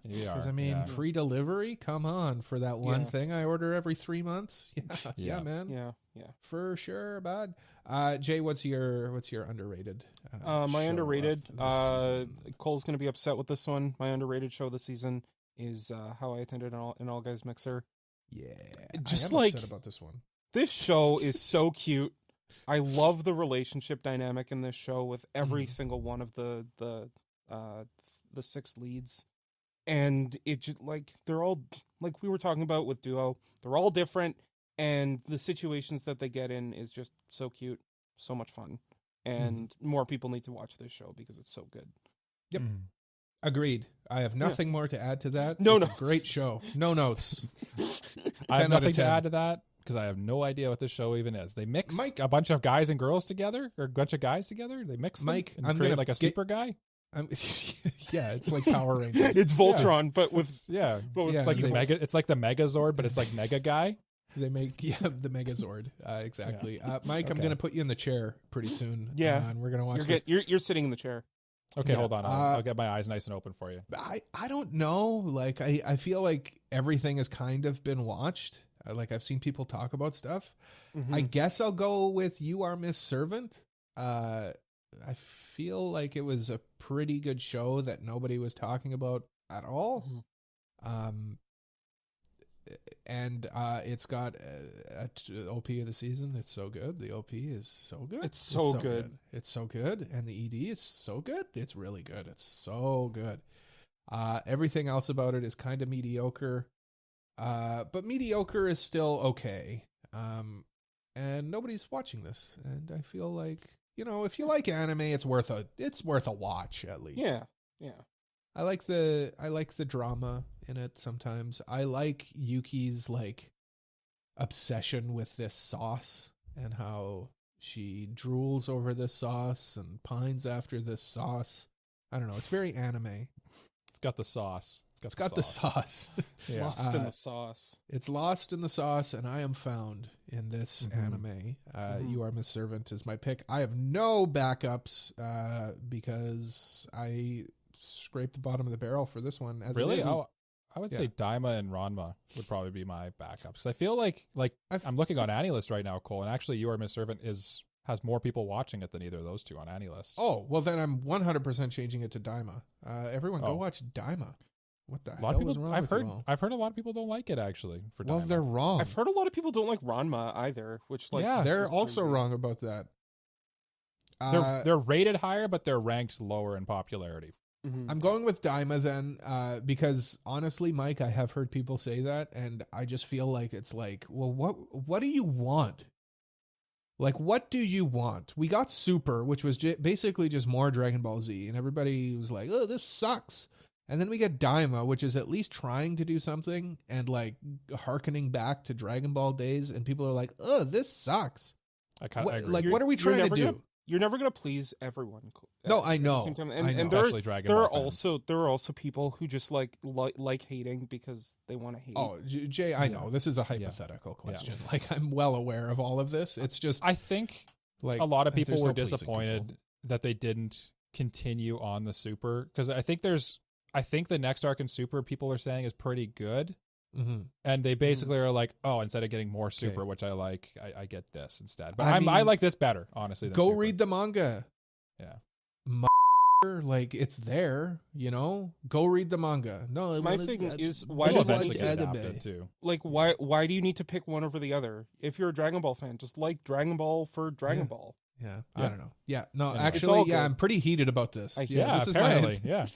Because I mean, free delivery. Come on, for that one thing I order every 3 months. Yeah, man. Yeah, for sure, bud. Jay, what's your underrated? My underrated. Cole's gonna be upset with this one. My underrated show this season is How I Attended an All Guys Mixer. Yeah, just I am like upset about this one. This show is so cute. I love the relationship dynamic in this show with every single one of the 6 leads, and it just like they're all like we were talking about with Duo. They're all different, and the situations that they get in is just so cute, so much fun, and more people need to watch this show because it's so good. Yep, agreed. I have nothing more to add to that. No it's notes. A great show. No notes. I have nothing to add to that. Because I have no idea what this show even is. They mix a bunch of guys and girls together, or a bunch of guys together. They mix them and create like a super guy. Yeah, it's like Power Rangers. It's Voltron, but with it's like Mega. It's like the Megazord, but it's like Mega Guy. They make the Megazord exactly. Mike, I'm gonna put you in the chair pretty soon. Yeah, and we're gonna watch this. You're sitting in the chair. Okay, hold on. I'll get my eyes nice and open for you. I don't know. Like I feel like everything has kind of been watched. Like I've seen people talk about stuff. I guess I'll go with You Are Miss Servant. I feel like it was a pretty good show that nobody was talking about at all. And it's got a OP of the season. It's so good. The OP is so good. It's so good. It's so good. And the ED is so good. It's really good. It's so good. Everything else about it is kind of mediocre. But mediocre is still okay. And nobody's watching this. And I feel like, if you like anime, it's worth a watch at least. Yeah. I like the drama in it sometimes. I like Yuki's like obsession with this sauce and how she drools over this sauce and pines after this sauce. I don't know. It's very anime. It's got the sauce. It's got the sauce. Yeah. Lost in the sauce. It's lost in the sauce, and I am found in this anime. You Are My Servant is my pick. I have no backups because I scraped the bottom of the barrel for this one. As Really? it is. I would say Daima and Ranma would probably be my backups. I feel like I'm looking on AniList right now, Cole, and actually You Are My Servant has more people watching it than either of those two on AniList. Oh, well then I'm 100% changing it to Daima. Everyone go watch Daima. What the hell was wrong with you all? I've heard a lot of people don't like it actually. Well, they're wrong. I've heard a lot of people don't like Ranma either, which like they're also wrong about that. They're rated higher, but they're ranked lower in popularity. I'm going with Daima then, because honestly, Mike, I have heard people say that, and I just feel like it's like, well, what do you want? Like, what do you want? We got Super, which was basically just more Dragon Ball Z, and everybody was like, oh, this sucks. And then we get Daima, which is at least trying to do something and like hearkening back to Dragon Ball days, and people are like, oh, this sucks. I kind of agree. Like, what are we trying to do? You're never gonna please everyone. No, I know. The same time. I know. And Especially Dragon there Ball are fans. there are also people who just like hating because they want to hate. Oh, Jay, I know this is a hypothetical question. Yeah. Like, I'm well aware of all of this. It's just I think like a lot of people there's were no pleasing disappointed people. that they didn't continue on the Super, because I think the next arc in Super people are saying is pretty good. And they basically are like, oh, instead of getting more Super, which I like, I get this instead. But I like this better, honestly. Than Go Super. read the manga. Yeah. Like, it's there, you know? Go read the manga. No, My thing is, why It'll does eventually it get adapted too. like why do you need to pick one over the other? If you're a Dragon Ball fan, just like Dragon Ball for Dragon Ball. Yeah, I don't know. Yeah, no, Anyway. actually, I'm pretty heated about this. Yeah, this apparently, is yeah.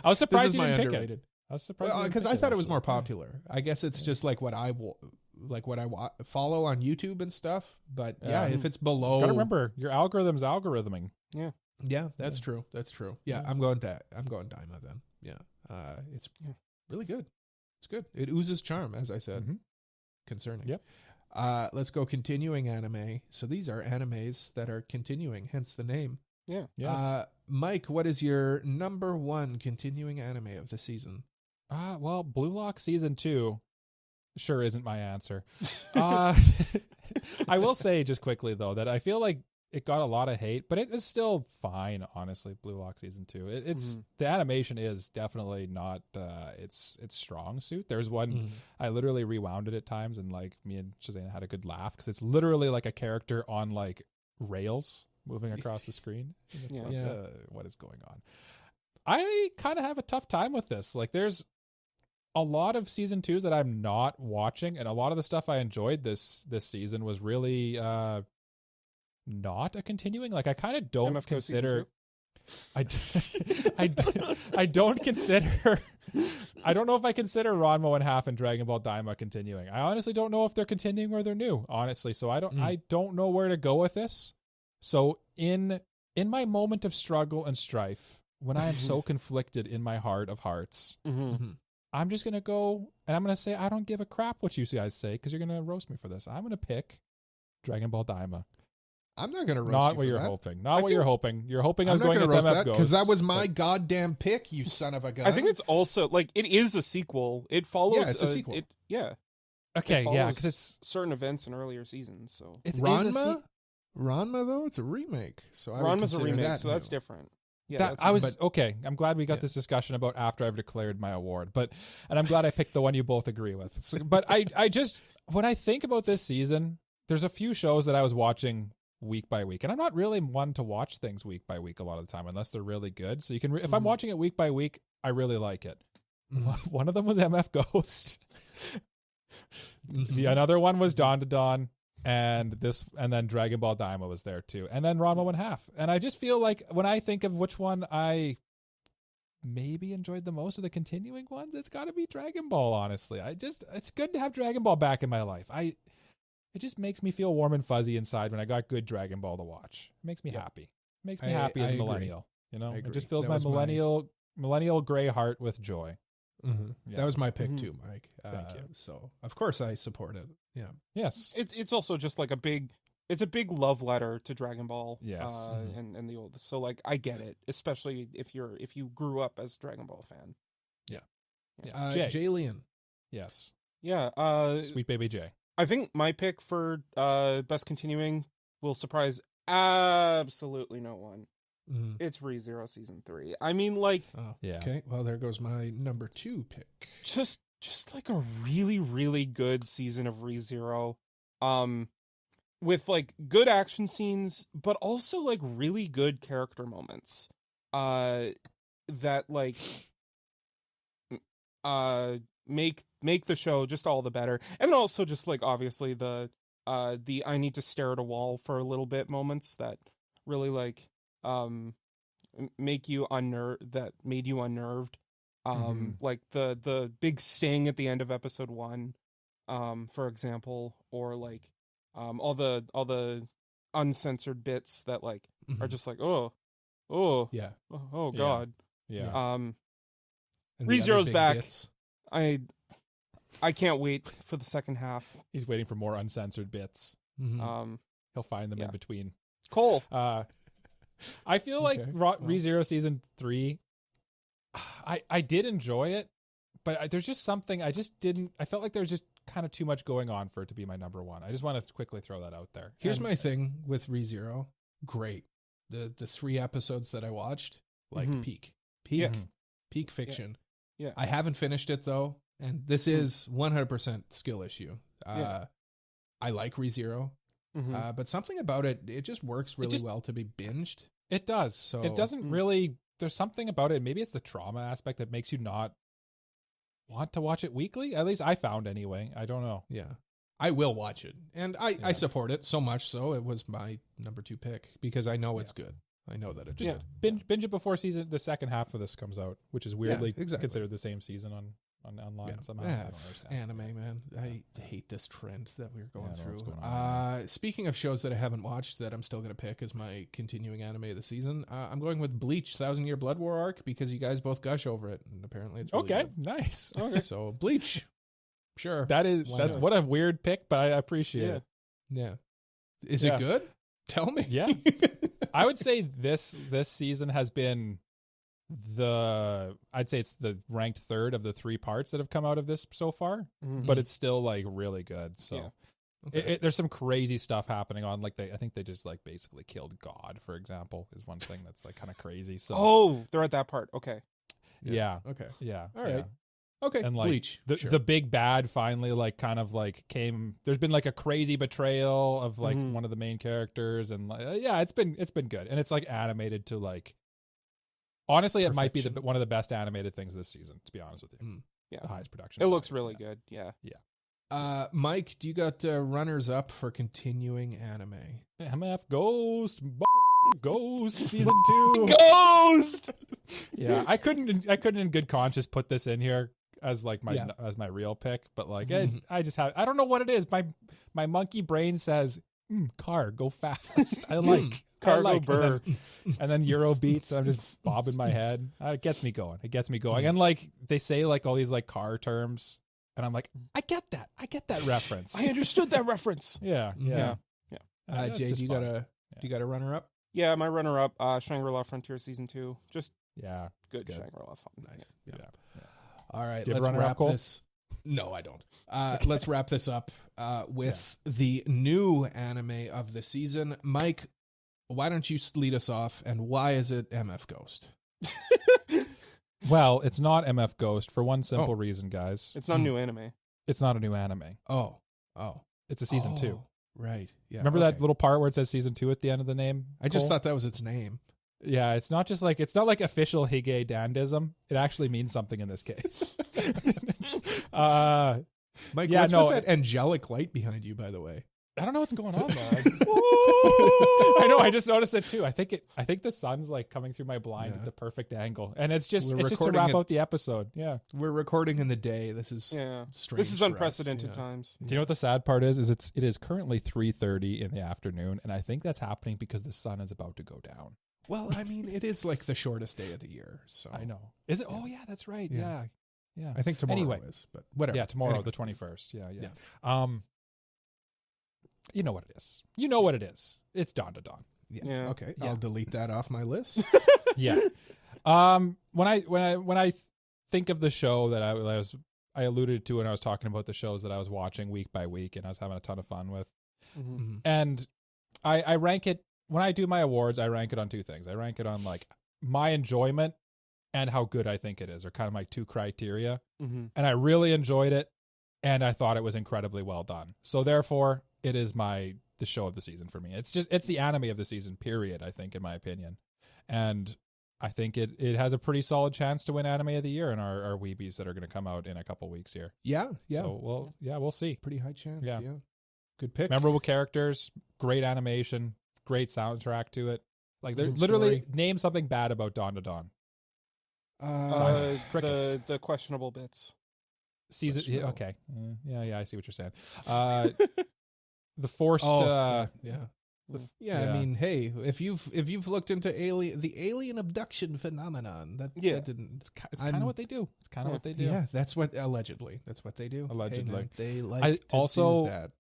I was surprised this is you my didn't pick it. underrated. I was surprised Because I thought it was more popular. I guess it's just like what I follow on YouTube and stuff. But yeah, if it's below, gotta remember your algorithm's algorithming. Yeah, that's true. That's true. Yeah, I'm going Daima then. Yeah, it's really good. It's good. It oozes charm, as I said. Concerning. Yep. Let's go continuing anime. So these are animes that are continuing, hence the name. Yeah. Yes. Mike, what is your number one continuing anime of the season? Well, Blue Lock season 2 sure isn't my answer. I will say just quickly though that I feel like it got a lot of hate, but it is still fine, honestly. Blue Lock season 2. It's the animation is definitely not its strong suit. There's one I literally rewound it at times, and like me and Shazana had a good laugh because it's literally like a character on like rails moving across the screen. And it's what is going on? I kind of have a tough time with this. Like, there's a lot of season 2s that I'm not watching, and a lot of the stuff I enjoyed this season was really not a continuing. Like, I kind of don't MFK consider. I don't consider. I don't know if I consider Ranma and Half and Dragon Ball Daima continuing. I honestly don't know if they're continuing or they're new. Honestly, so I don't know where to go with this. So in my moment of struggle and strife, when I am so conflicted in my heart of hearts, I'm just gonna go and I'm gonna say I don't give a crap what you guys say because you're gonna roast me for this. I'm gonna pick Dragon Ball Daima. I'm not gonna roast not you what for you're that. hoping. Not what you're hoping. You're hoping I'm going to with MF because that was my goddamn pick. You son of a gun. I think it's also like it is a sequel. It follows. Yeah, it's a sequel. Okay, it yeah, because it's certain events in earlier seasons. So Ranma. Ranma though, it's a remake. So Ranma's a remake, that so that's different. Yeah, that, I was okay. I'm glad we got this discussion about after I've declared my award, and I'm glad I picked the one you both agree with. So, but I just when I think about this season, there's a few shows that I was watching week by week, and I'm not really one to watch things week by week a lot of the time unless they're really good. So you can if I'm watching it week by week, I really like it. One of them was MF Ghost. Another one was dandadan. And then Dragon Ball Daima was there too, and then Ranma 1/2. And I just feel like when I think of which one I maybe enjoyed the most of the continuing ones, it's got to be Dragon Ball. Honestly, it's good to have Dragon Ball back in my life. It just makes me feel warm and fuzzy inside when I got good Dragon Ball to watch. It makes me happy. It makes me happy as a millennial. You know, it just fills my millennial millennial gray heart with joy. Mm-hmm. Yeah. That was my pick too, Mike. Thank you. So of course I support it. Yeah. Yes. It's also just like a big love letter to Dragon Ball. Yes. And the old. So like I get it, especially if you grew up as a Dragon Ball fan. Jay. Jalen. Yes. Yeah. Sweet baby Jay. I think my pick for best continuing will surprise absolutely no one. Mm. It's ReZero season 3. I mean, like, Oh, Yeah. Okay. Well, there goes my number 2 pick. just like a really, really good season of ReZero. With like good action scenes, but also like really good character moments. That like make the show just all the better. And also just like obviously the I need to stare at a wall for a little bit moments that really like made you unnerved. Like the big sting at the end of episode 1, for example, or like all the uncensored bits that like are just like oh Yeah. god. Yeah. And the ReZero's other big back. bits. I can't wait for the second half. He's waiting for more uncensored bits. Mhm. He'll find them Yeah. in between. Cole. I feel like Okay. ReZero season 3. I did enjoy it, but there's just something I just didn't. I felt like there was just kind of too much going on for it to be my number 1. I just want to quickly throw that out there. Here's And- my thing with ReZero. Great. The 3 episodes that I watched, like Mhm. peak Yeah. peak fiction. Yeah. I haven't finished it though, and this is 100% skill issue. Yeah. I like ReZero, Mhm. but something about it just works really just- well to be binged. It does. So- It doesn't really. There's something about it. Maybe it's the trauma aspect that makes you not want to watch it weekly. At least I found anyway. I don't know. Yeah. I will watch it, and I Yeah. support it so much so it was my number 2 pick because I know it's good. I know that it's Yeah. good. Binge it before the second half of this comes out, which is weirdly exactly. considered the same season on online Yeah. somehow. I don't understand. Anime, man. I hate this trend that we're going I don't know what's through. going on, Speaking of shows that I haven't watched that I'm still going to pick as my continuing anime of the season, I'm going with Bleach, 1,000-Year Blood War arc, because you guys both gush over it, and apparently it's really Okay, good. nice. Okay. So, Bleach. Sure. That's not? what a weird pick, but I appreciate Yeah. it. Yeah. Is Yeah. it good? Tell me. Yeah. I would say this season has been I'd say it's the ranked 3rd of the 3 parts that have come out of this so far, Mhm. but it's still like really good. So Yeah. Okay. there's some crazy stuff happening on like I think they just like basically killed God, for example, is one thing that's like kind of crazy. So Oh, they're at that part. Okay. yeah. Okay. Yeah. All right. yeah. Okay. And like Bleach. Sure. the big bad finally like kind of like came. There's been like a crazy betrayal of like Mhm. one of the main characters, and like, yeah, it's been good, and it's like animated to like. Honestly, it might be Perfection. one of the best animated things this season. To be honest with you, Mm. Yeah. the highest production. It looks value. really good. Yeah. Mike, do you got runners up for continuing anime? MF Ghost season 2. Ghost. Yeah, I couldn't in good conscience put this in here as like my Yeah. as my real pick, but like Mhm. I just have I don't know what it is. My monkey brain says car go fast. I like Cargo I like. burr. And then Euro beats. I'm just bobbing my head. It gets me going. And like they say like all these like car terms, and I'm like, I get that reference. I understood that reference. Yeah. Yeah. That's Jay, just do you fun. got a runner up? Yeah, my runner-up, Shangri-La Frontier season 2, just Yeah. good, good. Shangri-La fun. Nice. Yeah. All right, Do you have a let's runner-up, wrap Cole? this. No, I don't. Let's wrap this up with the new anime of the season. Mike, why don't you lead us off, and why is it MF Ghost? Well, it's not MF Ghost for one simple reason, guys. It's not new anime. It's not a new anime. Oh, It's a season 2. Oh, right. Yeah. Remember okay. that little part where it says season 2 at the end of the name? I just Cole? thought that was its name. Yeah, it's not like official Hige Dandism. It actually means something in this case. Mike, Yeah, what's no, with that angelic light behind you, by the way? I don't know what's going on there. I know. I just noticed it too. I think the sun's like coming through my blind Yeah. at the perfect angle, and it's just We're to recording wrap it- out the episode. Yeah. We're recording in the day. This is Yeah. strange. This is for us, unprecedented yeah. times. Do you know what the sad part is? It is currently 3:30 in the afternoon, and I think that's happening because the sun is about to go down. Well, I mean, it is like the shortest day of the year. So I know. Is it? Oh yeah, that's right. Yeah. Yeah. I think tomorrow Anyway. is, but whatever. Yeah, tomorrow, Anyway. the 21st. Yeah. Yeah. You know what it is. You know what it is. It's dandadan. Yeah. Okay. Yeah. I'll delete that off my list. Yeah. When I think of the show that I alluded to when I was talking about the shows that I was watching week by week and I was having a ton of fun with. Mm-hmm. And I rank it when I do my awards, I rank it on two things. I rank it on like my enjoyment and how good I think it is, are kind of my two criteria. Mm-hmm. And I really enjoyed it and I thought it was incredibly well done. So therefore it is the show of the season for me. It's the anime of the season, period, I think, in my opinion. And I think it has a pretty solid chance to win anime of the year in our weebies that are going to come out in a couple weeks here. Yeah. So we'll see. Pretty high chance. Yeah. Good pick. Memorable characters, great animation, great soundtrack to it. Like they're Good literally story. name something bad about Dawn to Dawn. Silence. Crickets. The questionable bits. Season. Questionable. Yeah, okay. Yeah. I see what you're saying. The forced. Yeah. the- Yeah, I mean, hey, if you've looked into the alien abduction phenomenon, that didn't. it's kind of what they do. It's kind of what they do. Yeah, that's what allegedly. That's what they do. Allegedly. Hey, man, they like I to also- do that.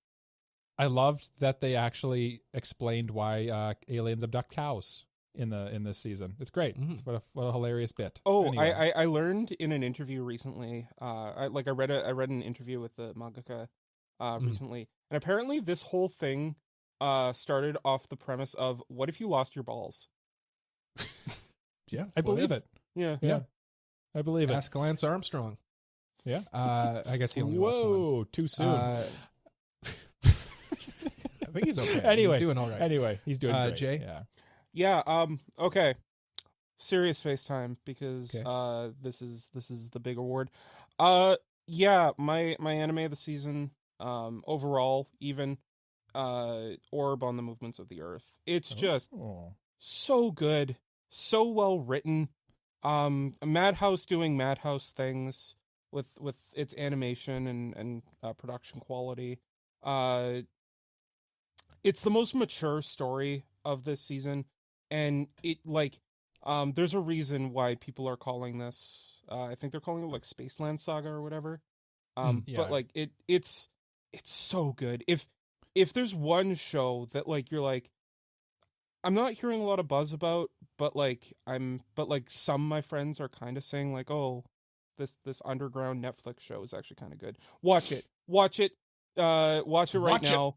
I loved that they actually explained why aliens abduct cows in this season. It's great. Mhm. It's what a hilarious bit. Oh, Anyway. I learned in an interview recently. I read an interview with the mangaka recently, and apparently this whole thing started off the premise of what if you lost your balls? Yeah, I believe it. Yeah. Yeah. I believe it. Ask Lance Armstrong. Yeah. I guess he only lost one. Whoa, too soon. I think he's okay. Anyway, he's doing all right. Anyway, he's doing great. Jay? Yeah. Yeah. Okay. Serious FaceTime because Okay. this is the big award. Yeah. My anime of the season. Overall, even Orb on the Movements of the Earth. It's just Oh. so good, so well written. Madhouse doing Madhouse things with its animation and production quality. It's the most mature story of this season, and it there's a reason why people are calling this. I think they're calling it like Spaceland Saga or whatever. Yeah. But like it's so good. If there's one show that like you're like, I'm not hearing a lot of buzz about, but some of my friends are kind of saying like, oh, this underground Netflix show is actually kind of good. Watch it right Watch it. now.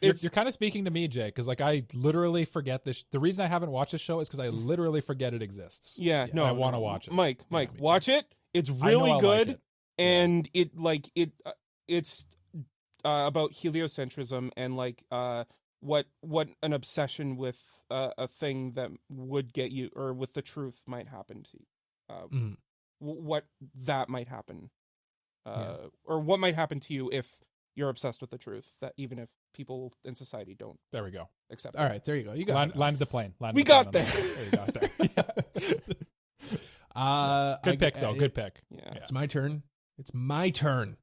You're kind of speaking to me, Jay, because like I literally forget this. The reason I haven't watched this show is because I literally forget it exists. Yeah, no, I want to watch it. Mike, me watch it. It's I know really I'll good, like it. and it's about heliocentrism and what an obsession with a thing that would get you, or with the truth, might happen to you. What that might happen, or what might happen to you if you're obsessed with the truth. That even if people in society don't There we go. accept. All right, there you go. You got it. Landed the plane. We got there. There you got there. Good pick, though. Good pick. Yeah. It's my turn. It's my turn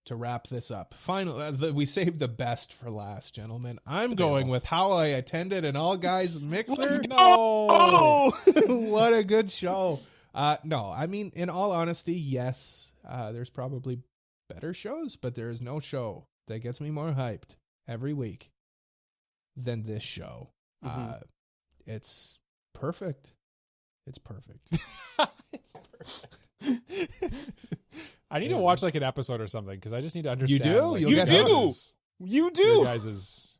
to wrap this up. Finally, we saved the best for last, gentlemen. I'm going with How I Attended an All Guys Mixer. No. Oh, What a good show. No, I mean, in all honesty, yes, there's probably better shows, but there is no show that gets me more hyped every week than this show. Mhm. It's perfect. It's perfect. It's perfect. I need to watch like an episode or something because I just need to understand. do? like, You'll You get do. hooked. You do.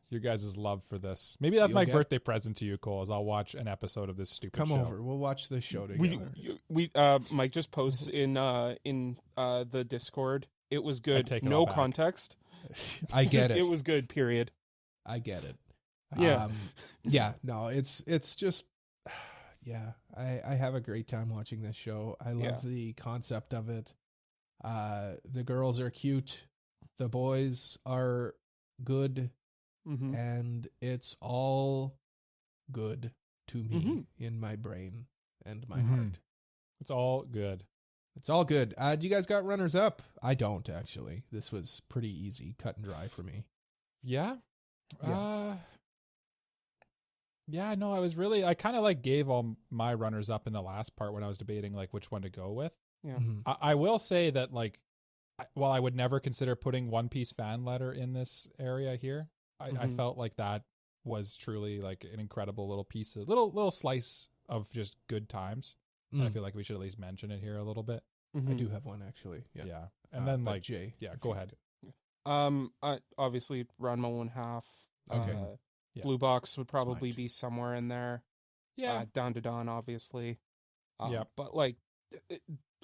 Your guys' love for this. Maybe that's You'll my get- birthday present to you, Cole. Is I'll watch an episode of this stupid Come show. over. We'll watch this show together. We Mike just posts in the Discord. It was good. take it No all back. context. I get Just, it. It was good. Period. I get it. Yeah. Yeah, no, it's just, yeah, I have a great time watching this show. I love the concept of it. The girls are cute. The boys are good. Mm-hmm. And it's all good to me Mhm. in my brain and my Mhm. heart. It's all good. It's all good. Do you guys got runners up? I don't, actually. This was pretty easy, cut and dry for me. Yeah. Yeah. Yeah, no, I kind of like gave all my runners up in the last part when I was debating like which one to go with. Yeah. Mhm. I will say that like, while I would never consider putting One Piece fan letter in this area here, I Mhm. felt like that was truly like an incredible little piece, of little slice of just good times. And I Mm. feel like we should at least mention it here a little bit. I Mhm. do have one actually. Yeah. Yeah. And then but like, Jay. yeah, if go you- ahead. Obviously, Ranma 1/2. Okay. Yeah. Blue Box would probably Smite. be somewhere in there. Yeah. Dandadan, obviously. Yep. But like,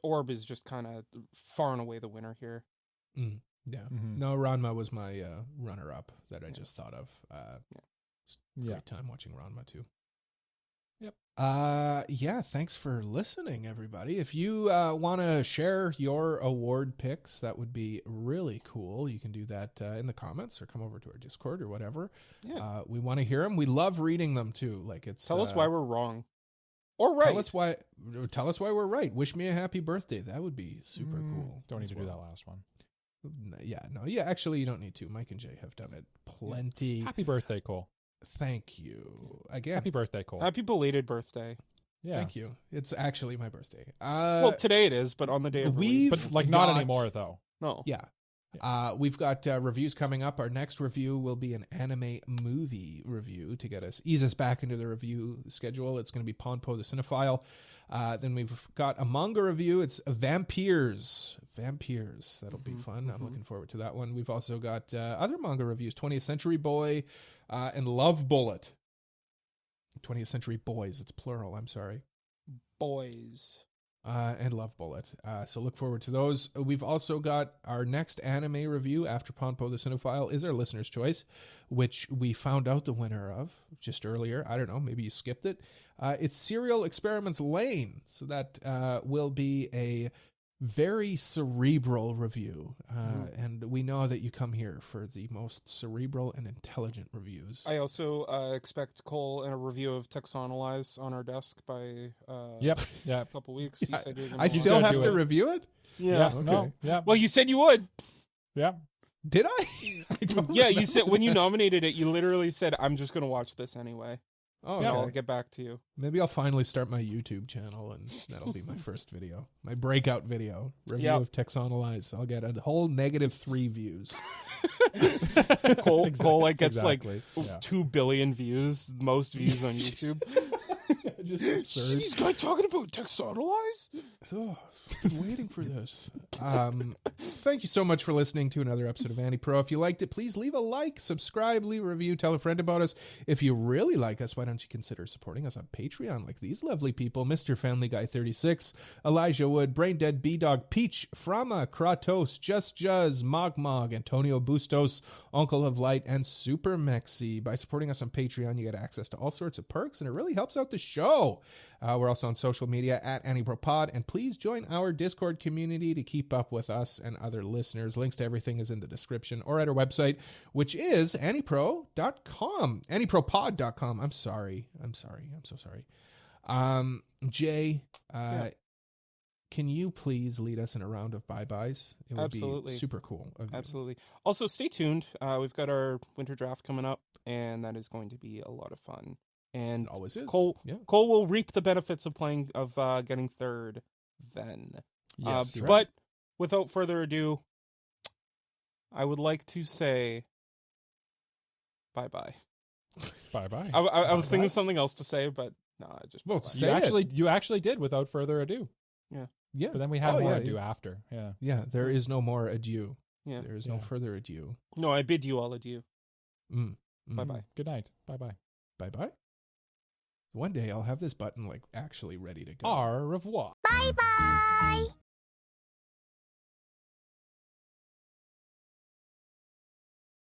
Orb is just kind of far and away the winner here. Mm. Yeah. Mhm. No, Ranma was my runner-up that I just thought of. Yeah. Great time watching Ranma too. Yep. Yeah, thanks for listening, everybody. If you want to share your award picks, that would be really cool. You can do that in the comments or come over to our Discord or whatever. Yeah. We want to hear them. We love reading them too. Like it's Tell us why we're wrong. Or right. Tell us why we're right. Wish me a happy birthday. That would be super cool. Don't need as to do well. that last one. Yeah, actually you don't need to. Mike and Jay have done it plenty. Happy birthday, Cole. Thank you. Again. Happy birthday, Cole. Happy belated birthday. Yeah. Thank you. It's actually my birthday. Well, today it is, but on the day of release. But like not got- anymore though. No. Yeah. We've got reviews coming up. Our next review will be an anime movie review to ease us back into the review schedule. It's going to be Ponpo the Cinephile. Then we've got a manga review. It's Vampeerz. That'll be fun. I'm looking forward to that one. We've also got other manga reviews, 20th Century Boy and Love Bullet. 20th Century Boys. It's plural. I'm sorry. Boys. And Love Bullet. So look forward to those. We've also got our next anime review after Ponpo the Cinephile is our listener's choice, which we found out the winner of just earlier. I don't know, maybe you skipped it. It's Serial Experiments Lane. So that will be a very cerebral review. And we know that you come here for the most cerebral and intelligent reviews. I also expect Cole and a review of Texonalize on our desk by Yep. a couple weeks. You said you're gonna I watch still it. have do to it. review it? Yeah. Okay. No. Yeah. Well, you said you would. Yeah. Did I? I don't Yeah, you remember. said when you nominated it, you literally said, "I'm just gonna watch this anyway." Oh, Yeah. I'll okay. get back to you. Maybe I'll finally start my YouTube channel, and that'll be my first video, my breakout video review Yep. of Texonalize. I'll get a whole -3 views. Cole like gets Exactly. like Yeah. 2 billion views, most views on YouTube. Just absurd. This guy talking about Texonalize? Oh, I've been waiting for this. Thank you so much for listening to another episode of AniPro. If you liked it, please leave a like, subscribe, leave a review, tell a friend about us. If you really like us, why don't you consider supporting us on Patreon like these lovely people, Mr. Family Guy 36, Elijah Wood, Braindead B-Dog, Peach, Frama, Kratos, Just Juzz, Mogmog, Antonio Bustos, Uncle of Light, and Super Mexi. By supporting us on Patreon, you get access to all sorts of perks, and it really helps out the show. We're also on social media at AniProPod, and please join our Discord community to keep up with us and other listeners. Links to everything is in the description or at our website, which is AniPro.com. AniProPod.com. I'm sorry. I'm so sorry. Jay, can you please lead us in a round of bye-byes? It would Absolutely. be super cool of you. Absolutely. Also, stay tuned. We've got our winter draft coming up, and that is going to be a lot of fun. And It always is. Cole Yeah. Cole will reap the benefits of getting third then. Yes. right. But without further ado, I would like to say bye-bye. Bye-bye. I was thinking Bye-bye. of something else to say, but no, I just Well, bye-bye. say it. You actually did without further ado. Yeah. But then we had more yeah, ado after. Yeah. Yeah, there is no more adieu. Yeah. There is no Yeah. further adieu. No, I bid you all adieu. Bye-bye. Good night. Bye-bye. Bye-bye. One day I'll have this button like actually ready to go. Au revoir. Bye bye.